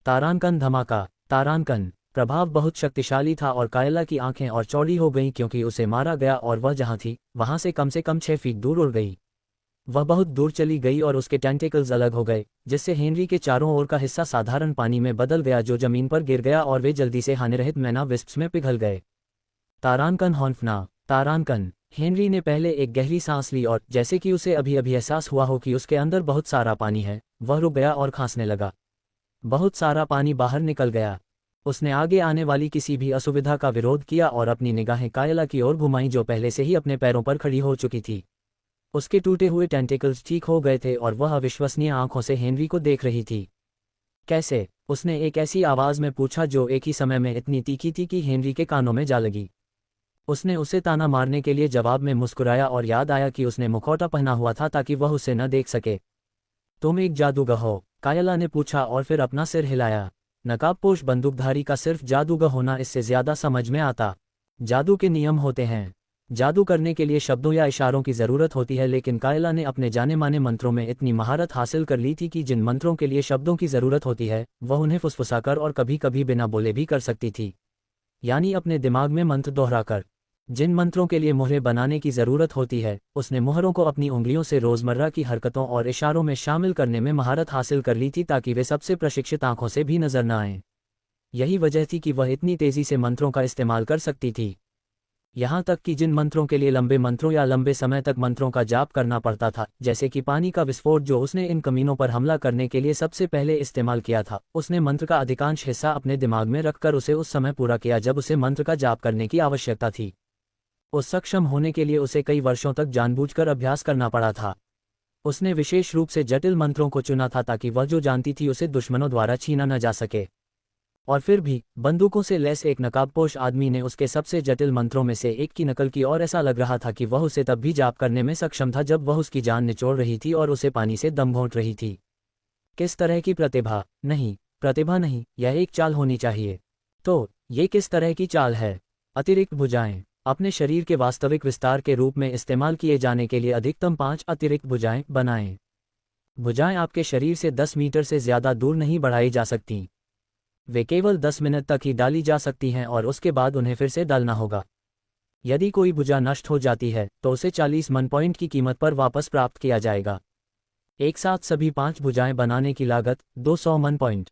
तारांकन धमाका। तारांकन प्रभाव बहुत शक्तिशाली था और कायला की आंखें और चौड़ी हो गईं क्योंकि उसे मारा गया और वह जहां थी वहां से कम 6 फीट दूर उड़ गई। वह बहुत दूर चली गई और उसके टेंटिकल्स अलग हो गए, जिससे हेनरी के चारों ओर का हिस्सा साधारण पानी में बदल गया जो जमीन पर गिर गया और वे जल्दी से हानिरहित मैना विस्प्स में पिघल गए। तारांकन हॉन्फना। तारांकन। हेनरी ने पहले एक गहरी सांस ली और जैसे कि उसे अभी अभी एहसास हुआ हो कि उसके अंदर बहुत सारा पानी है, वह रुक गया और खांसने लगा। बहुत सारा पानी बाहर निकल गया। उसने आगे आने वाली किसी भी असुविधा का विरोध किया और अपनी निगाहें कायला की ओर घुमाईं जो पहले से ही अपने पैरों पर खड़ी हो चुकी थी। उसके टूटे हुए टेंटिकल्स ठीक हो गए थे और वह अविश्वसनीय आंखों से हेनरी को देख रही थी। कैसे? उसने एक ऐसी आवाज में पूछा जो एक ही समय में इतनी तीखी थी कि हेनरी के कानों में जा लगी। उसने उसे ताना मारने के लिए जवाब में मुस्कुराया और याद आया कि उसने मुखौटा पहना हुआ था ताकि वह उसे न देख सके। तुम एक जादूगर हो? कायला ने पूछा और फिर अपना सिर हिलाया। नकाबपोश बंदूकधारी का सिर्फ जादूगर होना इससे ज्यादा समझ में आता। जादू के नियम होते हैं। जादू करने के लिए शब्दों या इशारों की जरूरत होती है, लेकिन कायला ने अपने जाने माने मंत्रों में इतनी महारत हासिल कर ली थी कि जिन मंत्रों के लिए शब्दों की जरूरत होती है वह उन्हें फुसफुसाकर और कभी कभी बिना बोले भी कर सकती थी, यानी अपने दिमाग में मंत्र दोहराकर। जिन मंत्रों के लिए मुहरें बनाने की जरूरत होती है, उसने मुहरों को अपनी उंगलियों से रोजमर्रा की हरकतों और इशारों में शामिल करने में महारत हासिल कर ली थी ताकि वे सबसे प्रशिक्षित आंखों से भी नजर न आएं। यही वजह थी कि वह इतनी तेजी से मंत्रों का इस्तेमाल कर सकती थी। यहाँ तक कि जिन मंत्रों के लिए लंबे मंत्रों या लंबे समय तक मंत्रों का जाप करना पड़ता था, जैसे कि पानी का विस्फोट जो उसने इन कमीनों पर हमला करने के लिए सबसे पहले इस्तेमाल किया था, उसने मंत्र का अधिकांश हिस्सा अपने दिमाग में रखकर उसे उस समय पूरा किया जब उसे मंत्र का जाप करने की आवश्यकता थी। उस सक्षम होने के लिए उसे कई वर्षों तक जानबूझकर अभ्यास करना पड़ा था। उसने विशेष रूप से जटिल मंत्रों को चुना था ताकि वह जो जानती थी उसे दुश्मनों द्वारा छीना न जा सके। और फिर भी बंदूकों से लैस एक नकाबपोश आदमी ने उसके सबसे जटिल मंत्रों में से एक की नकल की और ऐसा लग रहा था कि वह उसे तब भी जाप करने में सक्षम था जब वह उसकी जान निचोड़ रही थी और उसे पानी से दम घोंट रही थी। किस तरह की प्रतिभा? नहीं, प्रतिभा नहीं, यह एक चाल होनी चाहिए। तो ये किस तरह की चाल है? अतिरिक्त भुजाएं। अपने शरीर के वास्तविक विस्तार के रूप में इस्तेमाल किए जाने के लिए अधिकतम 5 अतिरिक्त भुजाएं बनाएं। भुजाएं आपके शरीर से 10 मीटर से ज्यादा दूर नहीं बढ़ाई जा सकती। वे केवल 10 मिनट तक ही डाली जा सकती हैं और उसके बाद उन्हें फिर से डालना होगा। यदि कोई भुजा नष्ट हो जाती है तो उसे 40 मन पॉइंट की कीमत पर वापस प्राप्त किया जाएगा। एक साथ सभी 5 भुजाएं बनाने की लागत 200 मन पॉइंट।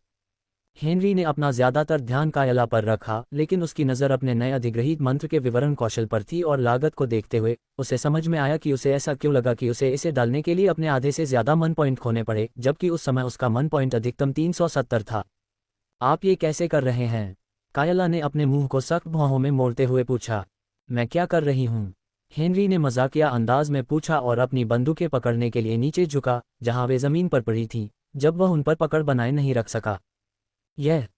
हेनरी ने अपना ज्यादातर ध्यान कायला पर रखा, लेकिन उसकी नज़र अपने नए अधिग्रहित मंत्र के विवरण कौशल पर थी और लागत को देखते हुए उसे समझ में आया कि उसे ऐसा क्यों लगा कि उसे इसे डालने के लिए अपने आधे से ज्यादा मन पॉइंट खोने पड़े, जबकि उस समय उसका मन पॉइंट अधिकतम 370 था। आप ये कैसे कर रहे हैं? कायला ने अपने मुंह को सख्त भौहों में मोड़ते हुए पूछा। मैं क्या कर रही हूँ? हेनरी ने मजाकिया अंदाज में पूछा और अपनी बंदूकें पकड़ने के लिए नीचे झुका जहां वे जमीन पर पड़ी थीं, जब वह उन पर पकड़ बनाए नहीं रख सका।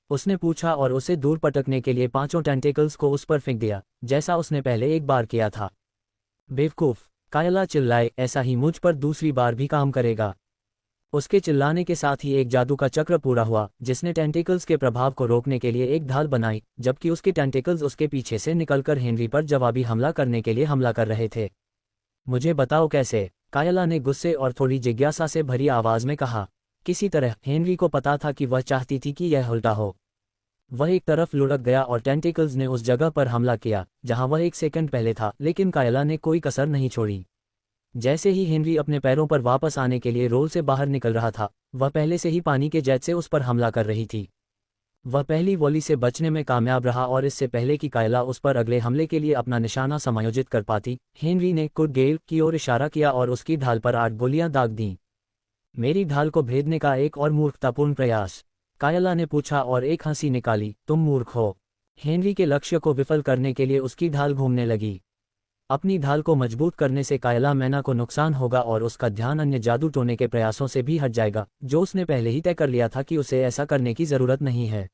उसने पूछा और उसे दूर पटकने के लिए 5 टेंटिकल्स को उस पर फेंक दिया, जैसा उसने पहले एक बार किया था। बेवकूफ! कायला चिल्लाए, ऐसा ही मुझ पर दूसरी बार भी काम करेगा। उसके चिल्लाने के साथ ही एक जादू का चक्र पूरा हुआ जिसने टेंटिकल्स के प्रभाव को रोकने के लिए एक ढाल बनाई, जबकि उसके टेंटिकल्स उसके पीछे से निकलकर हेनरी पर जवाबी हमला करने के लिए हमला कर रहे थे। मुझे बताओ कैसे? कायला ने गुस्से और थोड़ी जिज्ञासा से भरी आवाज में कहा। किसी तरह हेनरी को पता था कि वह चाहती थी कि यह उल्टा हो। वह एक तरफ लुढ़क गया और टेंटिकल्स ने उस जगह पर हमला किया जहां वह एक सेकंड पहले था, लेकिन कायला ने कोई कसर नहीं छोड़ी। जैसे ही हेनरी अपने पैरों पर वापस आने के लिए रोल से बाहर निकल रहा था, वह पहले से ही पानी के जेट से उस पर हमला कर रही थी। वह पहली वॉली से बचने में कामयाब रहा और इससे पहले कि कायला उस पर अगले हमले के लिए अपना निशाना समायोजित कर पाती, हेनरी ने कुड गेल की ओर इशारा किया और उसकी ढाल पर 8 गोलियां दाग दीं। मेरी ढाल को भेदने का एक और मूर्खतापूर्ण प्रयास, कायला ने पूछा और एक हंसी निकाली। तुम मूर्ख हो। हेनरी के लक्ष्य को विफल करने के लिए उसकी ढाल घूमने लगी। अपनी ढाल को मजबूत करने से कायला मैना को नुकसान होगा और उसका ध्यान अन्य जादू टोने के प्रयासों से भी हट जाएगा, जो उसने पहले ही तय कर लिया था कि उसे ऐसा करने की जरूरत नहीं है।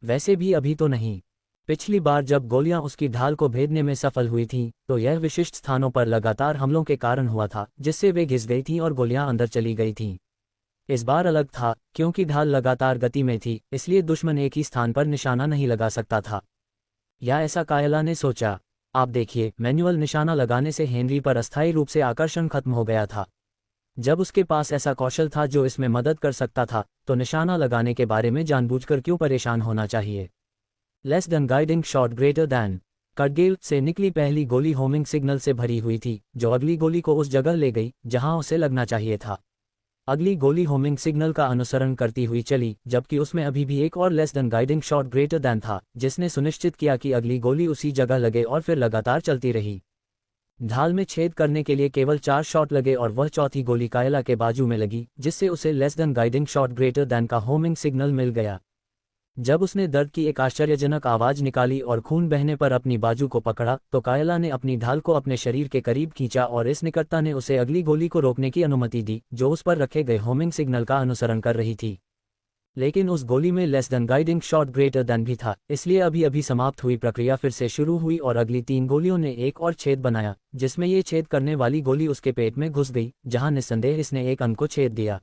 वैसे भी अभी तो नहीं। पिछली बार जब गोलियां उसकी ढाल को भेदने में सफल हुई थीं, तो यह विशिष्ट स्थानों पर लगातार हमलों के कारण हुआ था, जिससे वे घिस गई थीं और गोलियां अंदर चली गई थीं। इस बार अलग था, क्योंकि ढाल लगातार गति में थी, इसलिए दुश्मन एक ही स्थान पर निशाना नहीं लगा सकता था। या ऐसा कायला ने सोचा। आप देखिए, मैनुअल निशाना लगाने से हेनरी पर अस्थायी रूप से आकर्षण खत्म हो गया था। जब उसके पास ऐसा कौशल था जो इसमें मदद कर सकता था, तो निशाना लगाने के बारे में जानबूझकर क्यों परेशान होना चाहिए। Less than guiding shot greater than. कटगेल से निकली पहली गोली होमिंग सिग्नल से भरी हुई थी, जो अगली गोली को उस जगह ले गई जहां उसे लगना चाहिए था। अगली गोली होमिंग सिग्नल का अनुसरण करती हुई चली, जबकि उसमें अभी भी एक और less than guiding shot greater then था, जिसने सुनिश्चित किया कि अगली गोली उसी जगह लगे और फिर लगातार चलती रही। ढाल में छेद करने के लिए केवल 4 शॉट लगे और वह चौथी गोली कायला के बाजू में लगी, जिससे उसे less than guiding shot greater then का होमिंग सिग्नल मिल गया। जब उसने दर्द की एक आश्चर्यजनक आवाज निकाली और खून बहने पर अपनी बाजू को पकड़ा, तो कायला ने अपनी ढाल को अपने शरीर के करीब खींचा और इस निकटता ने उसे अगली गोली को रोकने की अनुमति दी, जो उस पर रखे गए होमिंग सिग्नल का अनुसरण कर रही थी। लेकिन उस गोली में less than guiding shot greater than भी था, इसलिए अभी अभी समाप्त हुई प्रक्रिया फिर से शुरू हुई और अगली 3 गोलियों ने एक और छेद बनाया, जिसमें ये छेद करने वाली गोली उसके पेट में घुस गई, जहां निस्संदेह इसने एक अंग को छेद दिया।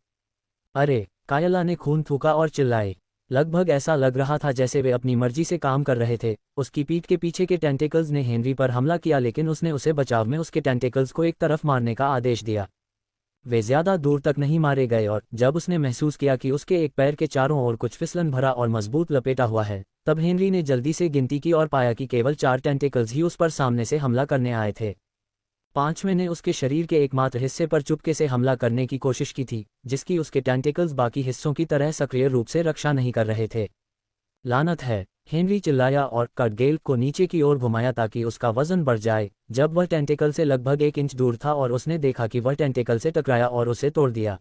अरे! कायला ने खून थूका और चिल्लाए। लगभग ऐसा लग रहा था जैसे वे अपनी मर्जी से काम कर रहे थे। उसकी पीठ के पीछे के टेंटेकल्स ने हेनरी पर हमला किया, लेकिन उसने उसे बचाव में उसके टेंटेकल्स को एक तरफ मारने का आदेश दिया। वे ज्यादा दूर तक नहीं मारे गए और जब उसने महसूस किया कि उसके एक पैर के चारों ओर कुछ फिसलन भरा और मजबूत लपेटा हुआ है, तब हेनरी ने जल्दी से गिनती की और पाया कि केवल 4 टेंटेकल्स ही उस पर सामने से हमला करने आए थे। 5वें ने उसके शरीर के एकमात्र हिस्से पर चुपके से हमला करने की कोशिश की थी, जिसकी उसके टेंटेकल्स बाकी हिस्सों की तरह सक्रिय रूप से रक्षा नहीं कर रहे थे। लानत है! हेनरी चिल्लाया और कटगेल को नीचे की ओर घुमाया ताकि उसका वजन बढ़ जाए, जब वह टेंटेकल से लगभग 1 इंच दूर था और उसने देखा कि वह टेंटेकल से टकराया और उसे तोड़ दिया।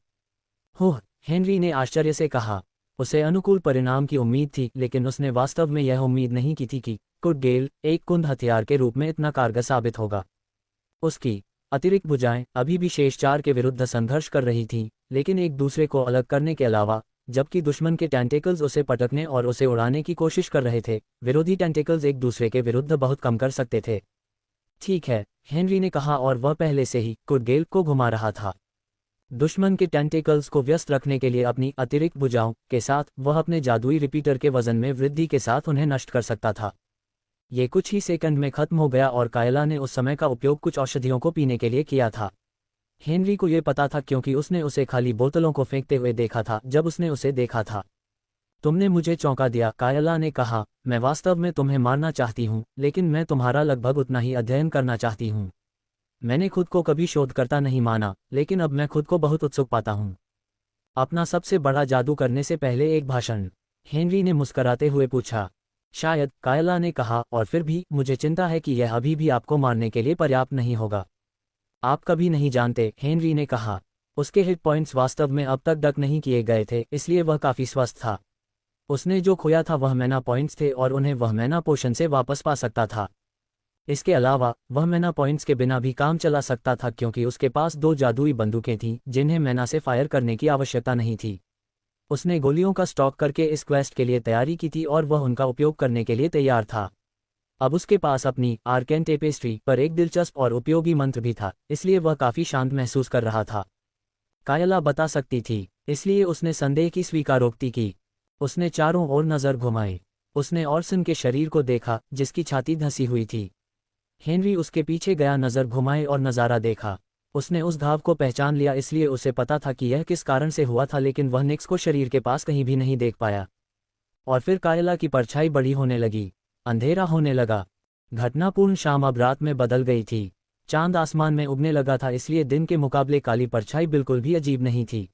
हुँ! हेनरी ने आश्चर्य से कहा। उसे अनुकूल परिणाम की उम्मीद थी, लेकिन उसने वास्तव में यह उम्मीद नहीं की थी कि कटगेल एक कुंद हथियार के रूप में इतना कारगर साबित होगा। उसकी अतिरिक्त भुजाएं अभी भी शेष 4 के विरुद्ध संघर्ष कर रही थीं, लेकिन एक दूसरे को अलग करने के अलावा, जबकि दुश्मन के टेंटेकल्स उसे पटकने और उसे उड़ाने की कोशिश कर रहे थे, विरोधी टेंटेकल्स एक दूसरे के विरुद्ध बहुत कम कर सकते थे। ठीक है, हेनरी ने कहा और वह पहले से ही कटगेल को घुमा रहा था। दुश्मन के टेंटेकल्स को व्यस्त रखने के लिए अपनी अतिरिक्त भुजाओं के साथ वह अपने जादुई रिपीटर के वजन में वृद्धि के साथ उन्हें नष्ट कर सकता था। ये कुछ ही सेकंड में खत्म हो गया और कायला ने उस समय का उपयोग कुछ औषधियों को पीने के लिए किया था। हेनरी को यह पता था क्योंकि उसने उसे खाली बोतलों को फेंकते हुए देखा था जब उसने उसे देखा था। तुमने मुझे चौंका दिया, कायला ने कहा। मैं वास्तव में तुम्हें मारना चाहती हूँ, लेकिन मैं तुम्हारा लगभग उतना ही अध्ययन करना चाहती हूँ। मैंने खुद को कभी शोधकर्ता नहीं माना, लेकिन अब मैं खुद को बहुत उत्सुक पाता हूँ। अपना सबसे बड़ा जादू करने से पहले एक भाषण, हेनरी ने मुस्कराते हुए पूछा। शायद, कायला ने कहा, और फिर भी मुझे चिंता है कि यह अभी भी आपको मारने के लिए पर्याप्त नहीं होगा। आप कभी नहीं जानते, हेनरी ने कहा। उसके हिट पॉइंट्स वास्तव में अब तक डक नहीं किए गए थे, इसलिए वह काफी स्वस्थ था। उसने जो खोया था वह मैना पॉइंट्स थे और उन्हें वह मैना पोशन से वापस पा सकता था। इसके अलावा वह मैना पॉइंट्स के बिना भी काम चला सकता था क्योंकि उसके पास 2 जादुई बंदूकें थीं जिन्हें मैना से फायर करने की आवश्यकता नहीं थी। उसने गोलियों का स्टॉक करके इस क्वेस्ट के लिए तैयारी की थी और वह उनका उपयोग करने के लिए तैयार था। अब उसके पास अपनी आर्केन टेपेस्ट्री पर एक दिलचस्प और उपयोगी मंत्र भी था, इसलिए वह काफी शांत महसूस कर रहा था। कायला बता सकती थी, इसलिए उसने संदेह की स्वीकारोक्ति की। उसने चारों ओर नजर घुमाई। उसने ऑर्सन के शरीर को देखा, जिसकी छाती धंसी हुई थी। हेनरी उसके पीछे गया, नजर घुमाए और नज़ारा देखा। उसने उस घाव को पहचान लिया, इसलिए उसे पता था कि यह किस कारण से हुआ था, लेकिन वह निक्स को शरीर के पास कहीं भी नहीं देख पाया। और फिर कायला की परछाई बड़ी होने लगी। अंधेरा होने लगा। घटनापूर्ण शाम अब रात में बदल गई थी। चांद आसमान में उगने लगा था, इसलिए दिन के मुकाबले काली परछाई बिल्कुल भी अजीब नहीं थी।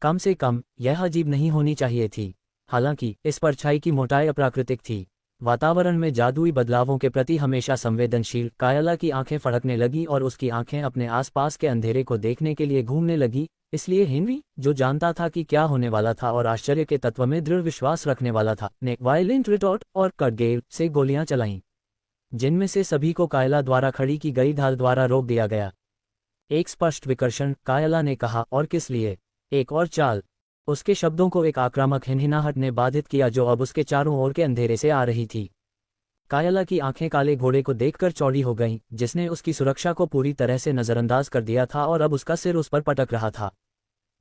कम से कम यह अजीब नहीं होनी चाहिए थी। हालांकि इस परछाई की मोटाई अप्राकृतिक थी। वातावरण में जादुई बदलावों के प्रति हमेशा संवेदनशील कायला की आंखें फड़कने लगी और उसकी आंखें अपने आसपास के अंधेरे को देखने के लिए घूमने लगी। इसलिए हेनरी, जो जानता था कि क्या होने वाला था और आश्चर्य के तत्व में दृढ़ विश्वास रखने वाला था, ने वायलेंट रिटॉर्ट और कटगेल से गोलियां चलाईं, जिनमें से सभी को कायला द्वारा खड़ी की गई ढाल द्वारा रोक दिया गया। एक स्पष्ट विकर्षण, कायला ने कहा, और किस लिए? एक और चाल। उसके शब्दों को एक आक्रामक हिनहिनाहट ने बाधित किया जो अब उसके चारों ओर के अंधेरे से आ रही थी। कायला की आंखें काले घोड़े को देखकर चौड़ी हो गईं, जिसने उसकी सुरक्षा को पूरी तरह से नजरअंदाज कर दिया था और अब उसका सिर उस पर पटक रहा था।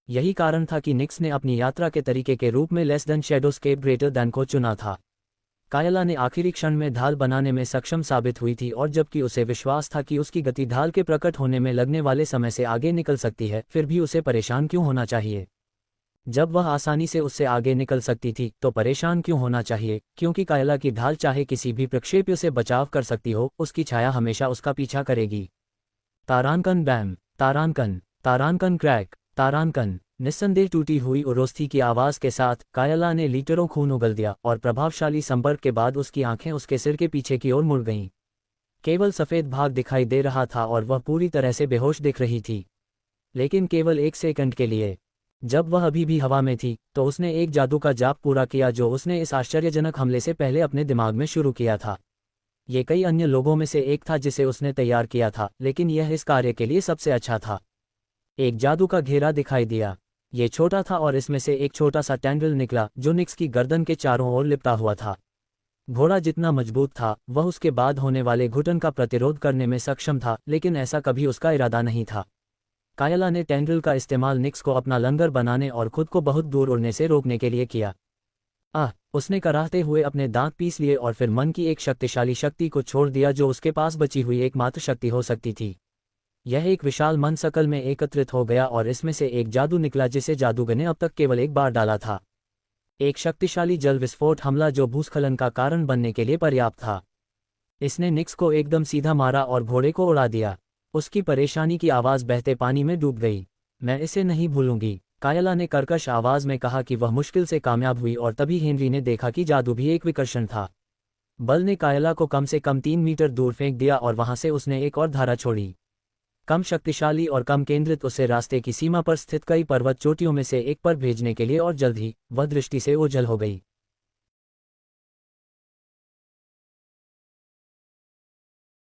यही कारण था कि निक्स ने अपनी यात्रा के तरीके के रूप में लेस देन शैडोस्केप ग्रेटर देन को चुना था। कायला ने आखिरी क्षण में ढाल बनाने में सक्षम साबित हुई थी, और जबकि उसे विश्वास था कि उसकी गति ढाल के प्रकट होने में लगने वाले समय से आगे निकल सकती है, फिर भी उसे परेशान क्यों होना चाहिए? जब वह आसानी से उससे आगे निकल सकती थी तो परेशान क्यों होना चाहिए? क्योंकि कायला की ढाल चाहे किसी भी प्रक्षेप्य से बचाव कर सकती हो, उसकी छाया हमेशा उसका पीछा करेगी। तारांकन बैम, तारांकन, तारांकन क्रैक, तारांकन। निस्संदेह टूटी हुई उरोस्थी की आवाज के साथ कायला ने लीटरों खून उगल दिया और प्रभावशाली संपर्क के बाद उसकी आंखें उसके सिर के पीछे की ओर मुड़ गईं। केवल सफेद भाग दिखाई दे रहा था और वह पूरी तरह से बेहोश दिख रही थी, लेकिन केवल एक सेकंड के लिए। जब वह अभी भी हवा में थी तो उसने एक जादू का जाप पूरा किया जो उसने इस आश्चर्यजनक हमले से पहले अपने दिमाग में शुरू किया था। ये कई अन्य लोगों में से एक था जिसे उसने तैयार किया था, लेकिन यह इस कार्य के लिए सबसे अच्छा था। एक जादू का घेरा दिखाई दिया। ये छोटा था और इसमें से एक छोटा सा टेंडल निकला जो निक्स की गर्दन के चारों ओर लिपटा हुआ था। घोड़ा जितना मजबूत था वह उसके बाद होने वाले घुटन का प्रतिरोध करने में सक्षम था, लेकिन ऐसा कभी उसका इरादा नहीं था। कायला ने टेंडल का इस्तेमाल निक्स को अपना लंगर बनाने और खुद को बहुत दूर उड़ने से रोकने के लिए किया। उसने कराहते हुए अपने दांत पीस लिए और फिर मन की एक शक्तिशाली शक्ति को छोड़ दिया जो उसके पास बची हुई एकमात्र शक्ति हो सकती थी। यह एक विशाल मन सकल में एकत्रित हो गया और इसमें से एक जादू निकला जिसे जादूगर ने अब तक केवल एक बार डाला था। एक शक्तिशाली जल विस्फोट हमला जो भूस्खलन का कारण बनने के लिए पर्याप्त था। इसने निक्स को एकदम सीधा मारा और घोड़े को उड़ा दिया। उसकी परेशानी की आवाज़ बहते पानी में डूब गई। मैं इसे नहीं भूलूंगी, कायला ने कर्कश आवाज़ में कहा कि वह मुश्किल से कामयाब हुई, और तभी हेनरी ने देखा कि जादू भी एक विकर्षण था। बल ने कायला को कम से कम 3 मीटर दूर फेंक दिया और वहां से उसने एक और धारा छोड़ी, कम शक्तिशाली और कम केंद्रित, उसे रास्ते की सीमा पर स्थित कई पर्वत चोटियों में से एक पर भेजने के लिए, और जल्द ही वह दृष्टि से ओझल हो गई।